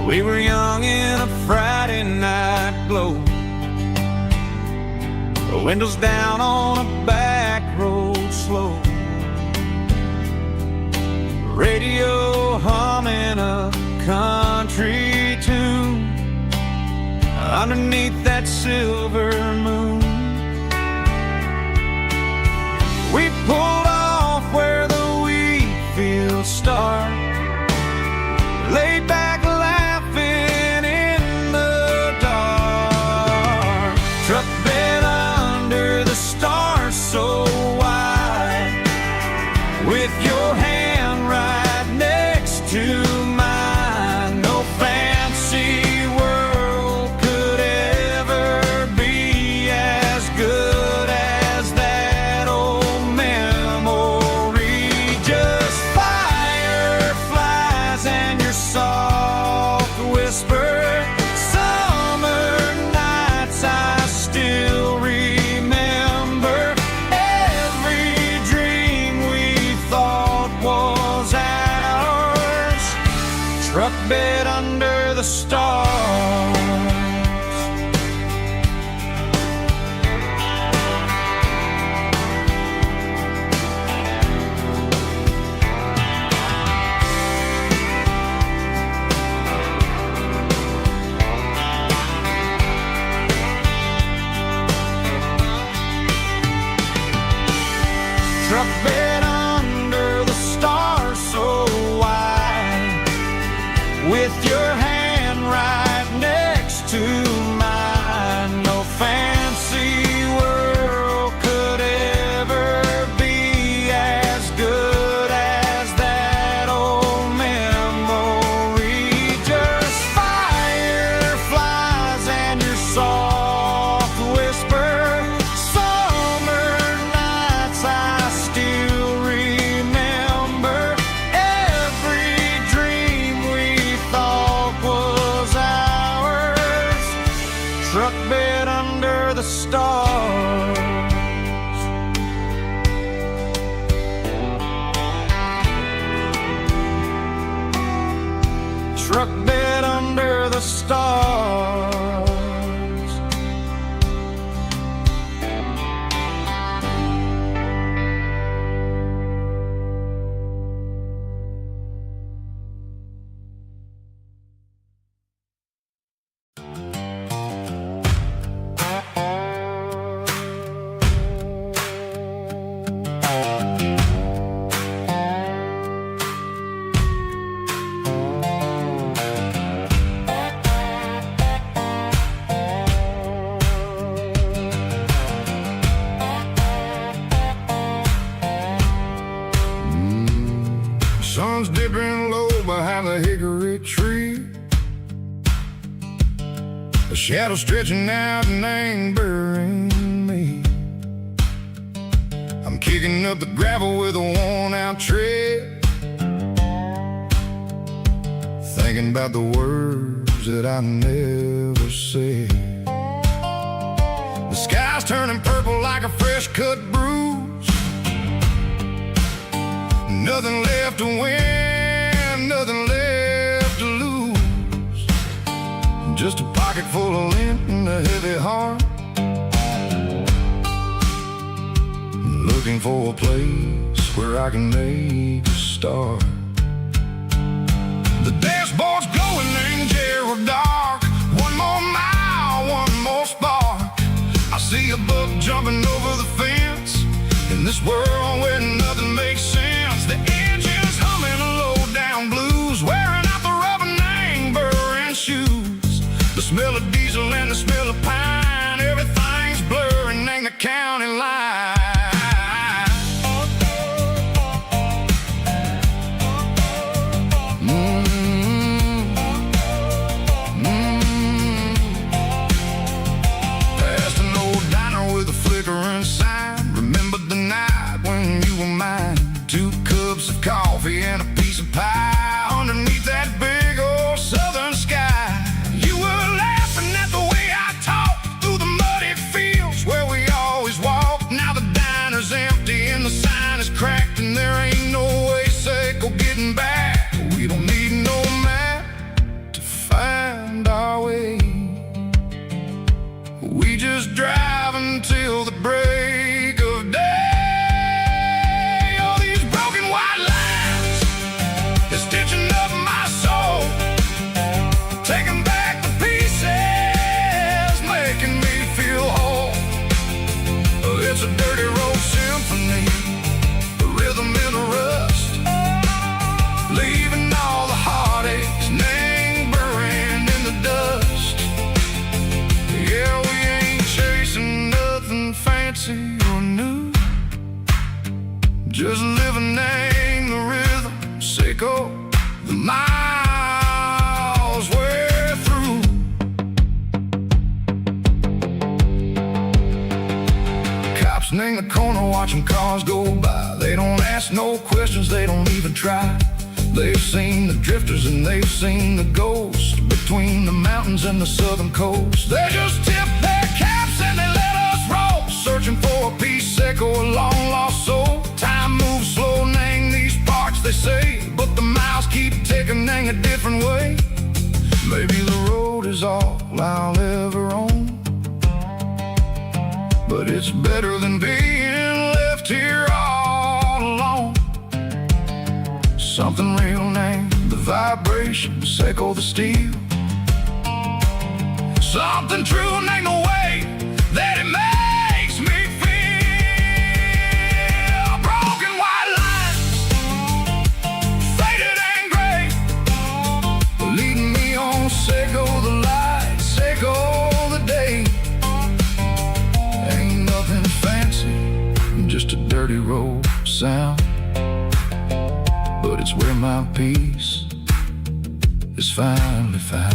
We were young in a Friday night glow, the windows down on a back road slow, radio humming a country tune underneath that silver moon. We pulled off where the wheat fields start, laid back laughing in the dark, truck bed under the stars so wide, with your hand right next to mine. No fancy world could ever be as good as that old memory. Just fireflies and your soft whisper. Summer nights I still truck bed under the stars. Truck bed under the stars. Sun's dipping low behind the hickory tree. A shadow stretching out and angering me. I'm kicking up the gravel with a worn-out tread, thinking about the words that I never said. The sky's turning purple like a fresh-cut bruise. Nothing left to win, nothing left to lose. Just a pocket full of lint and a heavy heart, looking for a place where I can make a start. The dashboard's glowing in Gerald dark. One more mile, one more spark. I see a buck jumping over the fence in this world where nothing makes sense. The engine's humming a low-down blues, wearing out the rubber name, burring shoes. The smell of diesel and the smell of pine, everything's blurring, ain't the county line. Past an old diner with a flickering sign. Remember the night when you were mine. 2 cups of coffee and a piece of pie underneath that big old southern sky. You were laughing at the way I talked through the muddy fields where we always walked. Now the diner's empty and the sign is cracked, and there ain't no way safe or getting back. We don't need no map to find our way. We just drive until the break of day. Stitching up my soul, taking back the pieces, making me feel whole. It's a dirty road symphony, the rhythm in the rust, leaving all the heartaches lingering in the dust. Yeah, we ain't chasing nothing fancy or new, just living in the rhythm, sicko. The miles we're through. Cops in the corner watching cars go by. They don't ask no questions, they don't even try. They've seen the drifters and they've seen the ghosts between the mountains and the southern coast. They just tip their caps and they let us roll, searching for a piece second or a long lost soul. Time moves slow, nang these parts they say, but the miles keep ticking a different way. Maybe the road is all I'll ever own, but it's better than being left here all alone. Something real named the vibrations echo the steel. Something true named the way that it makes me feel. Broken white lines, faded and gray, leading me on, Seco the light, Seco the day. Ain't nothing fancy, just a dirty road sound, but it's where my peace is finally found.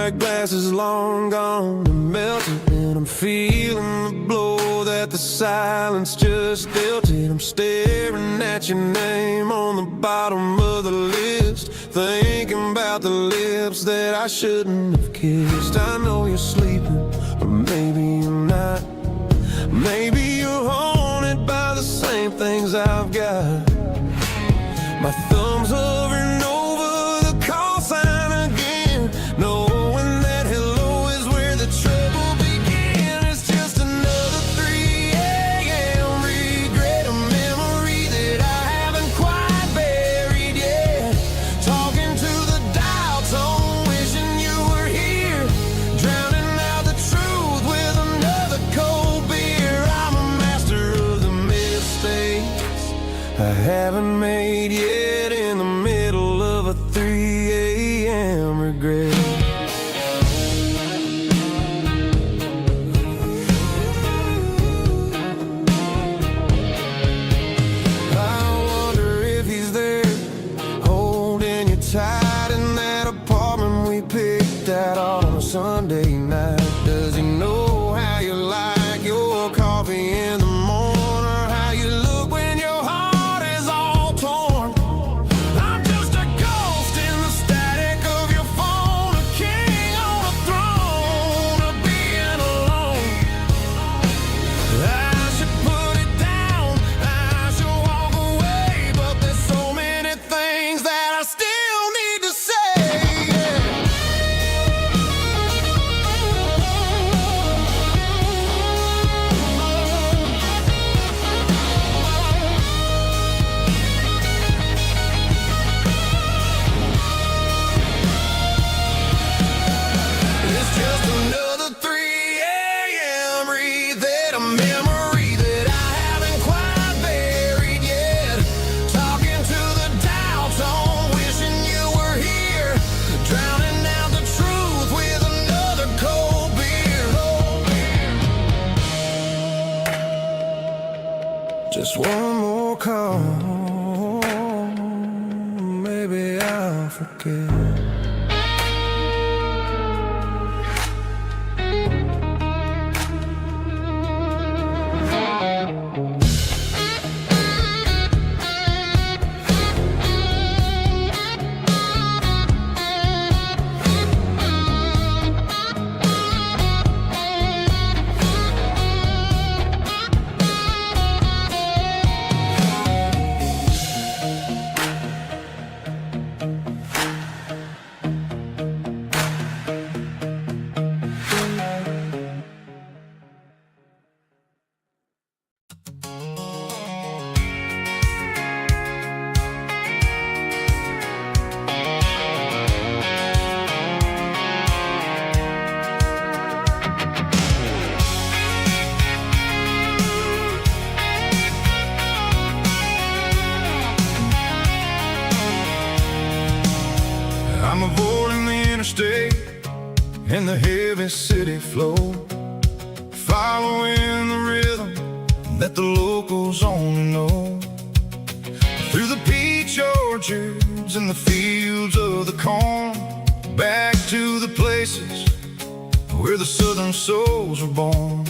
my glass is long gone and melted, and I'm feeling the blow that the silence just dealt it. I'm staring at your name on the bottom of the list, thinking about the lips that I shouldn't have kissed. I know you're sleeping, or maybe you're not. Maybe you're haunted by the same things I've got. My thumb's hovering over the call sign again, knowing that hello is where the trouble began. It's just another 3 a.m. regret, a memory that I haven't quite buried yet. Talking to the dial tone, wishing you were here, drowning out the truth with another cold beer. I'm a master of the mistakes I haven't made yet, in the middle of a 3 a.m. regret. I wonder if he's there, holding you tight in that apartment we picked out on a Sunday night. Does he know how you like your coffee in the morning, or how you look when your heart is all torn? I'm just a ghost in the static of your phone, a king on a throne of being alone. I should put it down, I should walk away, but there's so many things that I still need to say. It's just another 3 a.m. read, a memory that I haven't quite buried yet. Talking to the dial tone, wishing you were here, drowning out the truth with another cold beer. Just one more call, maybe I'll forget. I'm avoiding the interstate and the heavy city flow, following the rhythm that the locals only know. Through the peach orchards and the fields of the corn, back to the places where the southern souls were born.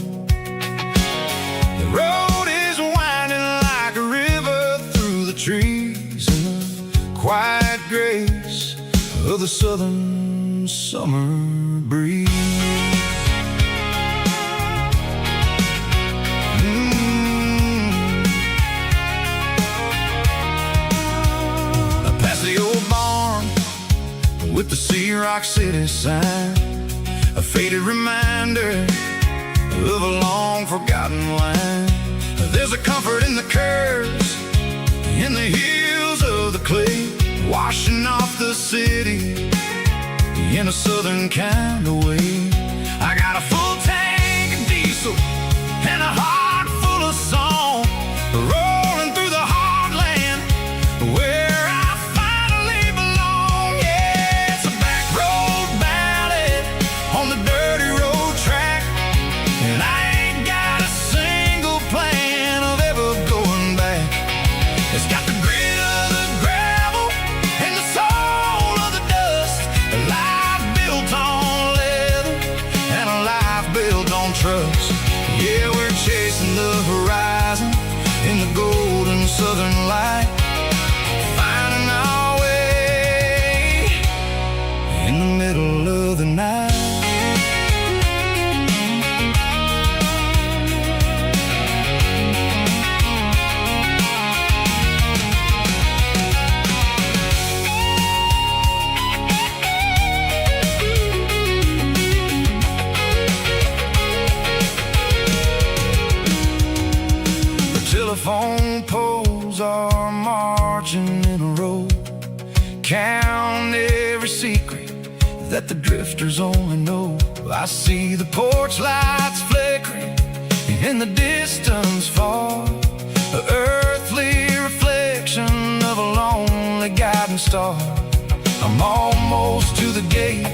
The road is winding like a river through the trees, and the quiet grace of the southern summer breeze. Past the old barn with the Sea Rock City sign, a faded reminder of a long forgotten line. There's a comfort in the curves, in the hills of the clay, washing off the city in a southern kind of way. I got a full tank of diesel and a heart full of song, rolling through the heartland where I finally belong. Yeah, it's a back road ballad on the dirty road track, and I ain't got a single plan of ever going back. It's got the grit of the gravel and the soul of the dust, a life built on count every secret that the drifters only know. I see the porch lights flickering in the distance far, the earthly reflection of a lonely guiding star. I'm almost to the gate,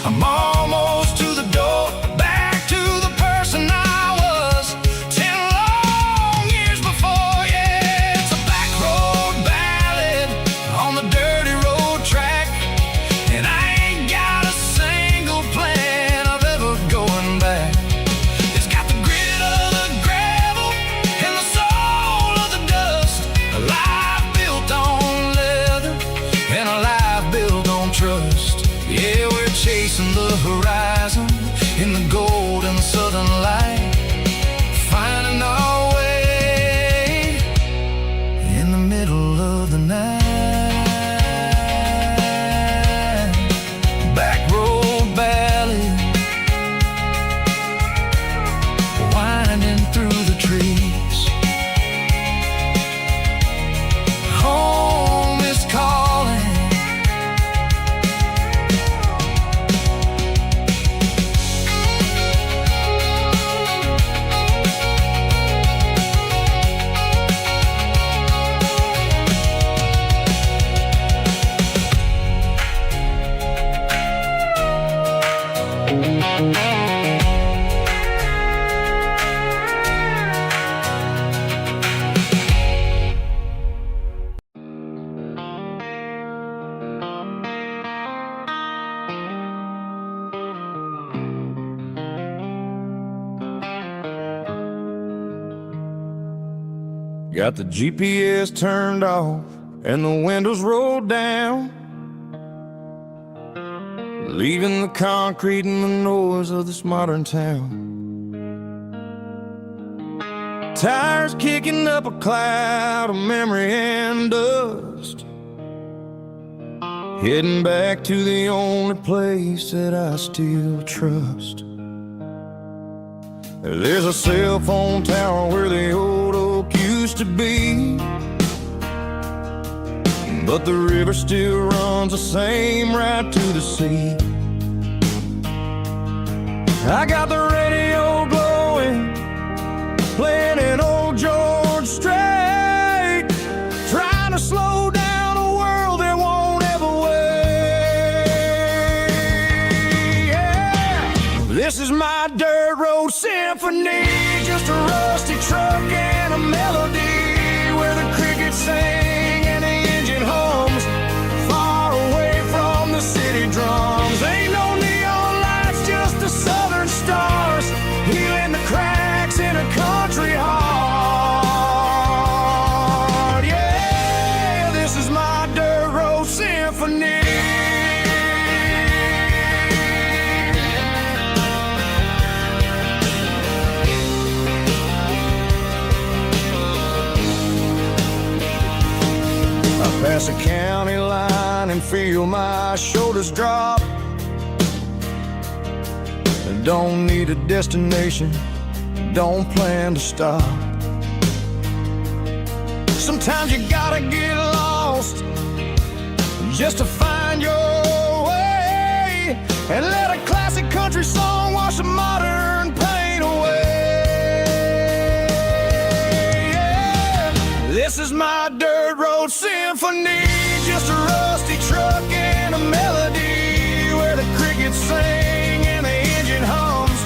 I'm almost to the door, back to the person I was 10 long years before. Yeah, it's a back road ballad on the dirty road track, and I ain't got a single plan of ever going back. It's got the grit of the gravel and the soul of the dust, a life built on leather and a life built on trust. Yeah, we're chasing the horizon in the golden southern light, finding our way in the middle of the night. Back road ballad, winding through the trees. Home is calling. Got the GPS turned off and the windows rolled down, leaving the concrete and the noise of this modern town. Tires kicking up a cloud of memory and dust, heading back to the only place that I still trust. There's a cell phone tower where the old oak used to be, but the river still runs the same right to the sea. I got the radio glowing, playing an old George Strait, trying to slow down a world that won't ever wait. Yeah. This is my dirt road symphony, just a rusty truck and a melody where the crickets sing and the engine hums, far away from the city drums. Ain't no neon lights, just the southern stars, healing the cracks in a country heart. Yeah, this is my dirt road symphony. Pass a county line and feel my shoulders drop. Don't need a destination, don't plan to stop. Sometimes you gotta get lost just to find your way, and let a classic country song wash a modern pain away. Yeah. This is my dirt road symphony, just a rusty truck and a melody where the crickets sing and the engine hums,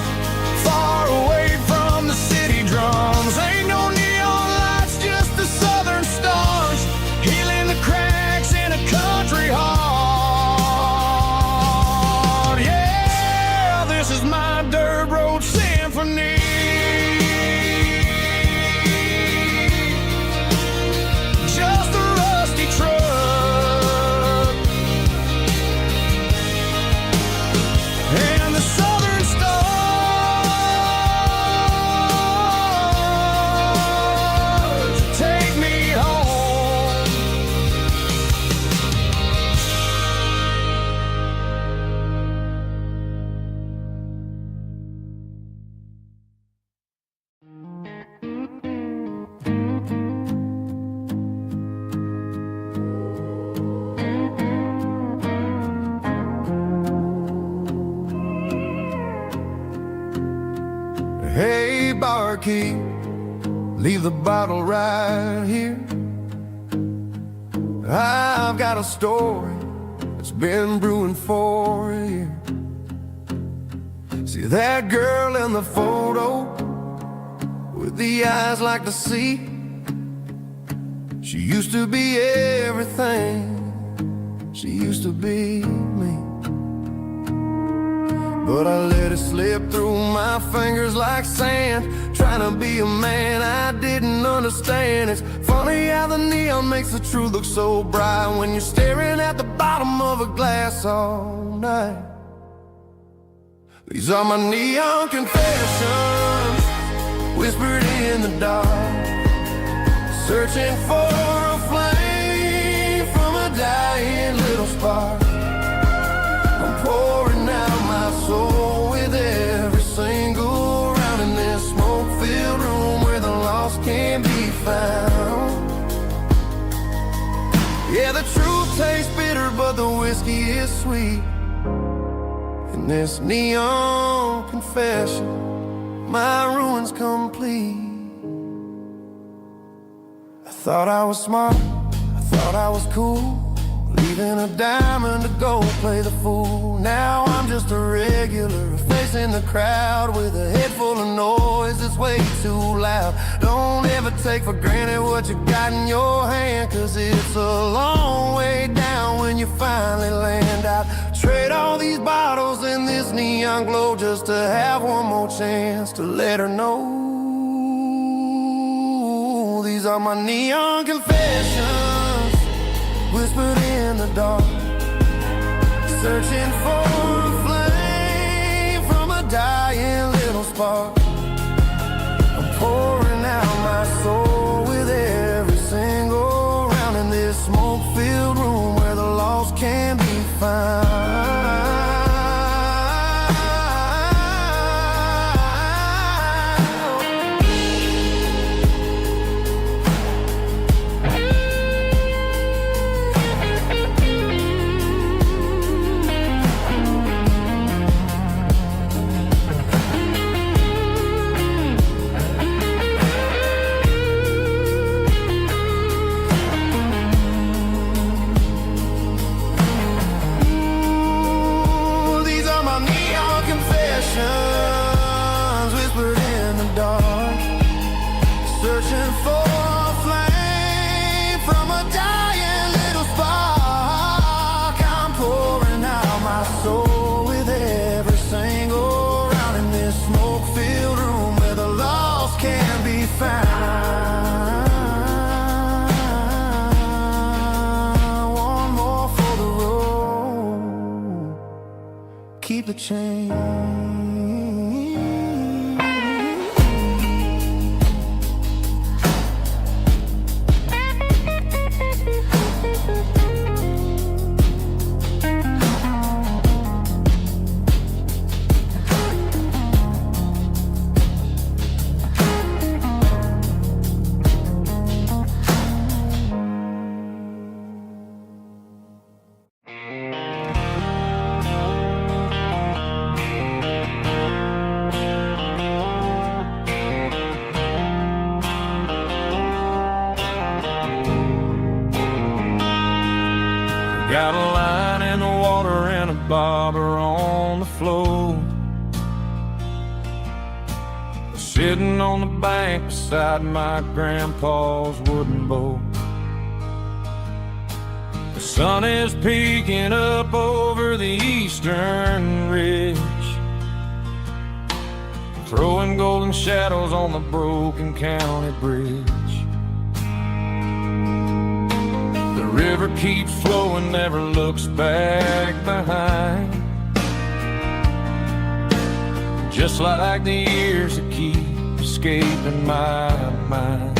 far away from the city drums. Ain't no neon lights, just the southern stars, healing the cracks in a country heart. Yeah, this is my dirt road symphony. Just a rusty truck key, leave the bottle right here. I've got a story that's been brewing for a year. See that girl in the photo with the eyes like the sea? She used to be everything, she used to be me. But I let it slip through my fingers like sand, trying to be a man I didn't understand. It's funny how the neon makes the truth look so bright when you're staring at the bottom of a glass all night. These are my neon confessions, whispered in the dark, searching for a flame from a dying little spark. I'm pouring out my soul with every single round in this smoke-filled room where the lost can be found. Yeah, the truth tastes bitter, but the whiskey is sweet. In this neon confession, my ruin's complete. I thought I was smart, I thought I was cool, leaving a diamond to go play the fool. Now I'm just a regular, facing the crowd with a head full of noise that's way too loud. Don't ever take for granted what you got in your hand, cause it's a long way down when you finally land out. Trade all these bottles and this neon glow just to have one more chance to let her know. These are my neon confessions, whispered in the dark, searching for a flame from a dying little spark. I'm pouring out my soul with every single round in this smoke-filled room where the lost can be found. Whispered in the dark, searching for a flame from a dying little spark. I'm pouring out my soul with every single round in this smoke-filled room where the lost can be found. One more for the road, keep the change. Got a line in the water and a bobber on the floor, sitting on the bank beside my grandpa's wooden boat. The sun is peeking up over the eastern ridge, throwing golden shadows on the broken county bridge. The river keeps flowing, never looks back behind, just like the years that keep escaping my mind.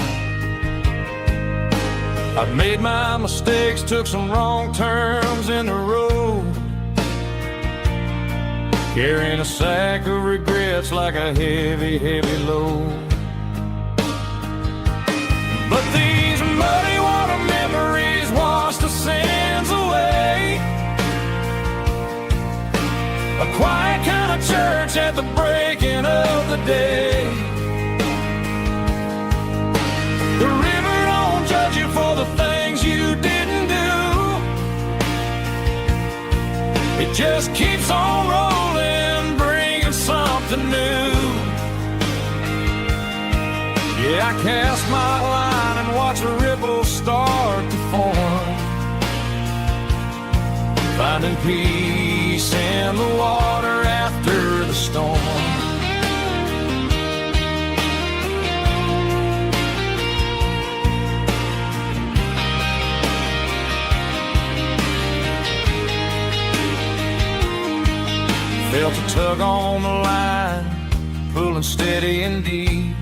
I've made my mistakes, took some wrong turns in the road, carrying a sack of regrets like a heavy, heavy load. But these muddy water memories wash the sins away. A quiet kind of church at the breaking of the day. just keeps on rolling, bringing something new. Yeah, I cast my line and watch a ripple start to form, finding peace in the water after the storm. Felt a tug on the line, pulling steady and deep.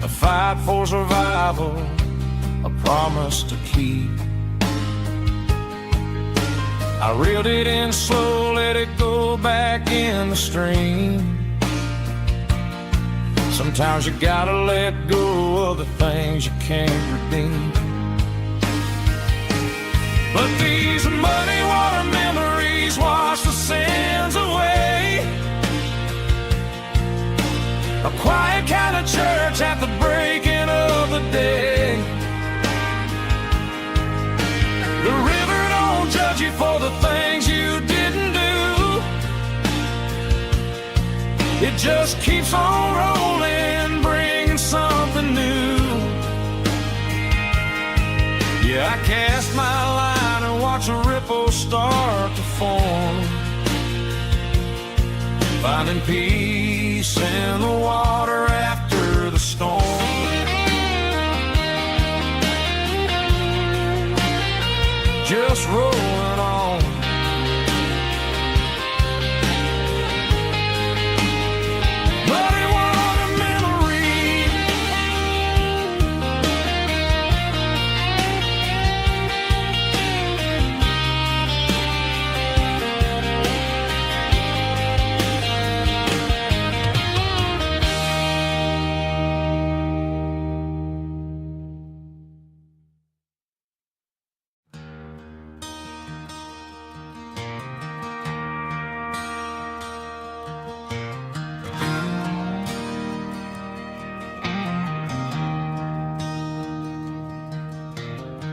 A fight for survival, a promise to keep. I reeled it in slow, let it go back in the stream. Sometimes you gotta let go of the things you can't redeem. But these muddy water memories wash the sins away. A quiet kind of church at the breaking of the day. The river don't judge you for the things you didn't do. It just keeps on rolling, bringing something new. Yeah, I cast my line and watch a ripple start to form, finding peace in the water after the storm. Just rolling on. Muddy water memory.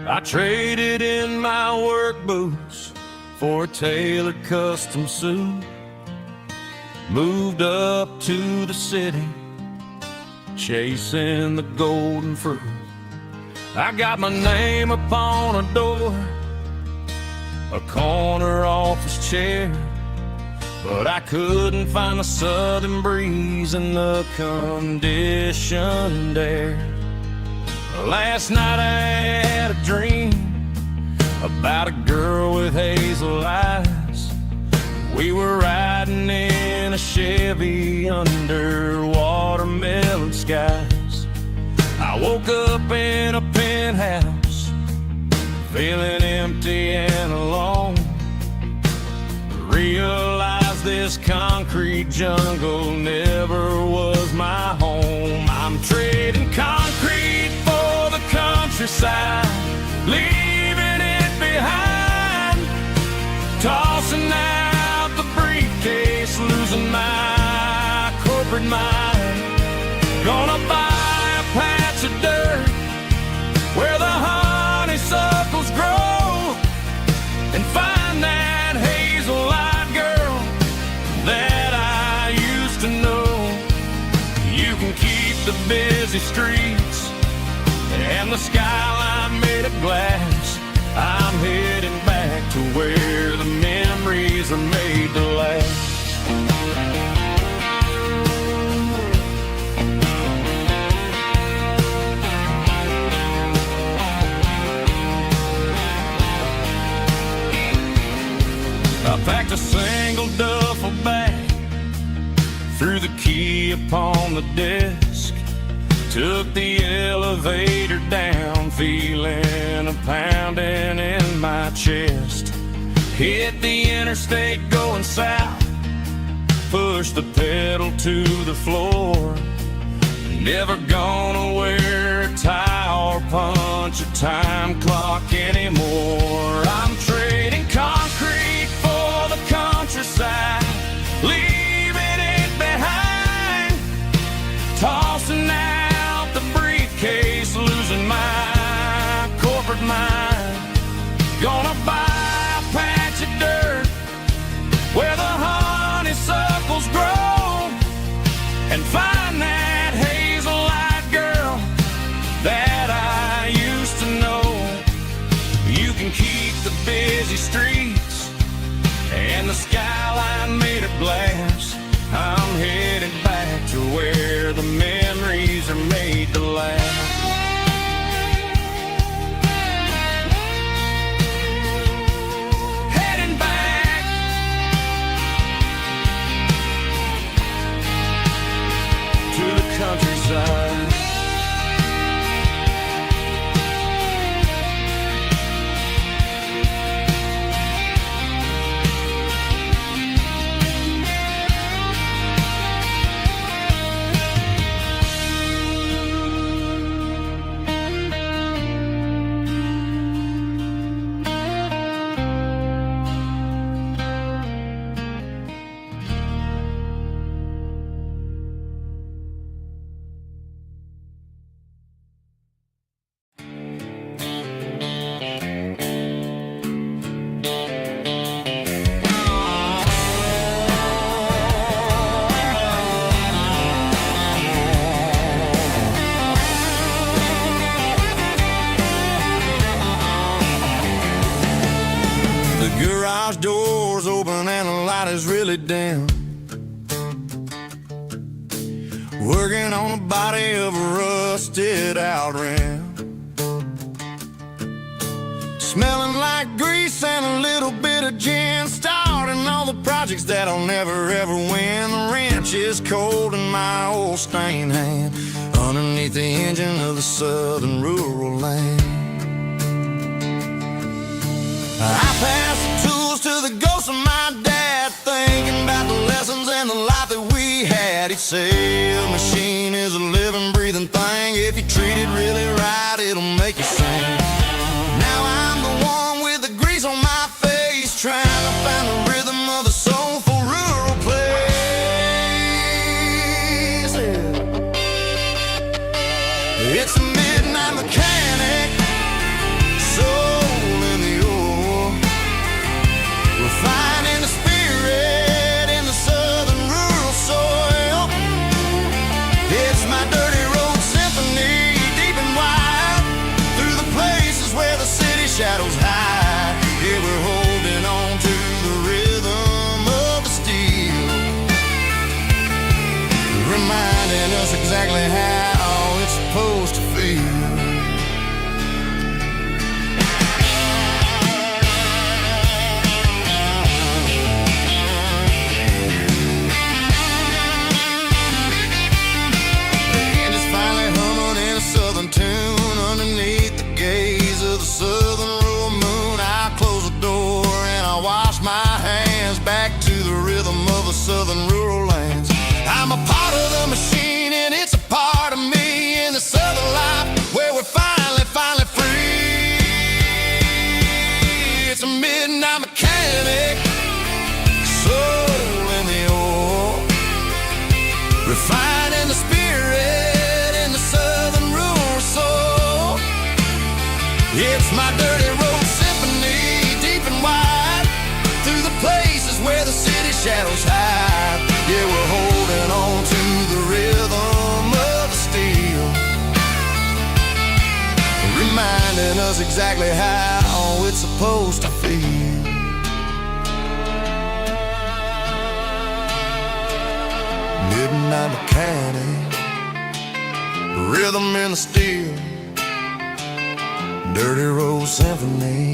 I traded in my work boots for a tailored custom suit. Moved up to the city, chasing the golden fruit. I got my name upon a door, a corner office chair, but I couldn't find the southern breeze in the conditioned air. Last night I had a dream about a girl with hazel eyes. We were riding in a Chevy under watermelon skies. I woke up in a penthouse, feeling empty and alone. Realized this concrete jungle never was my home. I'm trading concrete for the countryside, leaving it behind, tossing out the briefcase, losing my corporate mind. Gonna buy a patch of dirt where the honeysuckles grow and find that hazel-eyed girl that I used to know. You can keep the busy streets and the skyline made of glass. I'm heading back to where the memories are made to last. I packed a single duffel bag, threw the key upon the desk, took the elevator down, feeling a pounding in my chest. Hit the interstate going south, pushed the pedal to the floor. Never gonna wear a tie or punch a time clock anymore. I'm trading concrete for the countryside, leaving it behind, tossing out the briefcase, losing my corporate mind. Gonna buy a side. Garage doors open and the light is really dim. Working on the body of a rusted out rim. Smelling like grease and a little bit of gin. Starting all the projects that I'll never ever win. The wrench is cold in my old stained hand underneath the engine of the southern rural land. I pass the tools to the ghost of my dad, thinking about the lessons and the life that we had. He'd say a machine is a living, breathing thing. If you treat it really right, it'll make you sing. Now I'm the one with the grease on my face, trying to find the rhythm of a soulful rural place. It's a midnight mechanic, soul in the oil, refining the spirit in the southern rural soil. It's my dirty road symphony, deep and wide, through the places where the city shadows hide. Yeah, we're holding on to the rhythm of the steel, reminding us exactly how it's supposed to feel. Tune underneath the gaze of the southern rural moon. I close the door and I wash my hands back to the rhythm of the southern rural lands. I'm a part of the machine and it's a part of me in the southern life where we're finally free. It's a midnight mechanic, soul in the oil, refining the spirit in the southern rural soul. It's my dirty road symphony, deep and wide, through the places where the city shadows hide. Yeah, we're holding on to the rhythm of the steel, reminding us exactly how it's supposed to feel. Midnight mechanic, rhythm in the steel, dirty road symphony.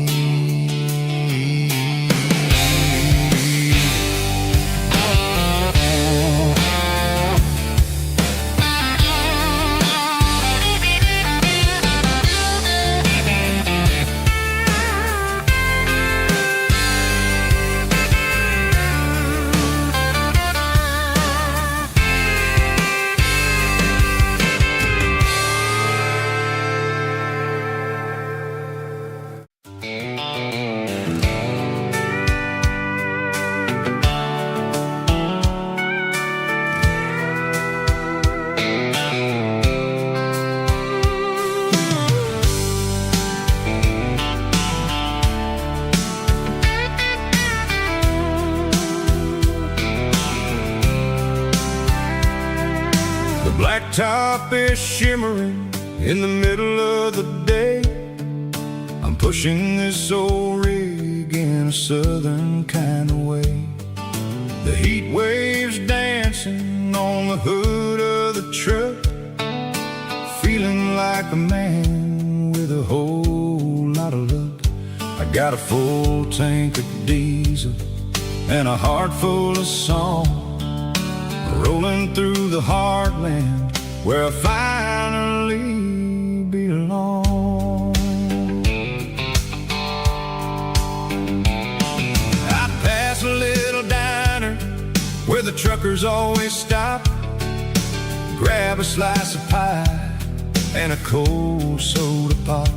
Blacktop is shimmering in the middle of the day. I'm pushing this old rig in a southern kind of way. The heat waves dancing on the hood of the truck, feeling like a man with a whole lot of luck. I got a full tank of diesel and a heart full of song, rolling through the heartland where I finally belong. I pass a little diner where the truckers always stop, grab a slice of pie and a cold soda pop.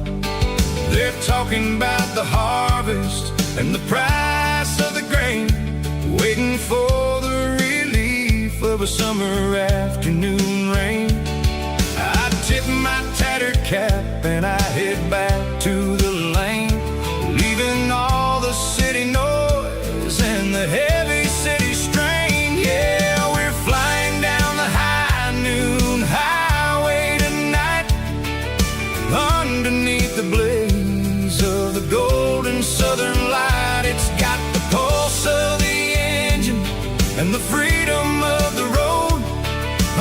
They're talking about the harvest and the price of the grain, waiting for the relief of a summer afternoon rain. I tip my tattered cap and I head back to the lane, leaving all the city noise and the heavy city strain. Yeah, we're flying down the high noon highway tonight, underneath the blaze of the golden southern light. It's got the pulse of the engine and the freedom of the road,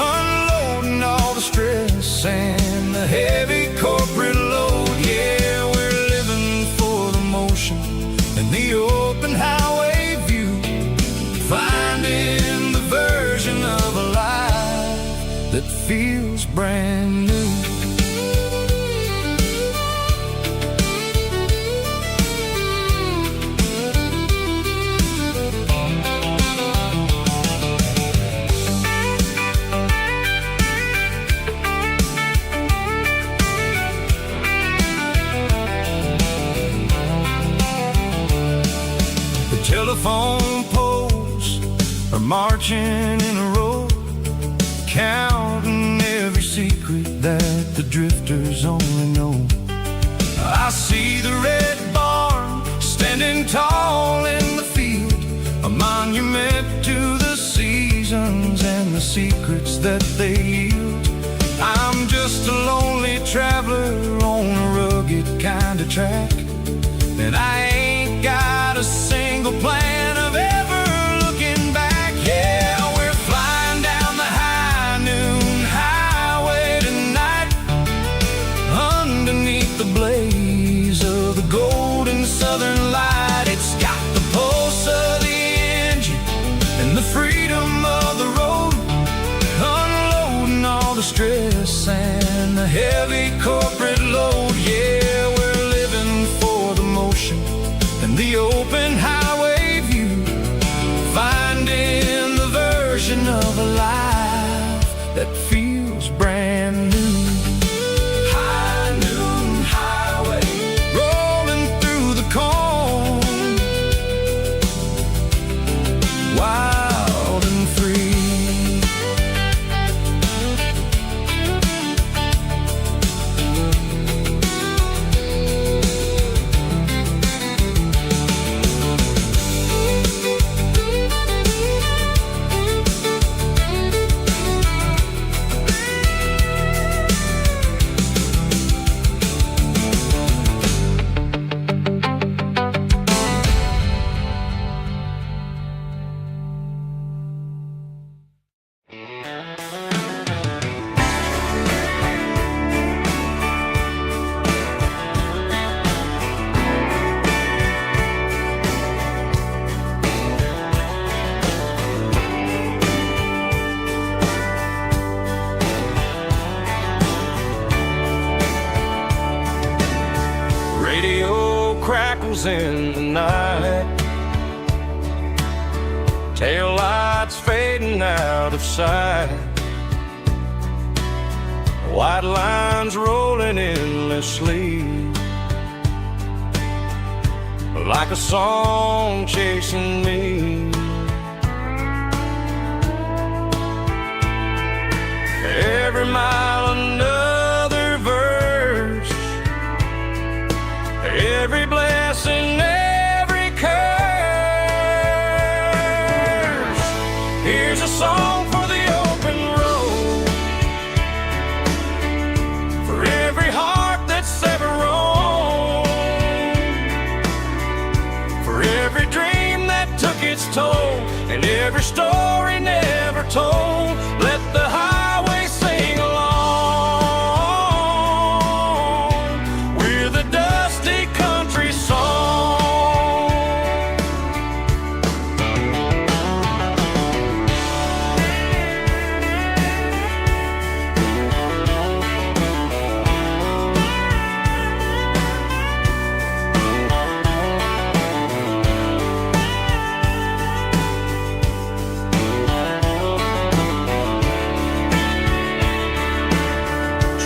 unloading all the stress and the heavy corporate load. Yeah, we're living for the motion and the open highway view, finding the version of a life that feels brand new. Telephone poles are marching in a row, counting every secret that the drifters only know. I see the red barn standing tall in the field, a monument to the seasons and the secrets that they yield. I'm just a lonely traveler on a rugged kind of track, and I ain't got a single plan of ever looking back. Yeah, we're flying down the high noon highway tonight, underneath the blaze of the golden southern light. It's got the pulse of the engine and the freedom of the road, unloading all the stress and the heavy corporate load. Yeah, we're living for the motion and the open highway view, finding the version of a life that feels brand new. High noon highway, rolling through the corn, wild and free. Crackles in the night, tail lights fading out of sight, white lines rolling endlessly, like a song chasing me. Every mile another verse, every blessing, every curse. Here's a song for the open road, for every heart that's ever roamed, for every dream that took its toll, and every story never told. Let the highway sing along with a dusty country song.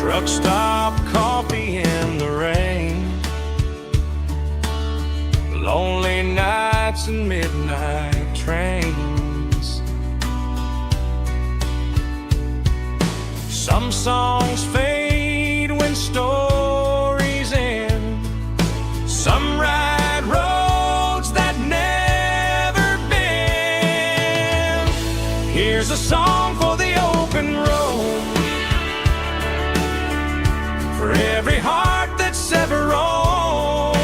truck stop coffee in the rain, lonely nights and midnight trains. Some songs fade when stories end, some ride roads that never bend. Here's a song for the open road, for every heart that's ever roamed,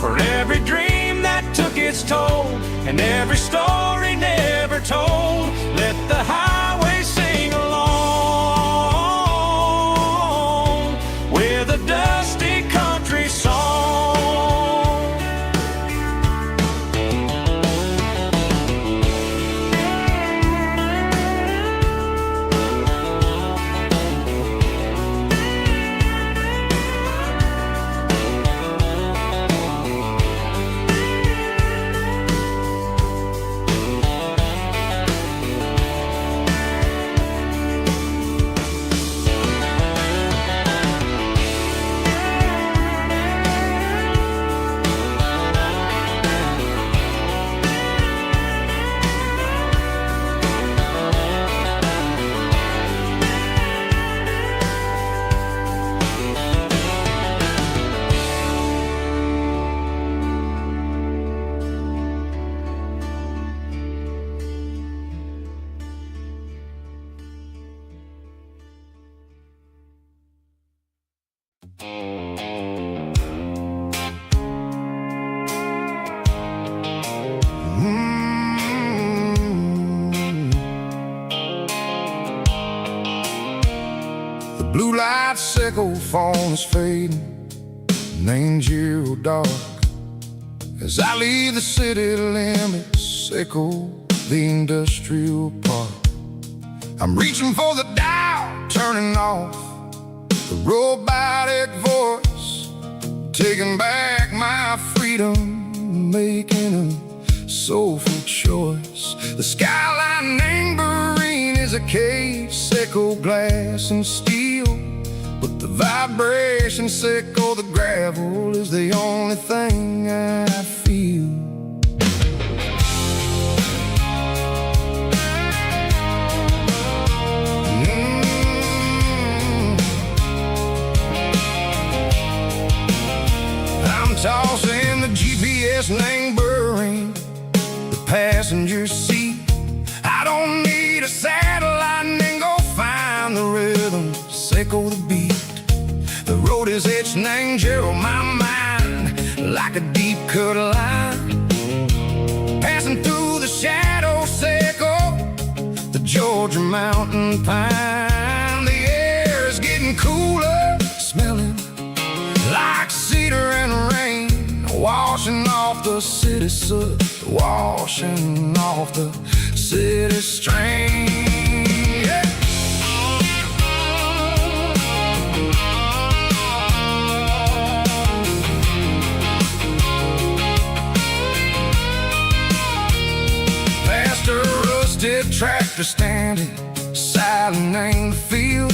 for every dream that took its toll, and every story never told. Let the highway sing along with a dusty country song. The blue light sickle phone is fading, and ain't zero dark. As I leave the city limits, sickle the industrial park. I'm reaching for the dial, turning off the robotic voice, taking back my freedom, making a soulful choice. The skyline neighboring is a cave, sickle glass and steel, but the vibration sickle the gravel is the only thing I feel. I'm tossing the GPS neighboring the passenger seat. I don't need a satellite and go find the rhythm, sickle the beat. The road is etched and angel on my mind like a deep cut line, passing through the shadow sickle, the Georgia mountain pine. The air is getting cooler, smelling like cedar and rain, washing off the city soot, washing off the city strain. Yeah. Past a rusted tractor standing silent in the field,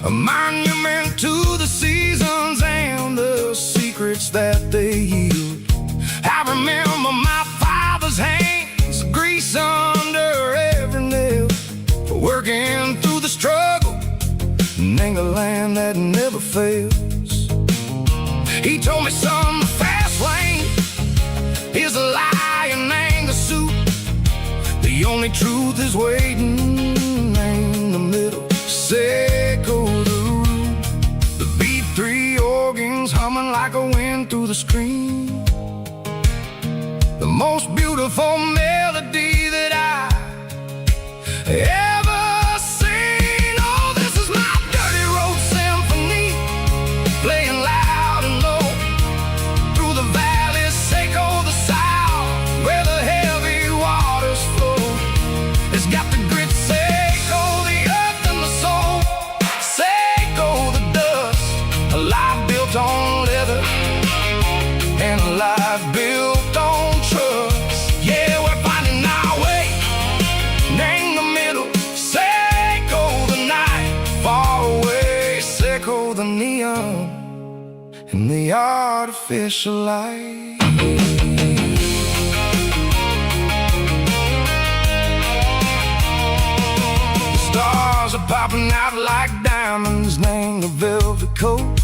a monument to the seasons and the secrets that they yield. I remember my father's hands, grease under every nail, for working through the struggle in the land that never fails. He told me, son, the fast lane is a lie and anger suit. The only truth is waiting in the middle, sickle the root. The B3 organs humming like a wind through the screen, the most beautiful melody that I ever seen. Oh, this is my dirty road symphony, playing loud and low through the valleys, sickle the south, where the heavy waters flow. It's got the grit, sickle the earth and the soul, sickle the dust, a life built on leather and a life built on trust. Yeah, we're in the artificial light. The stars are popping out like diamonds, named the velvet coat.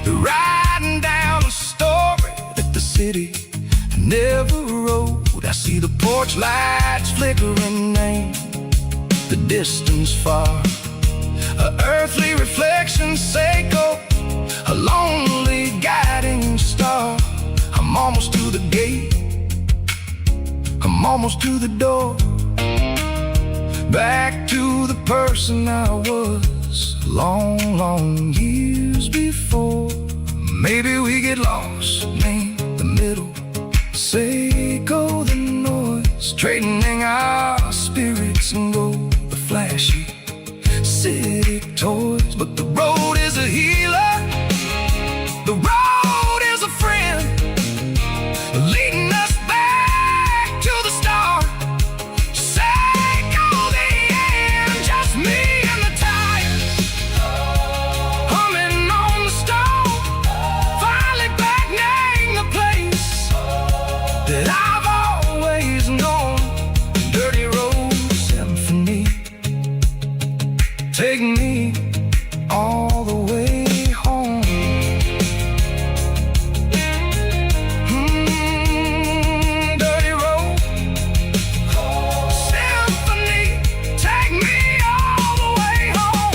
They're riding down a story that the city never wrote. I see the porch lights flickering in the distance far. A earthly reflection, Seiko, a lonely guiding star. I'm almost to the gate, I'm almost to the door. Back to the person I was long, long years before. Maybe we get lost in the middle, Seiko the noise, trading our spirits and go the flashy city toys. But the road is a healer, the road is a friend, leading us back to the start. Seiko the end, just me and the tires, humming on the stove, finally back name the place that I've always known. Dirty road symphony, take me all the way home. Dirty road symphony, take me all the way home.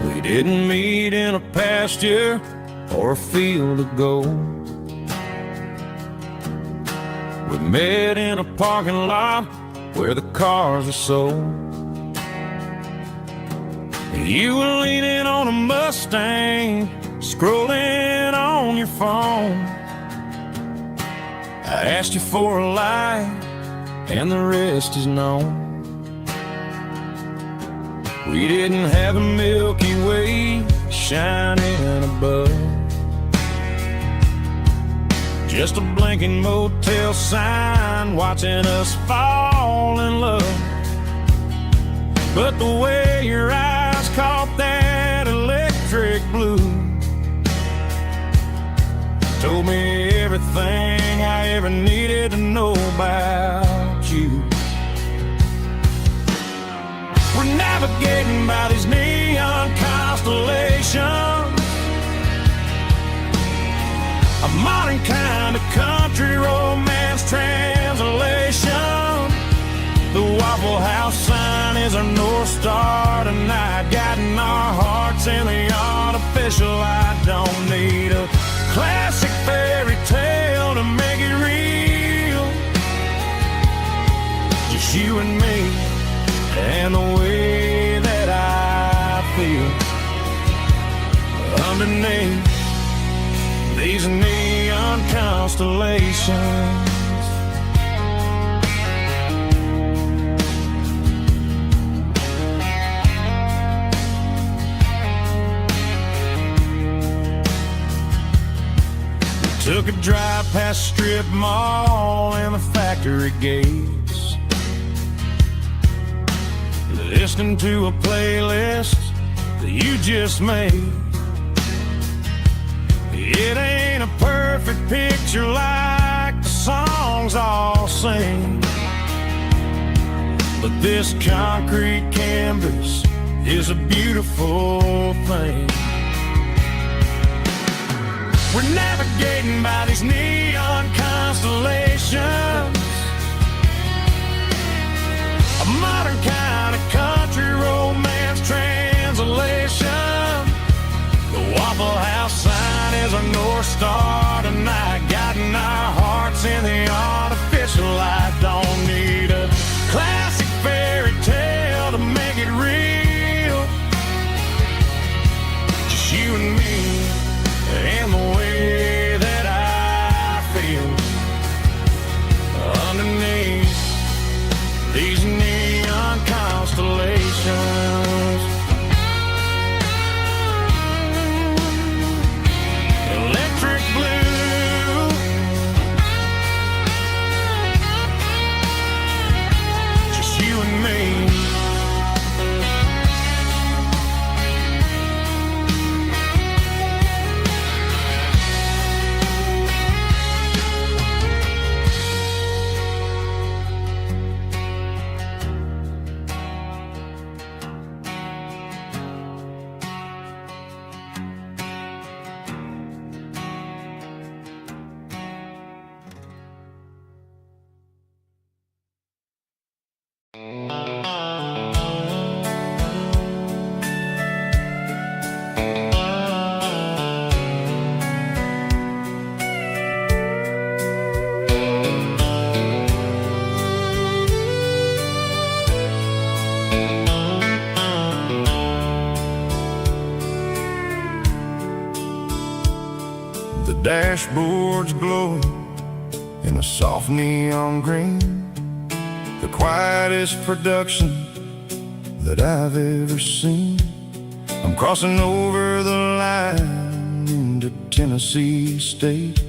We didn't meet in a pasture or a field of gold. We met in a parking lot where the cars are sold. You were leaning on a Mustang, scrolling on your phone. I asked you for a light, and the rest is known. We didn't have a Milky Way shining above, just a blinking motel sign watching us fall in love. But the way your eyes caught that electric blue told me everything I ever needed to know about you. We're navigating by these neon constellations, a modern kind of country romance translation. The Waffle House sign is our North Star tonight, guiding our hearts in the artificial light. Don't need a classic fairy tale to make it real, just you and me and the way that I feel underneath these neon constellations. Took a drive past strip mall and the factory gates, listening to a playlist that you just made. It ain't a perfect picture like the songs all sing, but this concrete canvas is a beautiful thing. We're navigating by these neon constellations, a modern kind of country romance translation. The Waffle House sign is our North Star tonight, guiding our hearts in the artificial light. Don't need a classic fairy tale to make it real, just you and me dashboard's glowing in a soft neon green, the quietest production that I've ever seen. I'm crossing over the line into Tennessee State,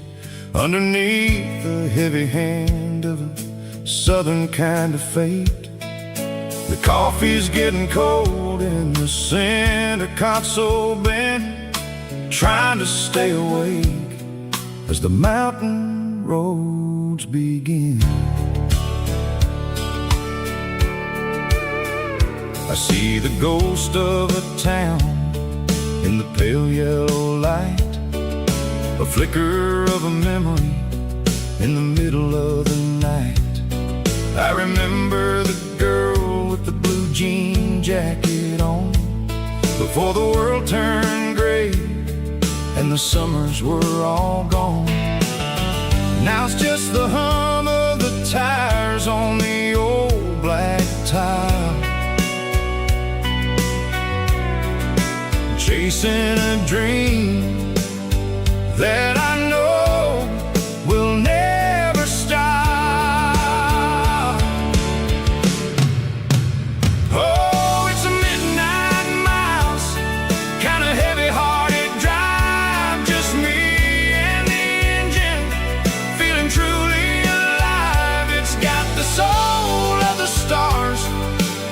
underneath the heavy hand of a southern kind of fate. The coffee's getting cold in the center console bin, trying to stay awake as the mountain roads begin. I see the ghost of a town in the pale yellow light, a flicker of a memory in the middle of the night. I remember the girl with the blue jean jacket on, before the world turned gray and the summers were all gone. Now it's just the hum of the tires on the old black tile, chasing a dream that I know will never stop. Oh, it's a midnight miles, kind of heavy-hearted drive, just me and the engine, feeling truly alive. It's got the soul of the stars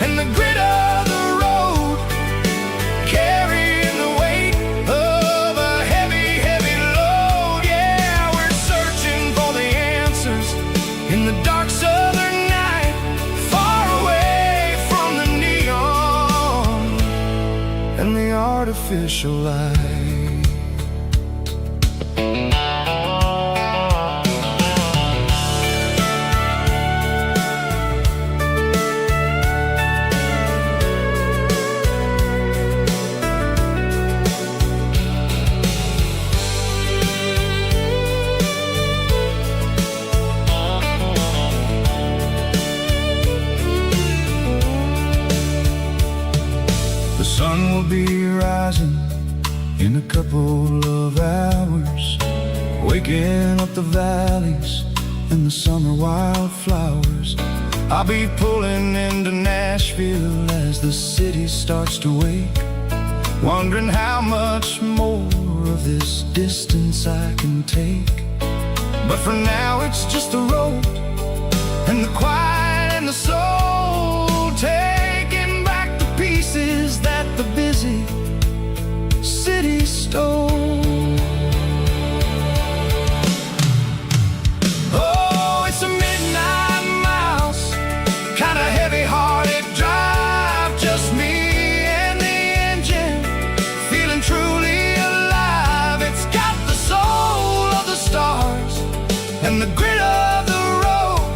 and the grit of the road, carrying the weight of a heavy, heavy load. Yeah, we're searching for the answers in the dark southern night, far away from the neon and the artificial light. The sun will be rising in a couple of hours, waking up the valleys and the summer wildflowers. I'll be pulling into Nashville as the city starts to wake, wondering how much more of this distance I can take. But for now it's just the road and the quiet and the soul, taking back the pieces that the busy city stole. Oh, it's a midnight miles, kind of heavy-hearted drive, just me and the engine, feeling truly alive. It's got the soul of the stars and the grit of the road,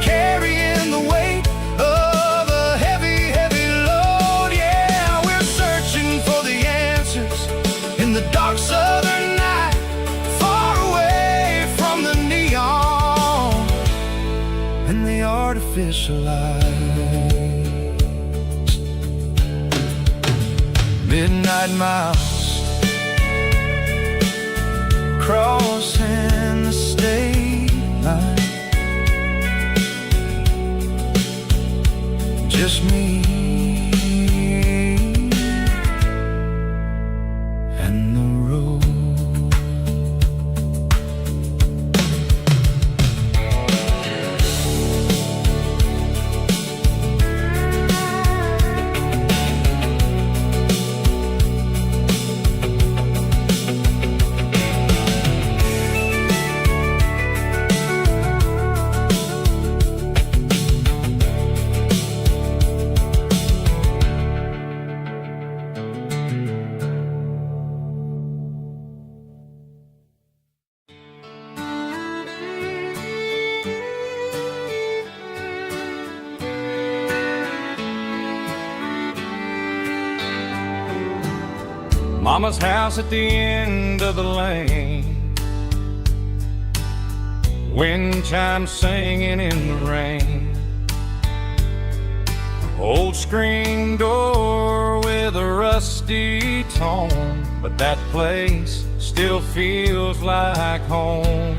carrying the weight of a heavy, heavy load. Yeah, we're searching for the answers in the dark southern night, far away from the neon and the artificial lights. Midnight miles, crossing the state line, just me and the road. Mama's house at the end of the lane, wind chimes singing in the rain, old screen door with a rusty tone, but that place still feels like home.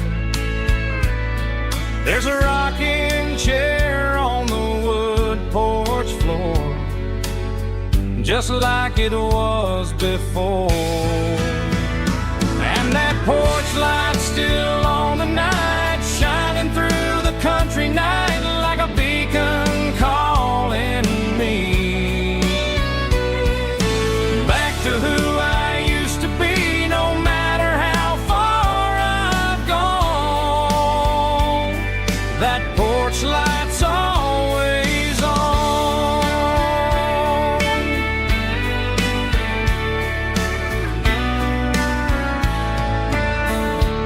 There's a rocking chair on the wood porch floor, just like it was before. And that porch light's still on tonight, shining through the country night like a beacon calling me back to who I used to be, no matter how far I've gone. That porch light's always on.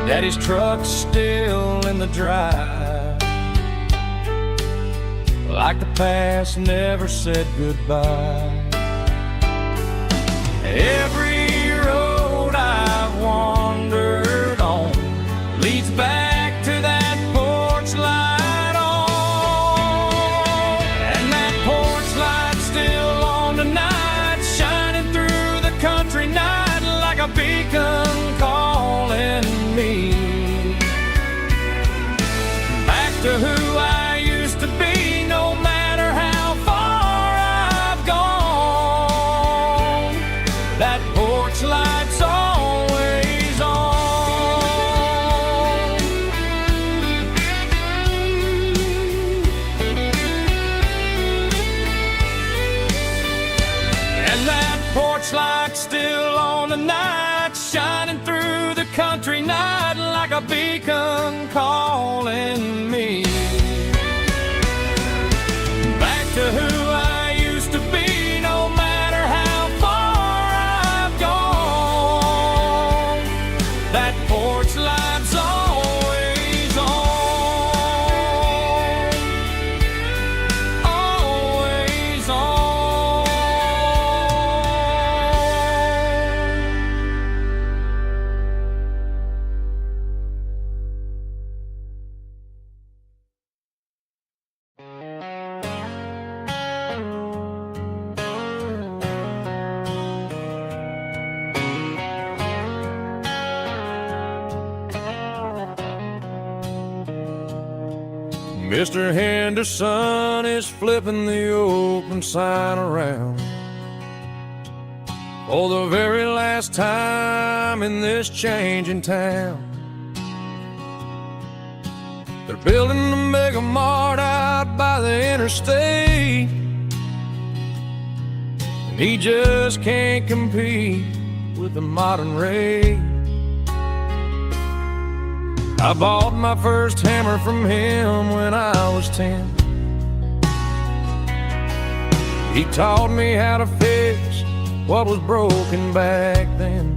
Daddy's truck's still in the drive, like the past never said goodbye. Every road I've wandered on leads back to that porch light on. And that porch light's still on tonight, shining through the country night like a beacon calling me back to who I used to be, no matter how far I've gone. That porch light's always on. And that porch light's still on tonight, shining through the country night like a beacon calling me back to who I used to be, no matter how far I've gone. That porch light's always on, always on. Mr. Henderson is flipping the open sign around for the very last time in this changing town. They're building a mega mart out by the interstate, and he just can't compete with the modern rate. I bought my first hammer from him when I was 10. He taught me how to fix what was broken back then.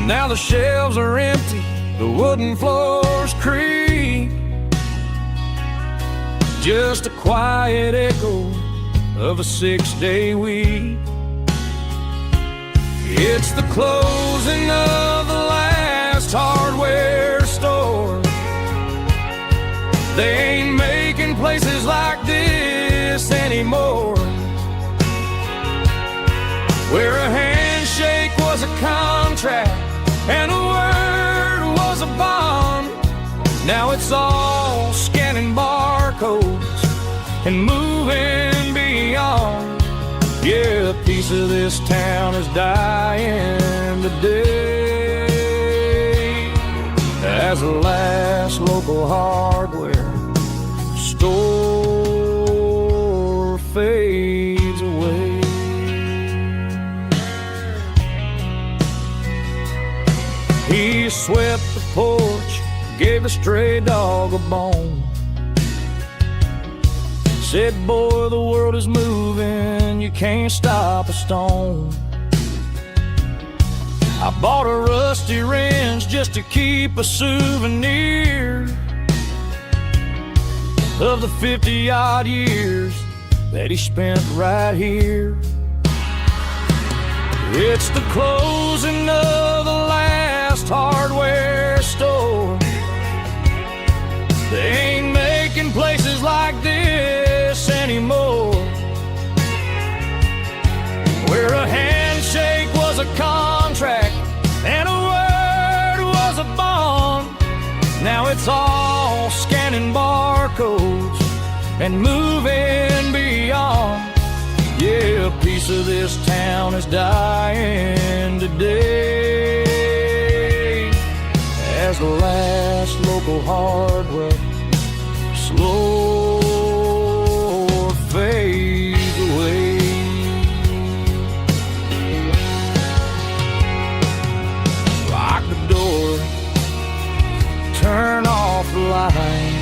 Now the shelves are empty, the wooden floors creak, just a quiet echo of a 6-day week. It's the closing of the last hardware store. They ain't making places like this anymore, where a handshake was a contract and a word was a bond. Now it's all scanning barcodes and moving beyond. Yeah, a piece of this town is dying today as the last local hardware store fades away. He swept the porch, gave a stray dog a bone, said, boy, the world is moving, you can't stop a stone. I bought a rusty wrench just to keep a souvenir of the 50-odd years that he spent right here. It's the closing of the last hardware store. They ain't making places like this anymore, where a handshake was a contract and moving beyond. Yeah, a piece of this town is dying today as the last local hardware slow fades away. Lock the door, turn off the light.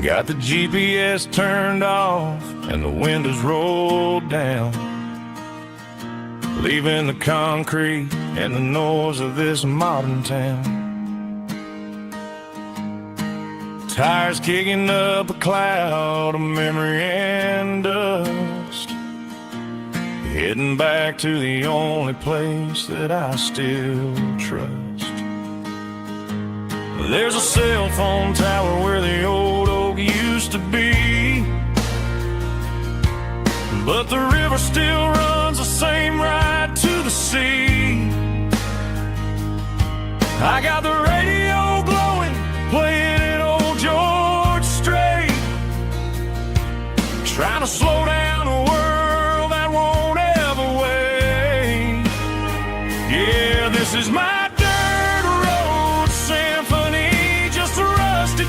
Got the GPS turned off and the windows rolled down, leaving the concrete and the noise of this modern town. Tires kicking up a cloud of memory and dust, heading back to the only place that I still trust. There's a cell phone tower where the old oak used to be, but the river still runs the same right to the sea. I got the radio glowing, playing an old George Strait, trying to slow down a world that won't ever wait. Yeah, this is my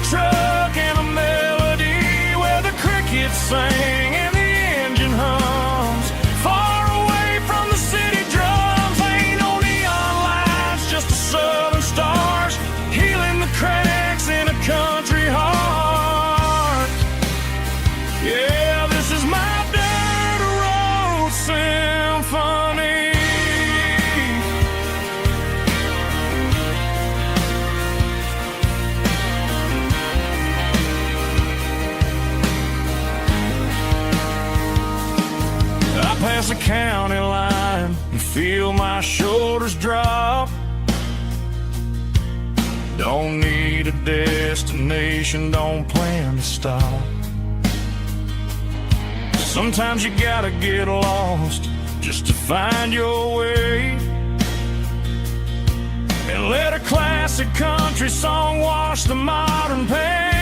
truck and a melody where the crickets sing and the engine hums, far away from the city drums. Ain't no neon lights, just the southern stars healing the cracks in a country heart. Yeah, this is my dirt road symphony. Past the county line and feel my shoulders drop. Don't need a destination, don't plan to stop. Sometimes you gotta get lost just to find your way, and let a classic country song wash the modern pain.